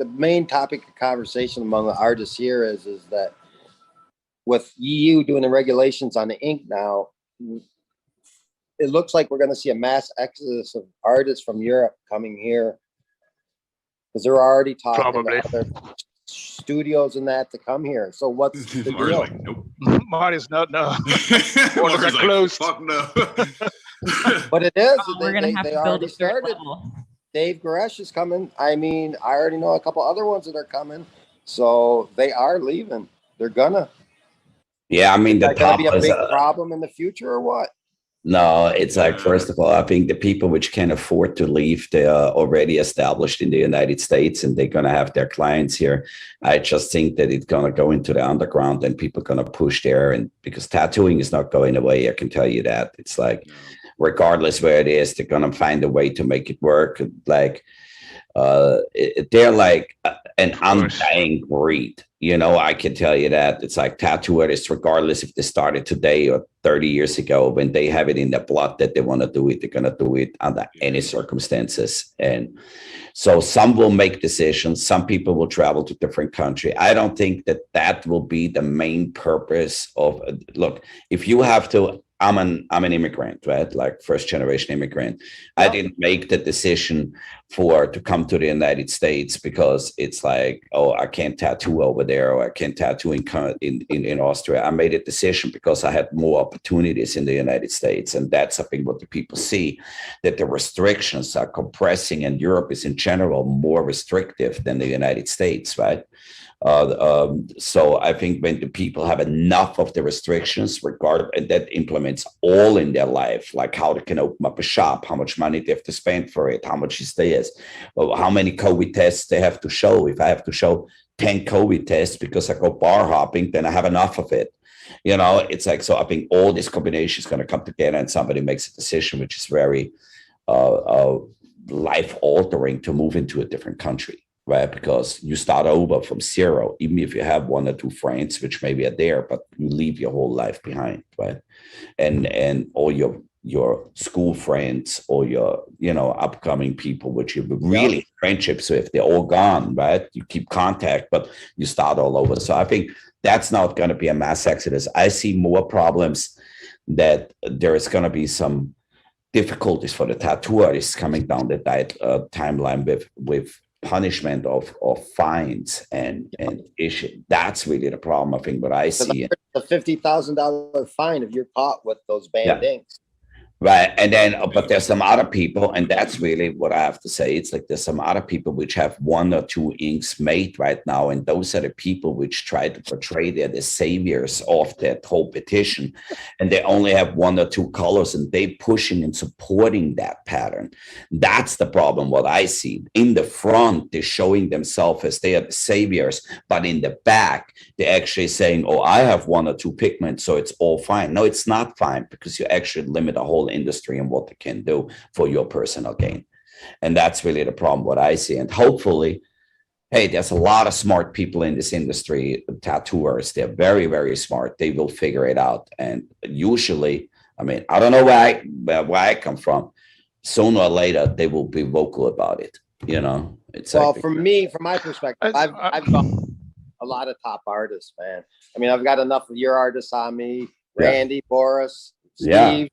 S9: main topic of conversation among the artists here is that with EU doing the regulations on the ink now, it looks like we're going to see a mass exodus of artists from Europe coming here, because they're already talking to other studios and that to come here. So what's the deal?
S2: Like, nope.
S3: Marty's not, no.
S2: Marty's
S3: are
S2: like,
S3: closed.
S2: fuck no.
S9: But it is.
S8: We're gonna have
S9: they
S8: to build
S9: already
S8: a third
S9: started.
S8: level.
S9: Dave Goresh is coming. I mean, I already know a couple other ones that are coming. So they are leaving. They're gonna.
S4: Yeah, I mean, the
S9: Is that gonna
S4: top
S9: be a
S4: is
S9: big problem in the future or what?
S4: no, it's like, first of all, I think the people which can afford to leave, they are already established in the United States and they're going to have their clients here. I just think that it's going to go into the underground and people are going to push there. And because tattooing is not going away, I can tell you that. It's like, regardless where it is, they're going to find a way to make it work. Like, they're like an undying breed. You know, I can tell you that. It's like tattoo artists, regardless if they started today or 30 years ago, when they have it in their blood that they want to do it, they're going to do it under any circumstances. And so some will make decisions. Some people will travel to different country. I don't think that that will be the main purpose of, look, if you have to, I'm an immigrant, right? Like first generation immigrant. I didn't make the decision to come to the United States because it's like, oh, I can't tattoo over there, or I can't tattoo in Austria. I made a decision because I had more opportunities in the United States. And that's, I think, what the people see, that the restrictions are compressing, and Europe is in general more restrictive than the United States, right? So I think when the people have enough of the restrictions, and that implements all in their life, like how they can open up a shop, how much money they have to spend for it, how much is theirs, how many COVID tests they have to show. If I have to show 10 COVID tests because I go bar hopping, then I have enough of it. You know, it's like, so I think all this combination is going to come together and somebody makes a decision, which is very life altering, to move into a different country. Right, because you start over from zero, even if you have one or two friends, which maybe are there, but you leave your whole life behind, right? And all your school friends, or your upcoming people, which you really friendships with, they're all gone, right? You keep contact, but you start all over. So I think that's not going to be a mass exodus. I see more problems that there is going to be some difficulties for the tattoo artists coming down the timeline with punishment of fines and issue. That's really the problem, I think, what I see.
S9: A $50,000 fine if you're caught with those banned inks.
S4: Right. And then, but there's some other people, and that's really what I have to say. It's like there's some other people which have one or two inks made right now. And those are the people which try to portray they're the saviors of that whole petition. And they only have one or two colors, and they pushing and supporting that pattern. That's the problem, what I see. In the front, they're showing themselves as they are the saviors, but in the back, they're actually saying, oh, I have one or two pigments, so it's all fine. No, it's not fine, because you actually limit the whole industry and what they can do for your personal gain. And that's really the problem, what I see. And hopefully, hey, there's a lot of smart people in this industry, tattooers. They're very, very smart. They will figure it out. And usually, I mean, I don't know where I come from. Sooner or later, they will be vocal about it. You know, it's
S9: well,
S4: like,
S9: from my perspective, I've got a lot of top artists, man. I mean, I've got enough of your artists on me, Randy, Boris, Steve,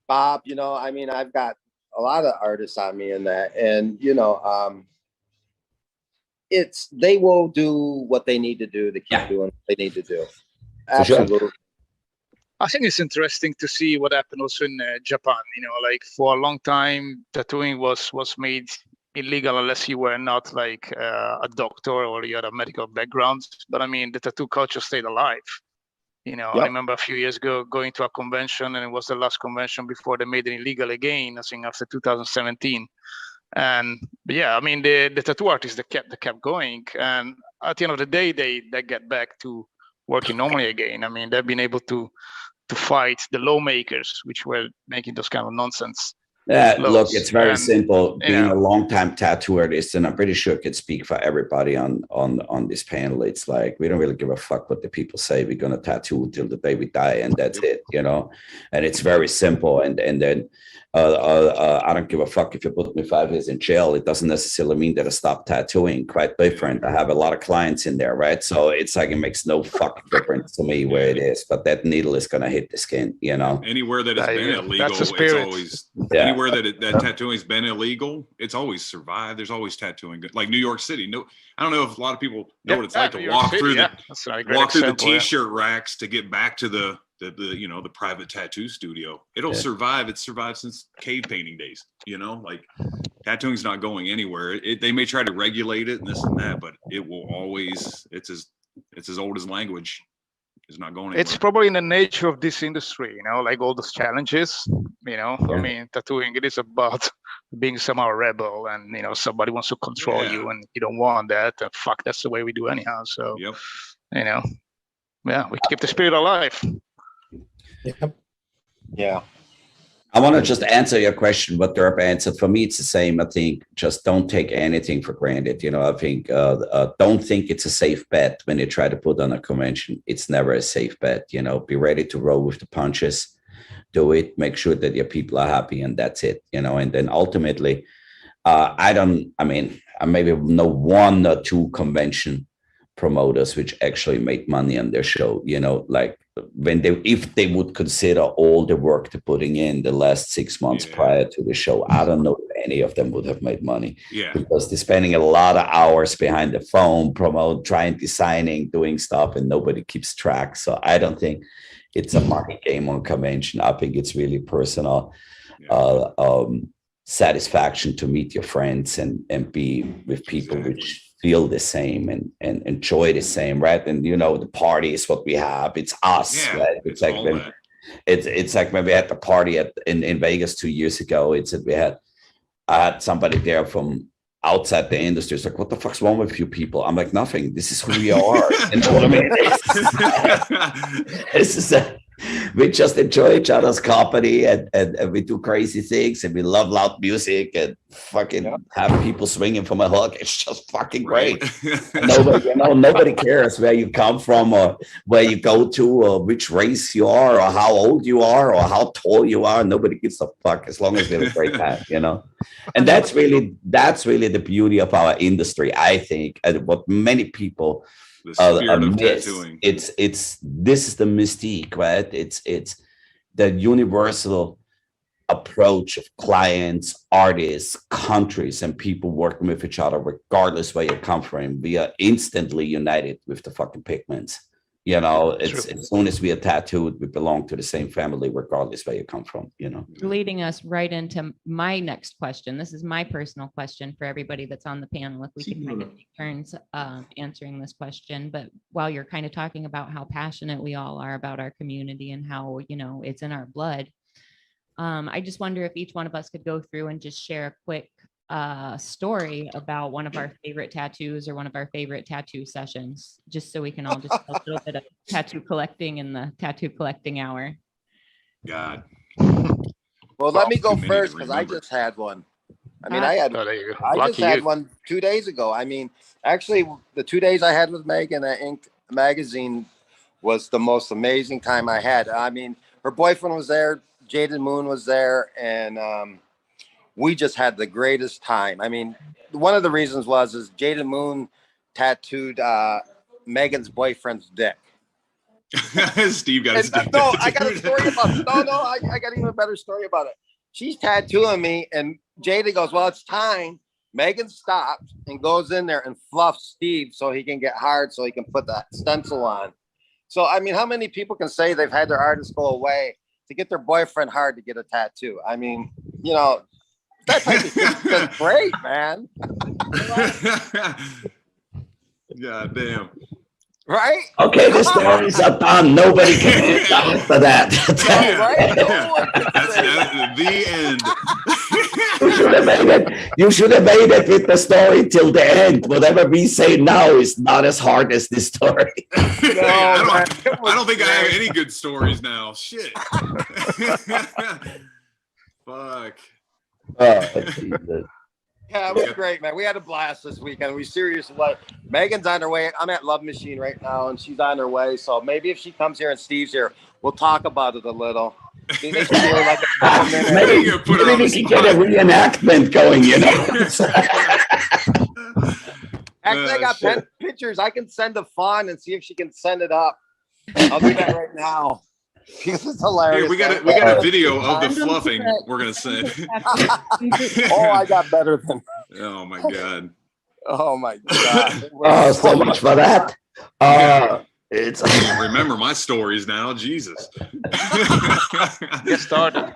S9: Bob, I mean, I've got a lot of artists on me in that, and they will do what they need to do to keep doing what they need to do. Absolutely.
S3: Sure. I think it's interesting to see what happened also in Japan. Like for a long time, tattooing was made illegal unless you were not like a doctor or you had a medical background. But I mean, the tattoo culture stayed alive. I remember a few years ago going to a convention, and it was the last convention before they made it illegal again, I think after 2017. And yeah, I mean, the tattoo artists that kept going, and at the end of the day, they get back to working normally again. I mean, they've been able to fight the lawmakers, which were making those kind of nonsense.
S4: Look, it's very simple. Being a long-time tattoo artist, and I'm pretty sure I could speak for everybody on this panel. It's like, we don't really give a fuck what the people say. We're gonna tattoo till the day we die, and that's it, And it's very simple. And then I don't give a fuck if you put me 5 years in jail. It doesn't necessarily mean that I stop tattooing. Quite different. I have a lot of clients in there, right? So it's like it makes no fucking difference to me where it is, but that needle is gonna hit the skin, you know.
S2: Anywhere that it's been illegal,
S3: that's the
S2: it's
S3: spirit.
S2: always anywhere that tattooing's been illegal, it's always survived. There's always tattooing. Like New York City. No, I don't know if a lot of people know what it's like to walk through the t-shirt racks to get back to the you know, the private tattoo studio. It'll survive. It's survived since cave painting days, you know, like tattooing's not going anywhere. They may try to regulate it and this and that, but it will always, it's as old as language. It's not going anywhere.
S3: It's probably in the nature of this industry, you know, like all those challenges, you know, I mean, tattooing, it is about being somehow a rebel, and, you know, somebody wants to control you and you don't want that. And fuck, that's the way we do anyhow. So, you know, we keep the spirit alive.
S9: Yeah.
S4: I want to just answer your question, what Derp answered. For me, it's the same. I think just don't take anything for granted. You know, I think don't think it's a safe bet when you try to put on a convention. It's never a safe bet. You know, be ready to roll with the punches. Do it. Make sure that your people are happy, and that's it. You know, and then ultimately, I maybe know 1 or 2 convention promoters which actually make money on their show, you know, like if they would consider all the work they're putting in the last 6 months prior to the show. I don't know if any of them would have made money because they're spending a lot of hours behind the phone, designing, doing stuff, and nobody keeps track. So I don't think it's a money game on convention. I think it's really personal satisfaction to meet your friends and be with people which feel the same and enjoy the same, right? And you know, the party is what we have. It's us, right? It's like it's like when we had the party in Vegas 2 years ago. I had somebody there from outside the industry. It's like, what the fuck's wrong with you people? I'm like, nothing. This is who we are. You know what I mean? We just enjoy each other's company and we do crazy things and we love loud music and fucking have people swinging from a hook. It's just fucking great. Nobody cares where you come from or where you go to or which race you are or how old you are or how tall you are. Nobody gives a fuck as long as we have a great time, you know? And that's really the beauty of our industry, I think, and what many people
S2: the spirit of tattooing.
S4: This is the mystique, right? It's the universal approach of clients, artists, countries, and people working with each other, regardless where you come from. We are instantly united with the fucking pigments. You know, as soon as we are tattooed, we belong to the same family, regardless where you come from, you know.
S8: Leading us right into my next question. This is my personal question for everybody that's on the panel. If we can kind of take turns answering this question. But while you're kind of talking about how passionate we all are about our community and how, you know, it's in our blood, I just wonder if each one of us could go through and just share a quick story about one of our favorite tattoos or one of our favorite tattoo sessions, just so we can all just a little bit of tattoo collecting in the tattoo collecting hour.
S2: God.
S9: Well, let me go first because I just had one. I mean, I just had one 2 days ago. I mean, actually, the 2 days I had with Megan at Ink Magazine was the most amazing time I had. I mean, her boyfriend was there, Jaden Moon was there, and we just had the greatest time. I mean, one of the reasons is Jaden Moon tattooed Megan's boyfriend's dick.
S2: Steve got his dick.
S9: No, I got a story about it. I got even a better story about it. She's tattooing me, and Jaden goes, well, it's time. Megan stops and goes in there and fluffs Steve so he can get hard so he can put that stencil on. So, I mean, how many people can say they've had their artist go away to get their boyfriend hard to get a tattoo? I mean, you know, that type of shit's just great, man.
S2: God damn.
S9: Right?
S4: Okay, the stories are done. Nobody can after that.
S2: That's the end.
S4: You should have made it with the story till the end. Whatever we say now is not as hard as this story.
S2: I don't think I have any good stories now. Shit. Fuck.
S9: Yeah, it was great, man. We had a blast this weekend. We seriously like Megan's on her way. I'm at Love Machine right now, and she's on her way. So maybe if she comes here and Steve's here, we'll talk about it a little. They should do like a minute.
S4: Maybe,
S2: You put her on
S4: maybe
S2: the
S4: we can get a reenactment going, you know?
S9: Actually, I got
S2: shit.
S9: pictures. I can send to Fawn and see if she can send it up. I'll do that right now. Because it's hilarious.
S2: Hey, we got a video of the fluffing we're gonna send.
S9: Oh, I got better than.
S2: Oh my god.
S9: Oh my god.
S4: Oh, so much for that. It's
S2: I can't remember my stories now. Jesus.
S3: Get started.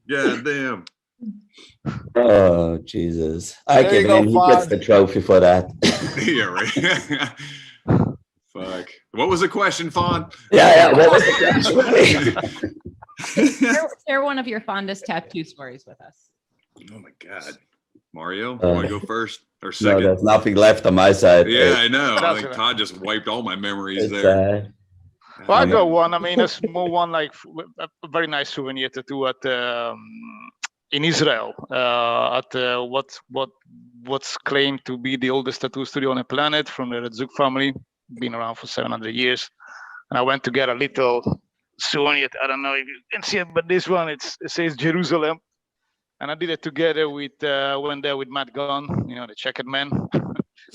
S2: God damn.
S4: oh Jesus! I
S9: There you
S4: give
S9: go,
S4: him. He gets
S9: Fawn.
S4: the trophy for that.
S2: Yeah, right. Fuck. What was the question, Fawn?
S4: Yeah. What was the question?
S8: Share one of your fondest tattoo stories with us.
S2: Oh my god. Mario, you want to go first or
S4: No,
S2: second?
S4: there's nothing left on my side.
S2: Yeah, I know. I
S3: That's
S2: think
S3: right.
S2: Todd just wiped all my memories
S4: It's,
S2: there.
S3: Well, I got one. I mean, a small one, like a very nice souvenir tattoo at in Israel at what's claimed to be the oldest tattoo studio on the planet from the Zug family, been around for 700 years. And I went to get a little souvenir. I don't know if you can see it, but this one it says Jerusalem, and I did it together with went there with Matt Gunn, you know, the checkered man.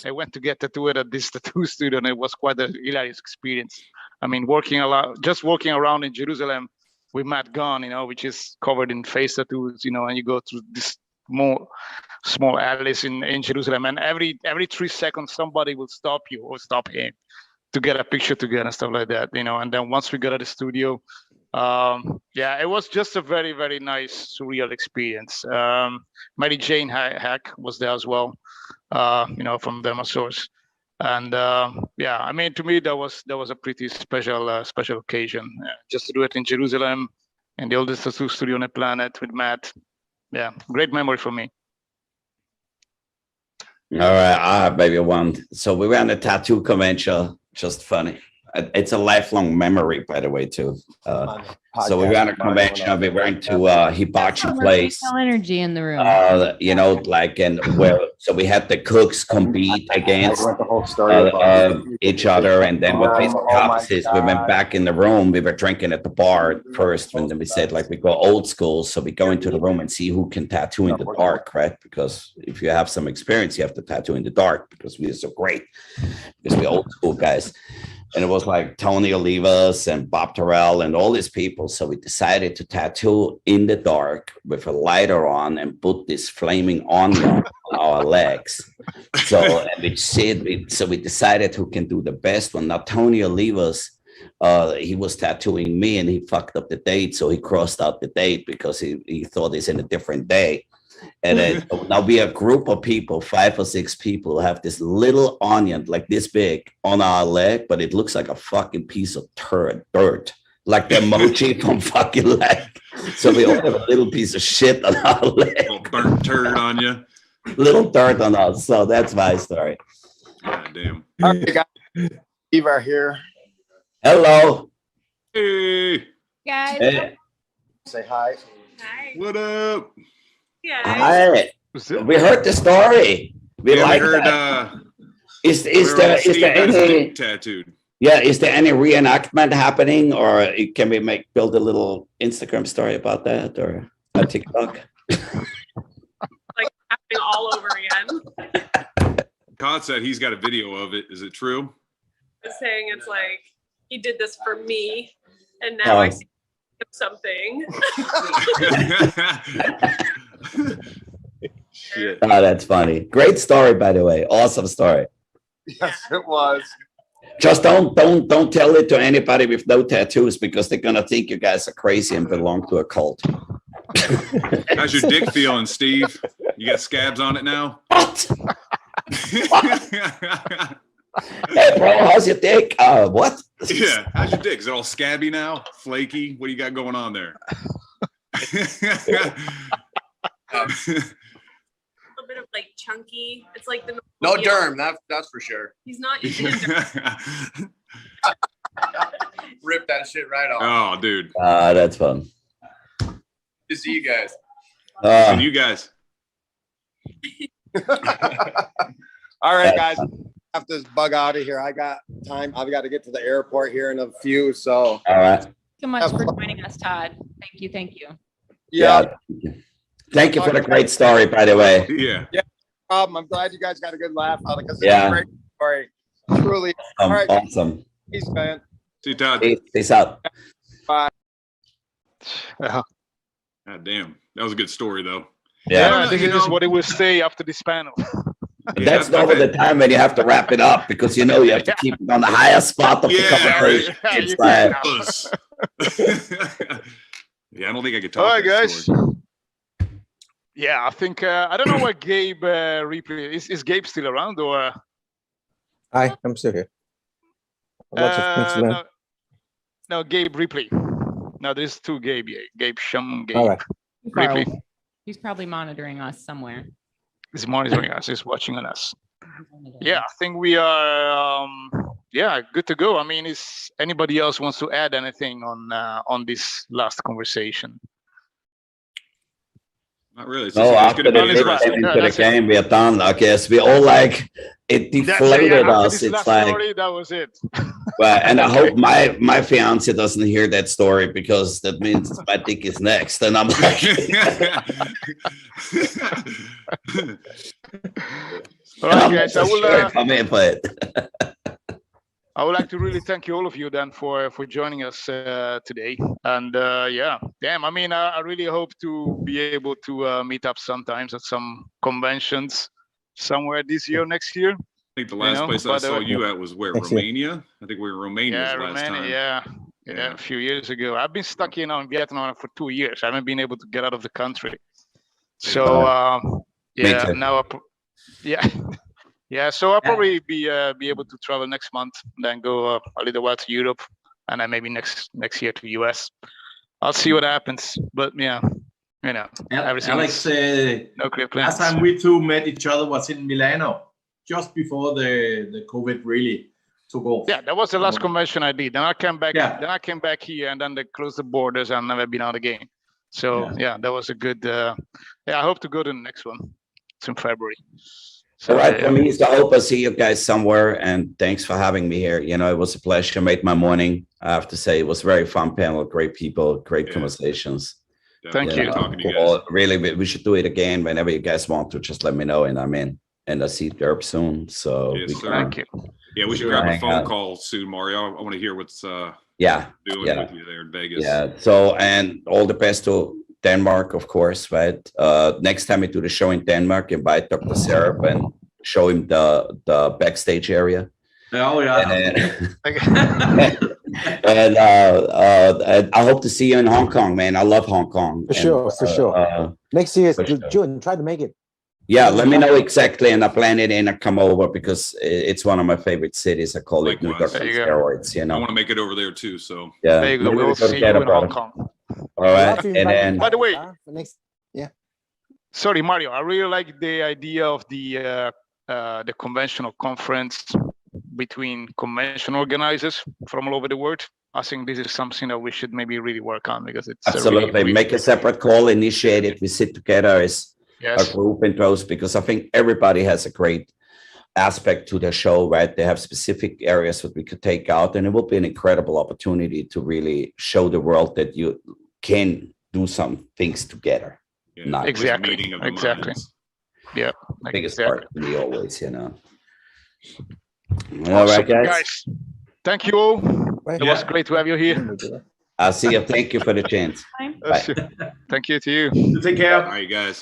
S3: I went to get tattooed at this tattoo studio, and it was quite a hilarious experience. I mean, walking around in Jerusalem with Matt Gunn, you know, which is covered in face tattoos, you know, and you go through this small alleys in Jerusalem, and every 3 seconds somebody will stop you or stop him to get a picture together and stuff like that, you know. And then once we got at the studio, yeah, it was just a very, very nice, surreal experience. Mary Jane Hack was there as well, you know, from Dermasource. And yeah, I mean, to me, that was a pretty special occasion. Just to do it in Jerusalem, in the oldest tattoo studio on the planet with Matt. Yeah, great memory for me.
S4: All right, I have maybe one. So we were on a tattoo convention. Just funny. It's a lifelong memory, by the way, too. So we were on a convention. We went to Hibachi place.
S8: Energy in the room.
S4: You know, like, and where, so we had the cooks compete against
S9: the whole story
S4: each other. And then what basically happens is we went back in the room. We were drinking at the bar first. And then we said, like, we go old school. So we go into the room and see who can tattoo in the dark, right? Because if you have some experience, you have to tattoo in the dark because we are so great. Because we're old school guys. And it was like Tony Olivas and Bob Terrell and all these people. So we decided to tattoo in the dark with a lighter on and put this flaming onion on our legs. So we decided who can do the best one. Now, Tony Olivas, he was tattooing me and he fucked up the date. So he crossed out the date because he thought it's in a different day. And then now we are a group of people, 5 or 6 people who have this little onion like this big on our leg, but it looks like a fucking piece of dirt, like the emoji from fucking leg. So we all have a little piece of shit on our leg.
S2: Little burnt turd on you.
S4: Little dirt on us. So that's my story.
S2: God damn.
S9: All right, guys. Steve are here.
S4: Hello.
S2: Hey.
S8: Guys.
S4: Hey.
S9: Say hi.
S10: Hi.
S2: What up?
S4: Hi. We heard the story. We like
S2: heard,
S4: that. Is
S2: Steve
S4: there
S2: has
S4: any
S2: tattooed?
S4: Yeah, is there any reenactment happening, or can we build a little Instagram story about that, or a TikTok?
S10: Like happening all over again.
S2: Todd said he's got a video of it. Is it true?
S10: Just saying it's like he did this for me, and now I see something.
S2: Shit.
S4: Oh, that's funny. Great story, by the way. Awesome story.
S9: Yes, it was.
S4: Just don't tell it to anybody with no tattoos because they're gonna think you guys are crazy and belong to a cult.
S2: How's your dick feeling, Steve? You got scabs on it now?
S4: What? Hey, bro, how's your dick? What?
S2: Yeah, how's your dick? Is it all scabby now? Flaky? What do you got going on there?
S10: A little bit of like chunky. It's like the
S9: No derm, that's for sure.
S10: He's not using a derm.
S9: Rip that shit right off.
S2: Oh, dude.
S4: That's fun.
S9: To see you guys.
S2: And you guys.
S9: All right, guys. I have to bug out of here. I got time. I've got to get to the airport here in a few. So
S4: all right.
S8: So much for joining us, Todd. Thank you.
S9: Yeah.
S4: Thank you for the great story, by the way.
S2: Yeah.
S9: I'm glad you guys got a good laugh out of it because it's
S4: Yeah.
S9: a great story. Truly. All right.
S4: Awesome.
S9: Peace, man.
S2: See, Todd.
S4: Peace out.
S2: God damn. That was a good story, though.
S3: Yeah,
S2: know,
S3: this
S2: you
S3: is
S2: know-
S3: what it will say after this panel.
S4: That's over the time when you have to wrap it up because you know you have to keep it on the higher spot of the conversation.
S3: Yeah,
S4: It's
S3: you
S4: like,
S2: Yeah, I don't think I could talk.
S3: all right,
S2: that
S3: guys.
S2: story.
S3: Yeah, I think I don't know where Gabe replay is. Gabe still around or?
S5: Hi, I'm still here. Lots of things to learn.
S3: No, Gabe replay. No, there's two Gabe. Yeah. Gabe Shum, Gabe
S5: All right.
S3: replay.
S8: He's probably monitoring us somewhere.
S3: He's monitoring us. He's watching on us. Yeah, I think we are. Yeah, good to go. I mean, is anybody else wants to add anything on this last conversation?
S2: Not really. It's
S4: no,
S2: just, it's
S4: after
S2: gonna
S4: the
S2: be
S3: That's
S2: interesting.
S3: right.
S4: into
S3: Yeah,
S4: the
S3: that's it.
S4: game, we are done. I guess we all like it deflated
S3: After
S4: us.
S3: this
S4: It's
S3: last
S4: like,
S3: story, that was it.
S4: well, and I hope my fiance doesn't hear that story because that means my dick is next, and I'm like,
S3: All right, guys. I would like to really thank you all of you then for joining us today. And yeah, damn. I mean, I really hope to be able to meet up sometimes at some conventions somewhere this year, next year.
S2: I think the last place I saw you at was where?
S5: Thanks, yeah.
S2: Romania? I think we were in Romania
S3: Yeah,
S2: last
S3: Romania.
S2: time.
S3: Yeah, a few years ago. I've been stuck here now in Vietnam for 2 years. I haven't been able to get out of the country. So yeah,
S4: too.
S3: now yeah. Yeah, so I'll probably be able to travel next month, then go a little while to Europe, and then maybe next year to US. I'll see what happens, but yeah, you know, everything.
S6: Alex,
S3: No clear plans.
S6: last time we two met each other was in Milano, just before the COVID really took off.
S3: Yeah, that was the last convention I did. Then I came back.
S6: Yeah.
S3: Then I came back here, and then they closed the borders, and I've never been out again. So yeah, that was a good. Yeah, I hope to go to the next one. It's in February. So,
S4: all right, for me, it's the hope I see you guys somewhere, and thanks for having me here. You know, it was a pleasure. Made my morning. I have to say, it was a very fun panel, great people, great conversations.
S3: Thank you.
S2: Talking to you guys.
S4: Well, really, we should do it again whenever you guys want to. Just let me know, and I'm in. And I see Derp soon, so
S2: Yes,
S4: we
S2: sir.
S4: can,
S3: Thank you.
S2: Yeah, we should grab a phone call soon, Mario. I want to hear what's
S4: yeah,
S2: doing
S4: yeah.
S2: with you there in Vegas.
S4: yeah. So, and all the best to Denmark, of course, right? Next time we do the show in Denmark, invite Dr. Serap and show him the backstage area.
S6: Oh yeah.
S4: And I hope to see you in Hong Kong, man. I love Hong Kong.
S5: For sure, for sure. Next year is
S4: for sure.
S5: June. Try to make it.
S4: Yeah, let me know exactly, and I plan it in. I come over because it's one of my favorite cities. I call it New York
S2: Likewise.
S4: on
S3: There you go.
S4: steroids. You
S2: I
S4: know.
S2: want to make it over there too. So
S4: Yeah.
S3: There you go.
S4: maybe
S3: We'll
S4: we go
S3: see you
S4: together,
S3: in Hong
S4: brother.
S3: Kong.
S4: All right,
S5: Love you,
S4: and
S5: invite
S4: then
S5: me
S3: By the way-
S5: back, for next.
S3: Sorry, Mario. I really like the idea of the conventional conference between convention organizers from all over the world. I think this is something that we should maybe really work on because it's
S4: absolutely
S3: really
S4: make a separate call, initiate it. We sit together as a
S3: yes.
S4: group in those because I think everybody has a great aspect to the show, right? They have specific areas that we could take out, and it will be an incredible opportunity to really show the world that you can do some things together.
S2: yeah,
S4: Not
S2: it's a
S3: Exactly,
S2: meeting of the
S3: exactly.
S2: minds.
S3: Yeah.
S4: Biggest
S3: exactly.
S4: part for me always, you know. All
S3: Awesome,
S4: right, guys.
S3: Thank you all.
S5: Right.
S3: It was great to have you here.
S4: I'll see you. Thank you for the chance. Bye.
S3: Thank you to you.
S6: Take care.
S2: All right, guys.